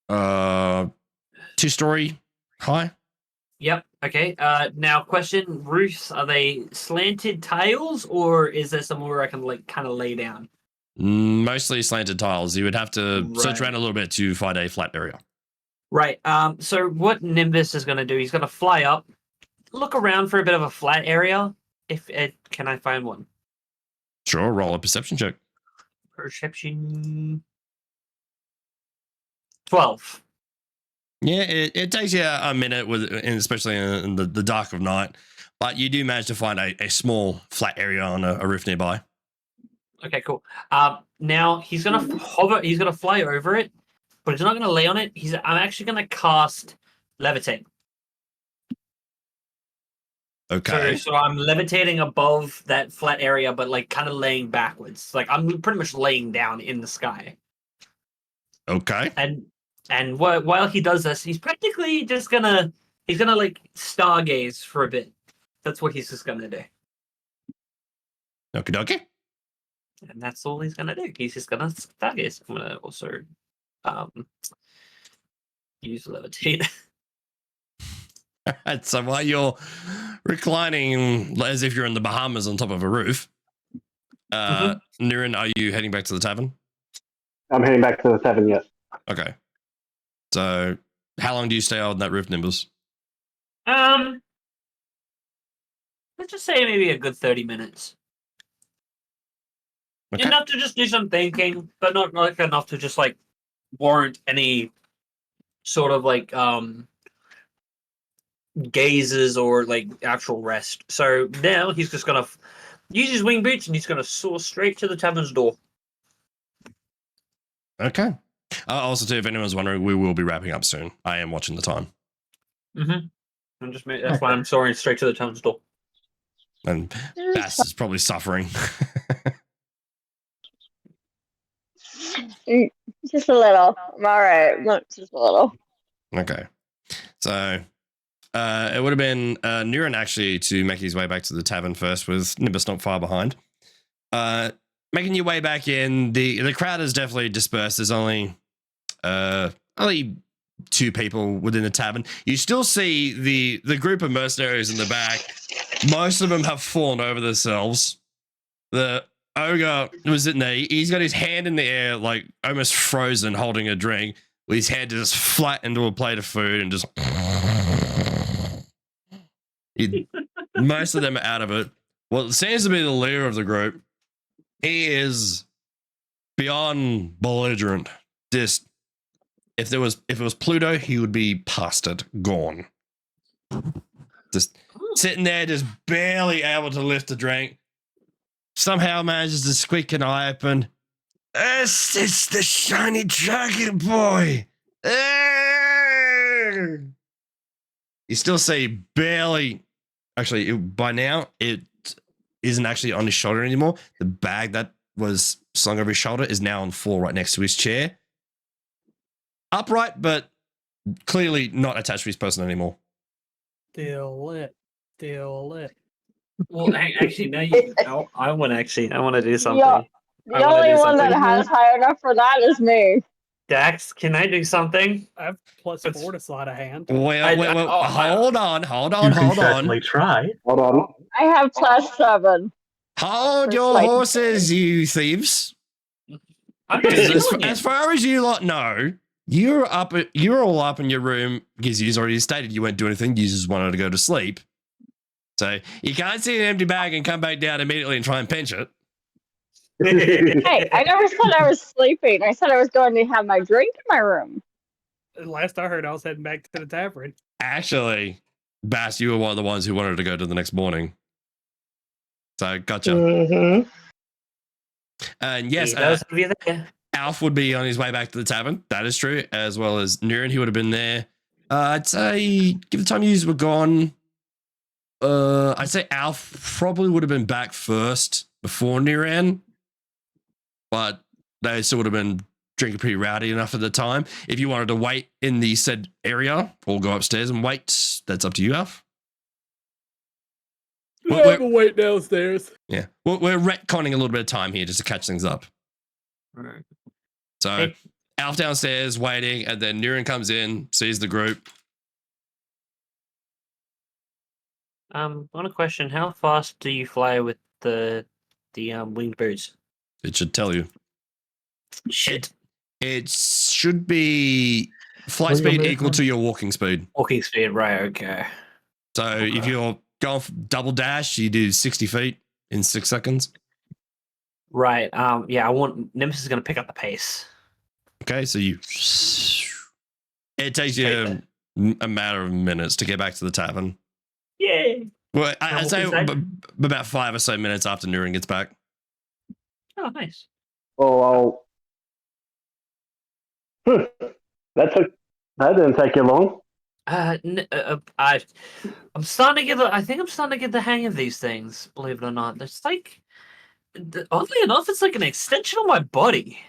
2-story high. Yep. Okay. Now, question: roofs, are they slanted tiles, or is there somewhere where I can kind of lay down? Mostly slanted tiles. You would have to search Right. around a little bit to find a flat area. Right. So what Nimbus is going to do? He's going to fly up, look around for a bit of a flat area. Can I find one? Sure. Roll a perception check. Perception 12. Yeah, it takes you a minute, especially in the dark of night, but you do manage to find a small flat area on a roof nearby. Okay, cool. Now he's gonna hover. He's gonna fly over it, but he's not gonna lay on it. I'm actually gonna cast levitate. Okay. So I'm levitating above that flat area, but kind of laying backwards. I'm pretty much laying down in the sky. Okay. And while he does this, he's practically just gonna stargaze for a bit. That's what he's just gonna do. Okie dokie. And that's all he's gonna do. He's just gonna stargaze. I'm gonna also use levitate. And so while you're reclining as if you're in the Bahamas on top of a roof, Niren, are you heading back to the tavern? I'm heading back to the tavern, yes. Okay. So how long do you stay on that roof, Nimbus? Let's just say maybe a good 30 minutes. Okay. Enough to just do some thinking, but not enough to just warrant any sort of gazes or actual rest. So now he's just gonna use his wing boots and he's gonna soar straight to the tavern's door. Okay. Also, too, if anyone's wondering, we will be wrapping up soon. I am watching the time. Mm-hmm. That's why I'm soaring straight to the tavern's door. And Bass is probably suffering. Just a little. I'm all right. Just a little. Okay. So it would have been Nurin actually to make his way back to the tavern first, with Nimbus not far behind. Making your way back in, the crowd is definitely dispersed. There's only 2 people within the tavern. You still see the group of mercenaries in the back. Most of them have fallen over themselves. The ogre was in there. He's got his hand in the air, like almost frozen, holding a drink, with his head just flat into a plate of food and just. Most of them are out of it. What seems to be the leader of the group, he is beyond belligerent. Just if it was Pluto, he would be past it, gone. Just sitting there, just barely able to lift a drink. Somehow manages to squeak an eye open. It's the shiny dragon boy. You still see barely. Actually, by now, it isn't actually on his shoulder anymore. The bag that was slung over his shoulder is now on the floor right next to his chair. Upright, but clearly not attached to his person anymore. Still lit. Well, actually, no. I want to do something. Yeah, the only one that has high enough for that is me. Dax, can I do something? I have +4 to sleight of hand. Well, hold on. You can certainly try. Hold on. I have +7. Hold your horses, you thieves. As far as you lot know, you're all up in your room because you already stated you won't do anything. You just wanted to go to sleep. So you can't see an empty bag and come back down immediately and try and pinch it. Hey, I never said I was sleeping. I said I was going to have my drink in my room. Last I heard, I was heading back to the tavern. Actually, Bass, you were one of the ones who wanted to go to the next morning. So, gotcha. Mm-hmm. And yes, Alf would be on his way back to the tavern. That is true, as well as Nurin. He would have been there. I'd say, give the time you were gone. I'd say Alf probably would have been back first before Nurin, but they still would have been drinking pretty rowdy enough at the time. If you wanted to wait in the said area or go upstairs and wait, that's up to you, Alf. We'll wait downstairs. Yeah, we're retconning a little bit of time here just to catch things up. Right. So Alf downstairs waiting, and then Nurin comes in, sees the group. On a question, how fast do you fly with the winged birds? It should tell you. Shit. It should be flight speed equal to your walking speed. Walking speed, right? Okay. So if you're going for double dash, you do 60 feet in 6 seconds. Right. Yeah. Nemesis is going to pick up the pace. Okay, so it takes you a matter of minutes to get back to the tavern. Yay! Well, I'd say about 5 or so minutes after Nurin gets back. Oh, nice. Oh, that didn't take you long. I'm starting to get. I think I'm starting to get the hang of these things. Believe it or not, it's like, oddly enough, it's like an extension of my body.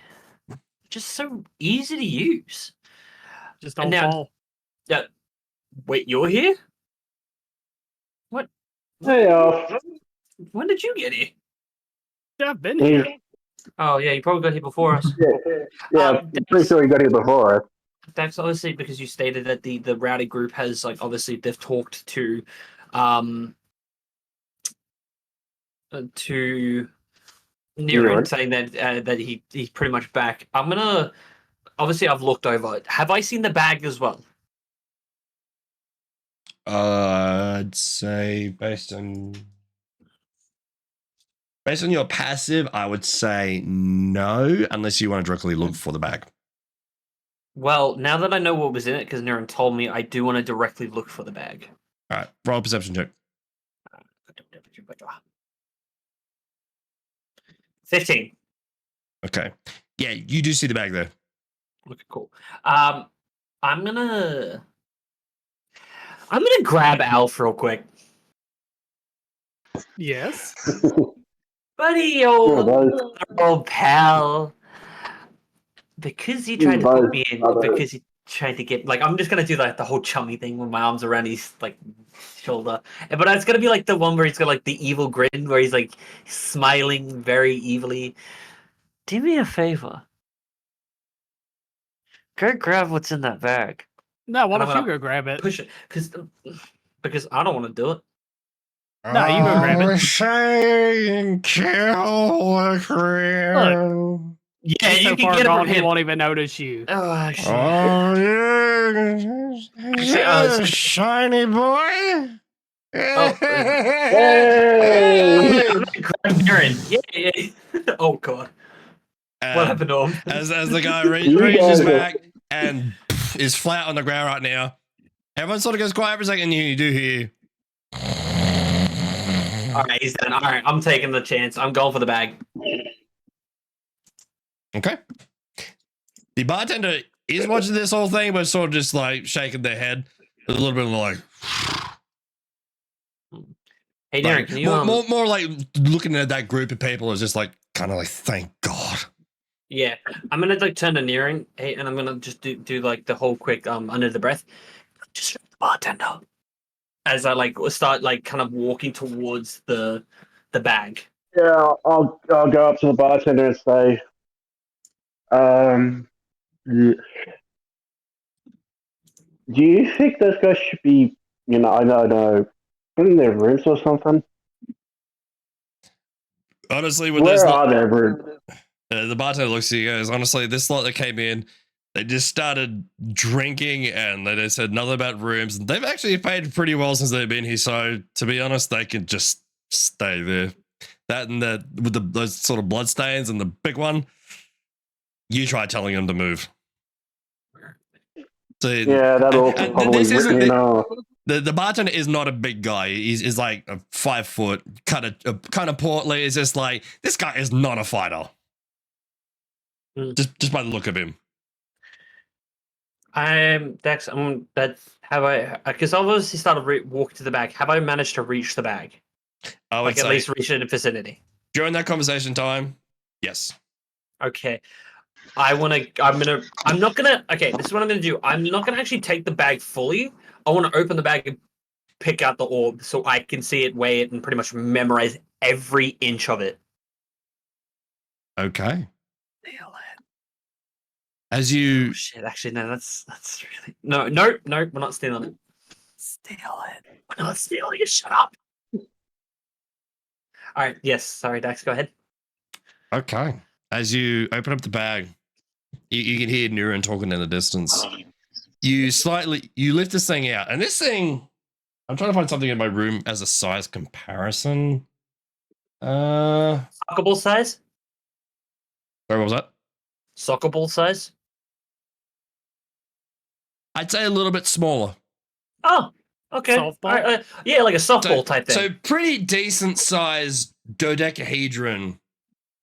Just so easy to use. Just don't fall. Yeah. Wait, you're here? What? Hey, When did you get here? Yeah, I've been here. Oh yeah, you probably got here before us. Yeah, I'm pretty sure he got here before us. That's obviously because you stated that the rowdy group has, like, obviously they've talked to Nurin, saying that he's pretty much back. Obviously I've looked over it. Have I seen the bag as well? I'd say based on your passive, I would say no, unless you want to directly look for the bag. Well, now that I know what was in it, because Nurin told me, I do want to directly look for the bag. All right, roll a perception check. 15. Okay. Yeah, you do see the bag there. Okay, cool. I'm gonna grab Alf real quick. Yes. Buddy, those old pal. Because you tried to put me in, because you tried to get like, I'm just gonna do like the whole chummy thing with my arms around his like shoulder, but it's gonna be like the one where he's got like the evil grin, where he's like smiling very evilly. Do me a favor. Go grab what's in that bag. No, why And I'm don't you gonna go grab it? Push it, because I don't want to do it. No, you go grab it. Saying kill the crew. Yeah, He's you so can far get it gone, from he him. won't even notice you. Oh, actually, Oh, yeah. Actually, Shiny boy. Oh, Hey! I'm gonna grab Darren. Yeah. Oh god, what happened to him? As the guy You reaches guys are- back and is flat on the ground right now, everyone sort of goes quiet for a second. You do hear. All right, he's done. All right, I'm taking the chance. I'm going for the bag. Okay. The bartender is watching this whole thing, but sort of just like shaking their head a little bit like. Hey, Darren, Like, can you more like looking at that group of people is just like kind of like thank God. Yeah, I'm gonna like turn to Nearing, hey, and I'm gonna just do like the whole quick under the breath, just the bartender, as I like start like kind of walking towards the bag. Yeah, I'll go up to the bartender and say, do you think those guys should be, I don't know, put in their rooms or something? Honestly, with Where this are their rooms? the bartender looks at you guys. Honestly, this lot that came in, they just started drinking and they said nothing about rooms. They've actually paid pretty well since they've been here. So to be honest, they can just stay there. That and with those sort of blood stains and the big one, you try telling them to move. So, Yeah, that also probably this isn't written the bartender is not a big guy. He's like a 5 foot, kind of portly. It's just like this guy is not a fighter. Just by the look of him. Dex, that's have I because I've obviously started walking to the bag. Have I managed to reach the bag? I would Like at say least reach it in the vicinity. during that conversation time, yes. Okay. I'm not gonna. Okay, this is what I'm gonna do. I'm not gonna actually take the bag fully. I want to open the bag and pick out the orb so I can see it, weigh it, and pretty much memorize every inch of it. Okay. Steal it. As you Oh, shit, actually, no, that's really no, we're not stealing it. Steal it. We're not stealing it. Shut up. All right. Yes. Sorry, Dax. Go ahead. okay. As you open up the bag, you can hear Nurin talking in the distance. You lift this thing out, and this thing, I'm trying to find something in my room as a size comparison. Soccer ball size. Sorry, what was that? Soccer ball size. I'd say a little bit smaller. Oh, okay. Softball? All right, yeah, like a softball type thing. So pretty decent sized dodecahedron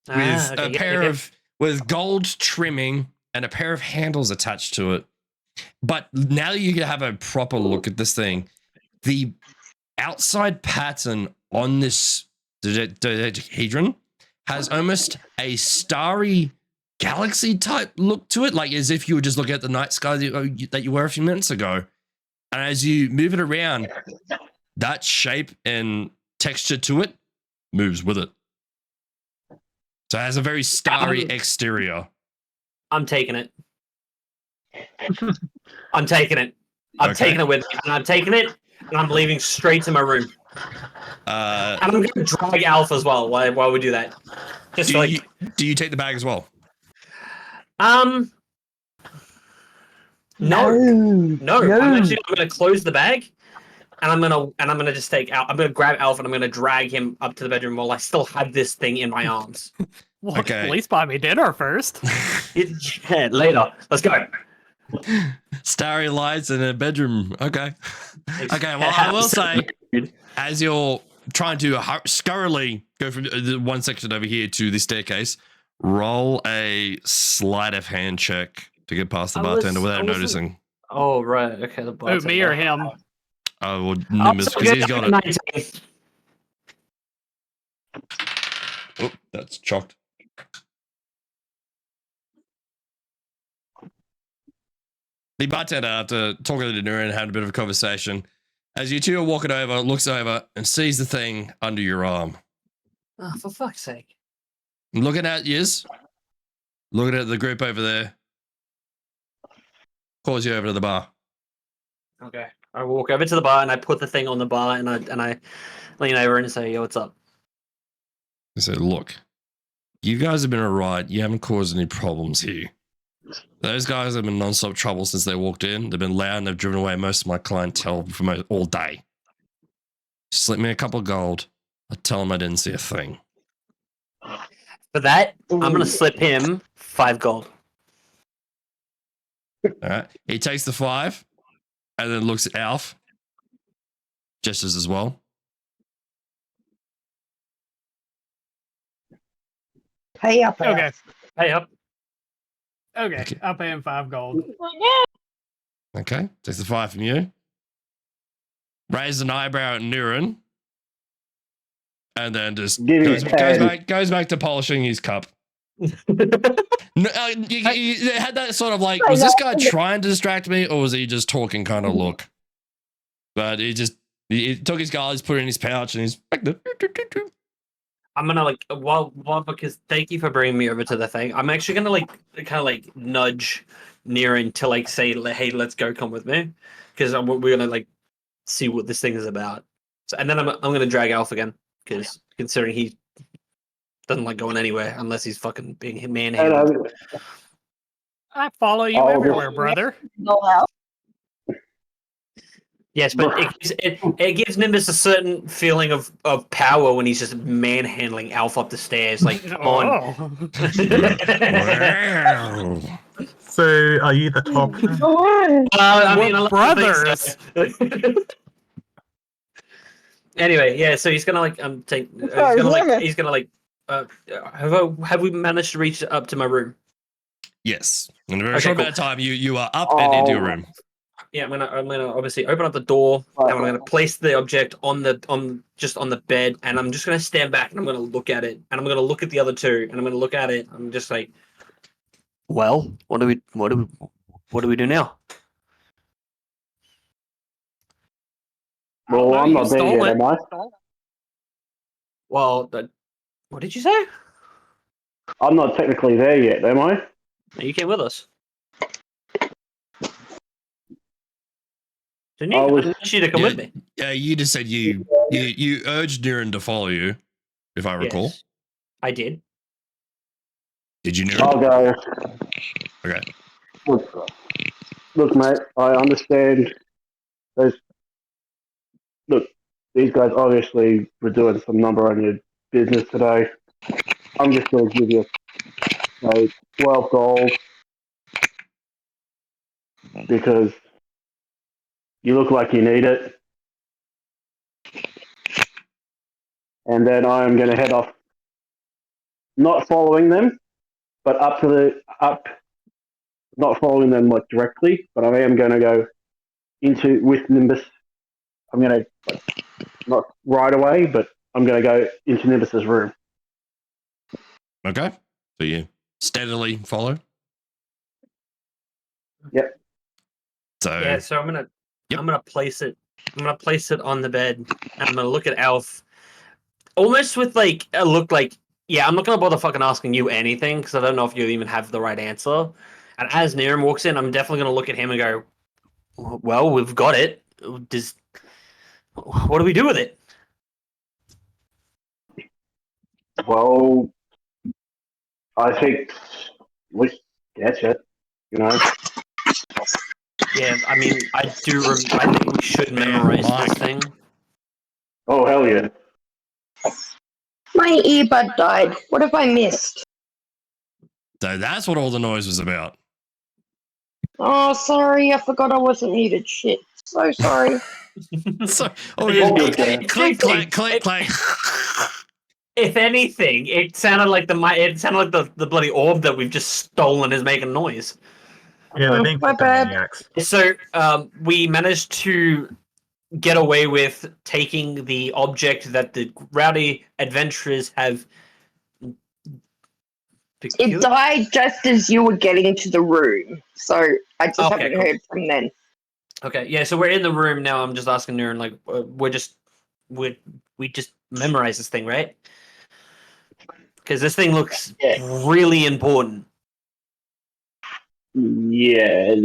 with a pair of with gold trimming and a pair of handles attached to it. But now you can have a proper look at this thing. The outside pattern on this dodecahedron has almost a starry galaxy type look to it, like as if you were just looking at the night sky that you were a few minutes ago. And as you move it around, that shape and texture to it moves with it. So it has a very starry exterior. I'm taking it. I'm taking it. I'm taking it with me. And I'm taking it, and I'm leaving straight to my room. And I'm going to drag Alf as well while we do that. Just do you take the bag as well? No. I'm actually going to close the bag, and I'm gonna just take out. I'm gonna grab Alf and I'm gonna drag him up to the bedroom while I still have this thing in my arms. Well, Okay. at least buy me dinner first. Yeah, later. Let's go. Starry lights in a bedroom. Okay. Okay. Well, I will say, as you're trying to scurrily go from the one section over here to the staircase, roll a sleight of hand check to get past the bartender without noticing. Oh right. Okay. The bartender. Oh, me or him? Oh, well, Nimbus, because he's got it. 19. Oh, that's chocked. The bartender, after talking to Nura and had a bit of a conversation, as you two are walking over, looks over and sees the thing under your arm. Oh, for fuck's sake. Looking at yous, looking at the group over there, calls you over to the bar. Okay. I walk over to the bar and I put the thing on the bar and I lean over and say, yo, what's up? I said, look, you guys have been all right. You haven't caused any problems here. Those guys have been non-stop trouble since they walked in. They've been loud and they've driven away most of my clientele for all day. Slip me a couple of gold. I tell them I didn't see a thing. For that, I'm going to slip him 5 gold. All right. He takes the 5 and then looks at Alf. Gestures as well. Pay up. Okay. Hey, up. Okay. I'll pay him 5 gold. Okay. Takes the 5 from you. Raise an eyebrow at Nurin. And then just goes back to polishing his cup. No, you had that sort of like, was this guy trying to distract me or was he just talking kind of look? But he took his gold, put it in his pouch, and he's back there. I'm gonna like because thank you for bringing me over to the thing. I'm actually gonna like kind of like nudge Niran to like say, hey, let's go, come with me, because we're gonna like see what this thing is about. So, and then I'm gonna drag Alf again, because considering he doesn't like going anywhere unless he's fucking being manhandled. I follow you everywhere, brother. Go out. Yes, but it gives Nimbus a certain feeling of power when he's just manhandling Alf up the stairs. Like, come on. So, are you the top? I mean, We're brothers. Anyway, yeah. So he's gonna like take. He's gonna like. Have we managed to reach up to my room? Yes. In a very short amount of time, you are up and into your room. Yeah, I'm gonna obviously open up the door and I'm gonna place the object on the bed, and I'm just gonna stand back and I'm gonna look at it, and I'm gonna look at the other two, and I'm gonna look at it. I'm just like, well, what do we do now? Well, I'm not there yet, am I? Well, what did you say? I'm not technically there yet, am I? You came with us. Didn't you? I was- I asked you to come with me. Yeah, you just said you urged Niran to follow you, if I recall. Yes, I did. Did you, Niran? I'll go. Okay. Look, mate, I understand. Look, these guys obviously were doing some number on your business today. I'm just going to give you 12 gold because you look like you need it. And then I'm going to head off, not following them, but not following them like directly, but I am going to go with Nimbus. I'm going to, not right away, but I'm going to go into Nimbus's room. Okay. So you steadily follow? Yep. So Yeah, so I'm gonna place it on the bed, and I'm gonna look at Alf, almost with like a look like, yeah, I'm not gonna bother fucking asking you anything because I don't know if you even have the right answer. And as Niram walks in, I'm definitely gonna look at him and go, well, we've got it. What do we do with it? Well, I think we get it, you know. Yeah, I mean, I think we should memorize this thing. Oh, hell yeah. My earbud died. What have I missed? So that's what all the noise was about. Oh, sorry. I forgot I wasn't muted. Shit. So sorry. So, good, click, click, click, click. If anything, it sounded like the bloody orb that we've just stolen is making noise. Yeah, they're being My bad. maniacs. So we managed to get away with taking the object that the rowdy adventurers have It died just as you were getting to the room, so I just haven't heard from then. Okay, yeah, so we're in the room now. I'm just asking Niren, like, we just memorize this thing, right? Because this thing looks really important. Yeah,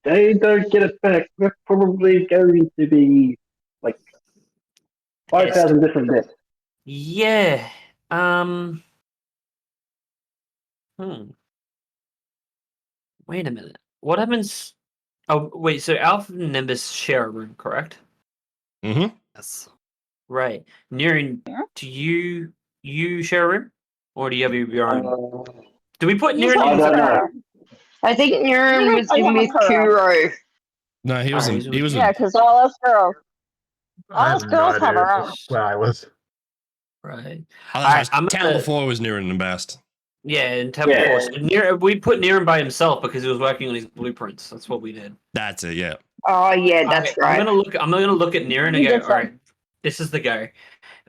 they don't get it back. We're probably going to be like 5,000 different bits. Yeah. Wait a minute. What happens? Oh, wait. So Alpha and Nimbus share a room, correct? Mm-hmm. Yes. Right. Niren, do you share a room, or do you have your own? Do we put Niren I in? don't know. I think Niren was in with Kuro. No, he wasn't. He was. Yeah, because all us girls. I All us have girls no have idea our own. where I was. Right. I'm town before was Niren and Bast. Yeah, in Temple Force. We put Niren by himself because he was working on his blueprints. That's what we did. That's it. Yeah. Oh yeah, that's right. I'm gonna look at Niren and go, all right, this is the go.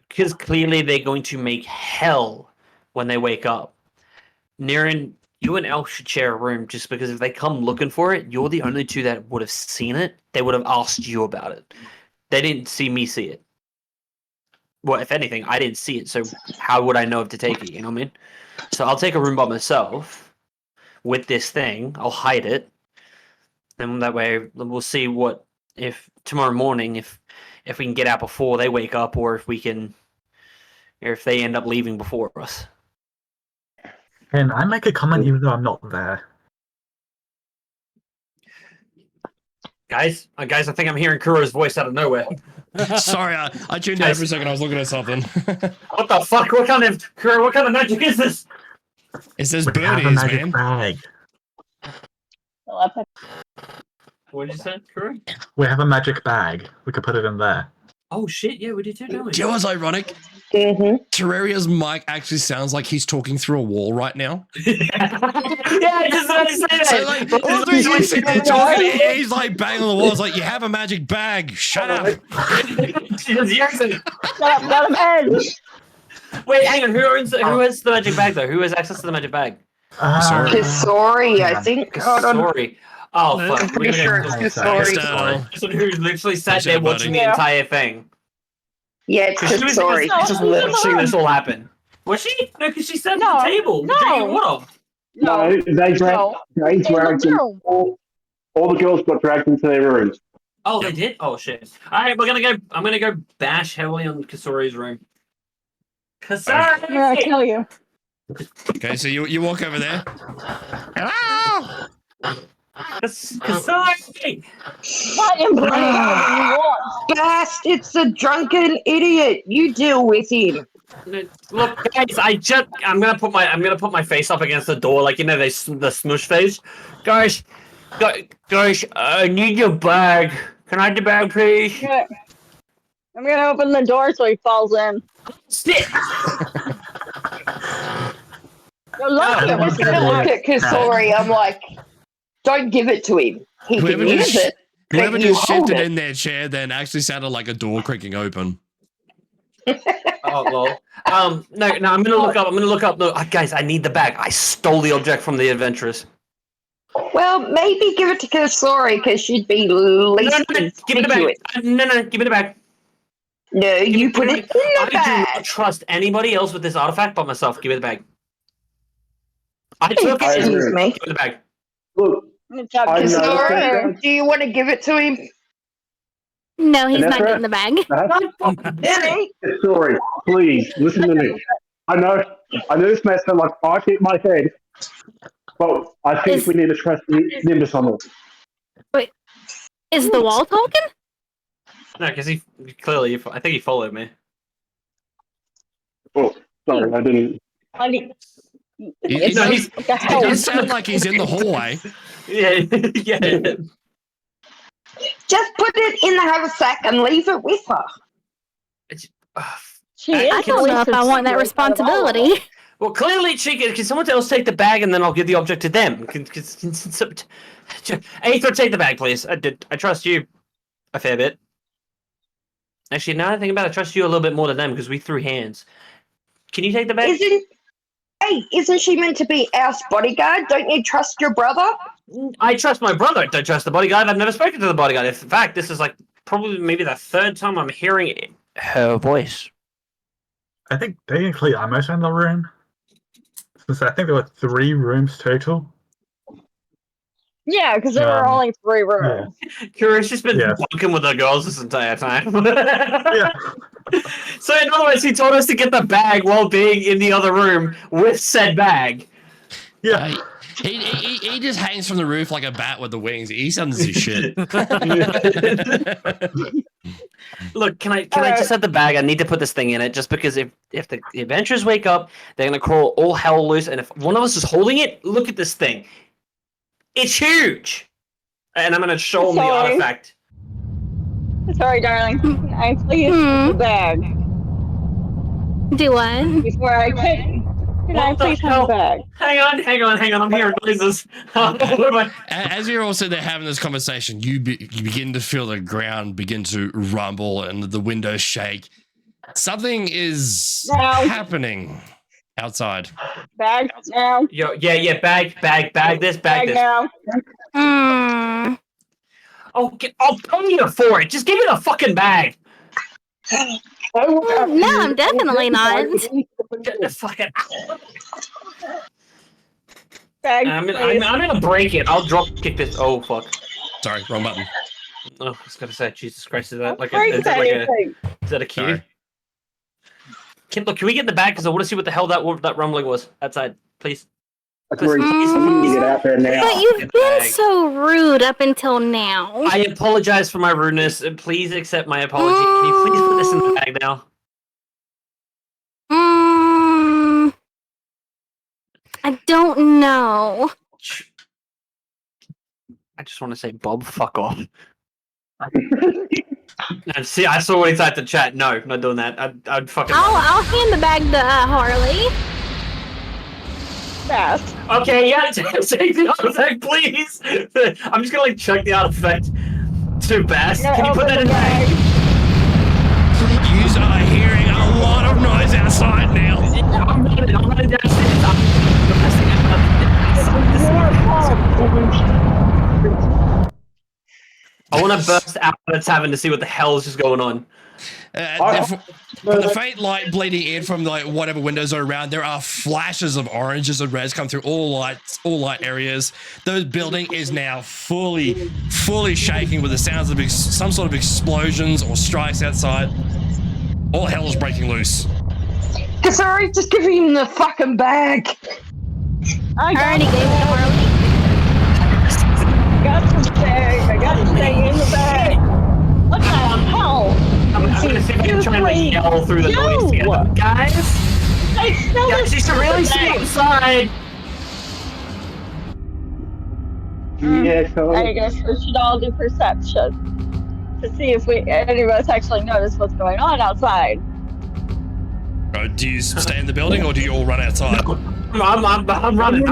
Because clearly they're going to make hell when they wake up. Niren, you and Elf should share a room just because if they come looking for it, you're the only two that would have seen it. They would have asked you about it. They didn't see me see it. Well, if anything, I didn't see it, so how would I know if to take it? You know what I mean? So I'll take a room by myself with this thing. I'll hide it. And that way we'll see what if tomorrow morning if we can get out before they wake up or if they end up leaving before us. Can I make a comment even though I'm not there? Guys, I think I'm hearing Kuro's voice out of nowhere. Sorry, I tuned out for a second. I was looking at something. What the fuck? What kind of magic is this? It says We have a birdies, magic man. bag. What did you say, Kuro? We have a magic bag. We could put it in there. Oh shit, yeah, we do too, don't we? Do you know what's ironic? Mm-hmm. Terraria's mic actually sounds like he's talking through a wall right now. Yeah, I just about to say that. So like, all three guys sitting there talking, he's like banging on the walls like, you have a magic bag. Shut up. She just yells at him. Shut up, let him in. Wait, hang on. Who has the magic bag though? Who has access to the magic bag? Kisori, I think. Hold on. Sorry. Oh fuck. I'm pretty sure it's Kisori. This one who literally sat there watching the entire thing. Yeah, it's Kisori. Just watching this all happen. Was she? No, because she sat at the table drinking water. No, they dragged him. All the girls got dragged into their rooms. Oh, they did? Oh shit. Alright, I'm gonna go bash heavily on Kisori's room. Kisori! I'm gonna kill you. Okay, so you walk over there. Hello! Kisori! What in bloody hell do you want? Bast, it's a drunken idiot. You deal with him. Look, guys, I'm gonna put my face up against the door, like the smush face. Guys, I need your bag. Can I have the bag, please? I'm gonna open the door so he falls in. Sit. You're lucky I'm just gonna look at Kisori. I'm like, don't give it to him. He can use it. Whoever you just hold shifted it. in their chair then actually sounded like a door creaking open. Oh lol. No, I'm gonna look up. No, guys, I need the bag. I stole the object from the adventurers. Well, maybe give it to Kisori because she'd be least Give me the bag. No, give me the bag. No, you put it in the I do bag. not trust anybody else with this artifact but myself. Give me the bag. Excuse me. Give me the bag. Look, Kisori, do you want to give it to him? No, he's not Vanessa? getting the bag. Sorry, please listen to me. I know this may sound like I hit my head, but I think we need to trust Nimbus on this. Wait, is the wall talking? No, because he clearly, I think he followed me. Oh, sorry, I didn't. He does sound like he's in the hallway. Yeah. Just put it in the haversack and leave it with her. I don't know if I want that responsibility. Well, clearly, Chica, can someone else take the bag and then I'll give the object to them? Aether, take the bag, please. I trust you a fair bit. Actually, now that I think about it, I trust you a little bit more than them because we threw hands. Can you take the bag? Hey, isn't she meant to be our bodyguard? Don't you trust your brother? I trust my brother. Don't trust the bodyguard. I've never spoken to the bodyguard. In fact, this is like probably maybe the third time I'm hearing her voice. I think technically I most in the room. Since I think there were 3 rooms total. Yeah, because there were only 3 rooms. Kira's just been Yeah. bunking with the girls this entire time. Yeah. So in other words, he told us to get the bag while being in the other room with said bag. Yeah. He just hangs from the roof like a bat with the wings. He doesn't do shit. Look, can I just have the bag? I need to put this thing in it just because if the adventurers wake up, they're gonna crawl all hell loose. And if one of us is holding it, look at this thing. It's huge. And I'm gonna show them the artifact. Sorry, darling. Can I please have the bag? Do what? Before I can. Can I please have the bag? Hang on. I'm hearing noises. As you're all sitting there having this conversation, you begin to feel the ground begin to rumble and the windows shake. Something is happening outside. Bag now. Yeah, bag this. Now. I'll pay you for it. Just give me the fucking bag. No, I'm definitely not. Get the fucking Bag, I'm gonna break it. I'll drop kick this. Oh fuck! Sorry, wrong button. Oh, I was gonna say, Jesus Christ, is that like is that a cue? Can we get the bag? Because I want to see what the hell that rumbling was outside, please. That's where you get out there now. But you've been so rude up until now. I apologize for my rudeness. Please accept my apology. Can you please put this in the bag now? I don't know. I just want to say, Bob, fuck off. And see, I saw what he typed in chat. No, not doing that. I'd fucking. I'll hand the bag to Harley. Fast. Okay, yeah, take the artifact, please. I'm just gonna like chuck the artifact to Bass. Can you put that in the bag? You are hearing a lot of noise outside now. I'm running downstairs. I want to burst out of the tavern to see what the hell is just going on. From the faint light bleeding in from like whatever windows are around, there are flashes of oranges and reds come through all light areas. The building is now fully shaking with the sounds of some sort of explosions or strikes outside. All hell is breaking loose. Sorry, just give him the fucking bag. I already gave it to Harley. I got the bag. I got the thing in the bag. What the hell? I'm gonna see if I can try and like, yell through the noise together. Guys, you should really stay inside. Yeah, so I guess we should all do perception to see if any of us actually notice what's going on outside. Do you stay in the building or do you all run outside? No, I'm running. I'm running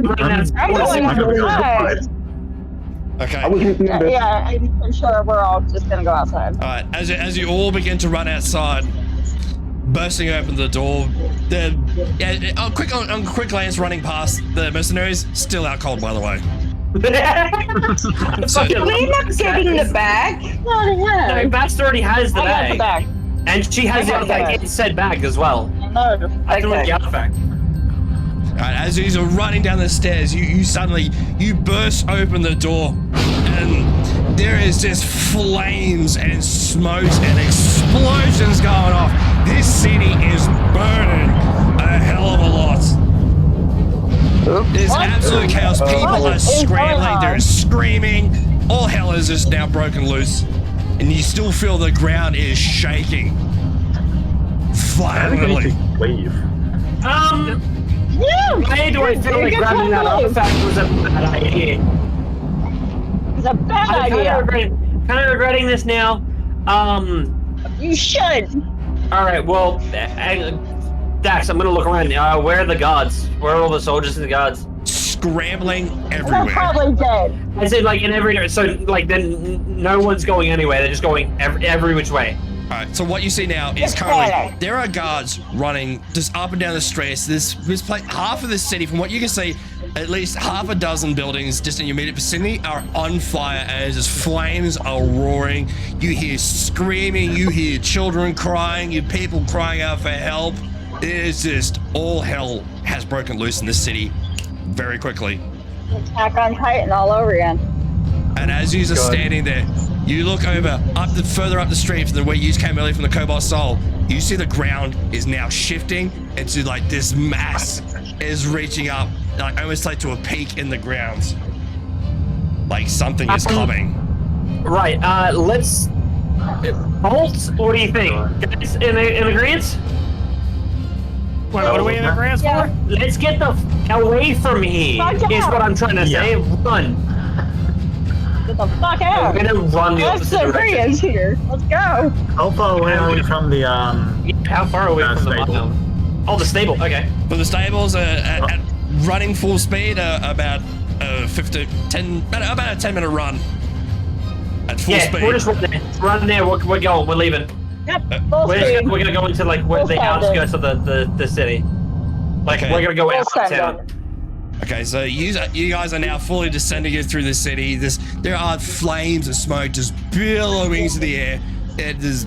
I'm going outside. Okay. Yeah, I'm sure we're all just gonna go outside. All right. As you all begin to run outside, bursting open the door, on quick glance running past the mercenaries, still out cold, by the way. So, we're not getting the bag. No, Bass already has the bag. I got the bag. And she has the artifact in said bag as well. No. I can look the artifact. Right, as you're running down the stairs, you suddenly burst open the door, and there is just flames and smokes and explosions going off. This city is burning a hell of a lot. There's absolute chaos. People are scrambling. They're screaming. All hell is just now broken loose, and you still feel the ground is shaking violently. Leave. Why do I feel like grabbing that artifact was a bad idea? It's a bad idea. Kind of regretting this now. You should. All right. Well, Dax, I'm gonna look around. Where are the guards? Where are all the soldiers and the guards? Scrambling They're everywhere. probably dead. I said like in every so like then no one's going anywhere. They're just going every which way. Alright, so what you see now is currently there are guards running just up and down the streets. This place, half of the city, from what you can see, at least half a dozen buildings just in your immediate vicinity are on fire as just flames are roaring. You hear screaming, you hear children crying, you people crying out for help. It is just all hell has broken loose in this city very quickly. Attack on Titan all over again. And as you are standing there, you look over, further up the street from the way you came earlier from the Cobalt Soul. You see the ground is now shifting into like this mass is reaching up, like almost like to a peak in the ground. Like something is coming. Right. Let's. Bolts. What do you think? Guys, in agreement? What are we in agreement for? Let's get the away from here. Is what I'm trying to say. Run. Get the fuck out! We're gonna run the That's opposite the direction. Brian's here. Let's go. How far away are we from the How far away from the stable? mine? Oh, the stable. Okay. But the stables are at running full speed, about about a 10-minute run at full speed. We're just run there. We're going. We're leaving. Yep, full speed. We're gonna go into like where the outskirts of the city. Like we're gonna go out of town. Okay, so you guys are now fully descending through the city. There are flames of smoke just billowing into the air. There's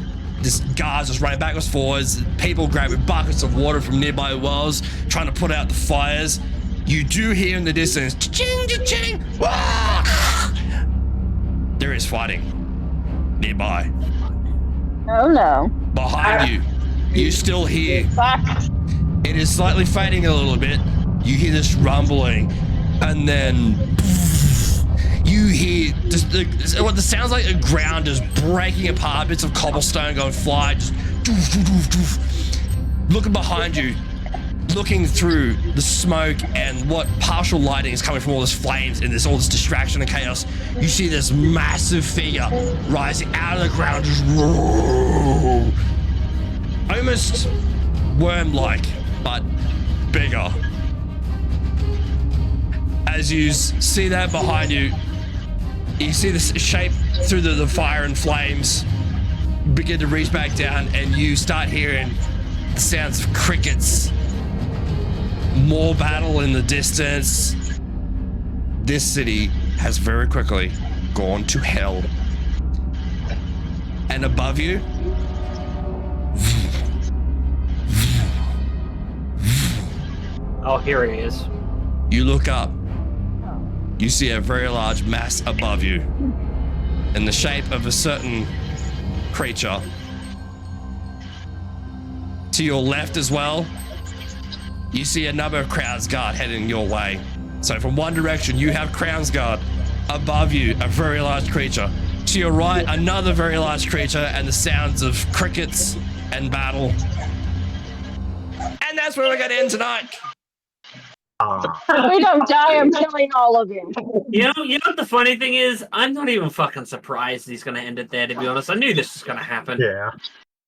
guards just running backwards, forwards. People grabbing buckets of water from nearby wells, trying to put out the fires. You do hear in the distance, cha-ching, cha-ching, wah! There is fighting nearby. Oh no. Behind you, you still hear. Fuck. It is slightly fading a little bit. You hear this rumbling, and then you hear just what sounds like the ground is breaking apart, bits of cobblestone going flying, just doof, doof, doof, doof. Looking behind you, looking through the smoke and what partial lighting is coming from all this flames and all this distraction and chaos, you see this massive figure rising out of the ground, just almost worm-like, but bigger. As you see that behind you, you see this shape through the fire and flames begin to reach back down, and you start hearing the sounds of crickets. More battle in the distance. This city has very quickly gone to hell. And above you, oh, here he is. You look up. You see a very large mass above you in the shape of a certain creature. To your left as well, you see a number of Crown's Guard heading your way. So from one direction, you have Crown's Guard. Above you, a very large creature. To your right, another very large creature, and the sounds of crickets and battle. And that's where we're going to end tonight. If we don't die, I'm killing all of you. You know what the funny thing is? I'm not even fucking surprised he's gonna end it there, to be honest. I knew this was gonna happen. Yeah.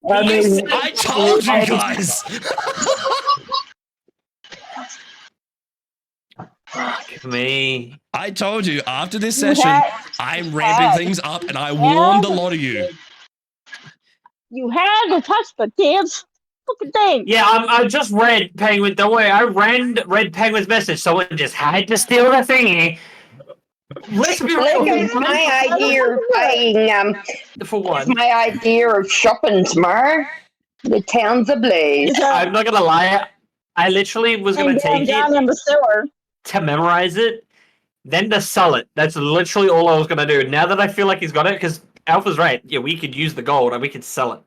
I told you guys. Fuck me. I told you after this session, I'm ramping things up, and I warned a lot of you. You had to touch the damn fucking thing. Yeah, I just read Penguin. Don't worry, I read Penguin's message. Someone just had to steal the thingy. Let's be real. It's my idea of buying, For one, it's my idea of shopping tomorrow. The town's ablaze. I'm not gonna lie. I literally was gonna take down it in the sewer. to memorize it, then to sell it. That's literally all I was gonna do. Now that I feel like he's got it, because Alpha's right. Yeah, we could use the gold and we could sell it.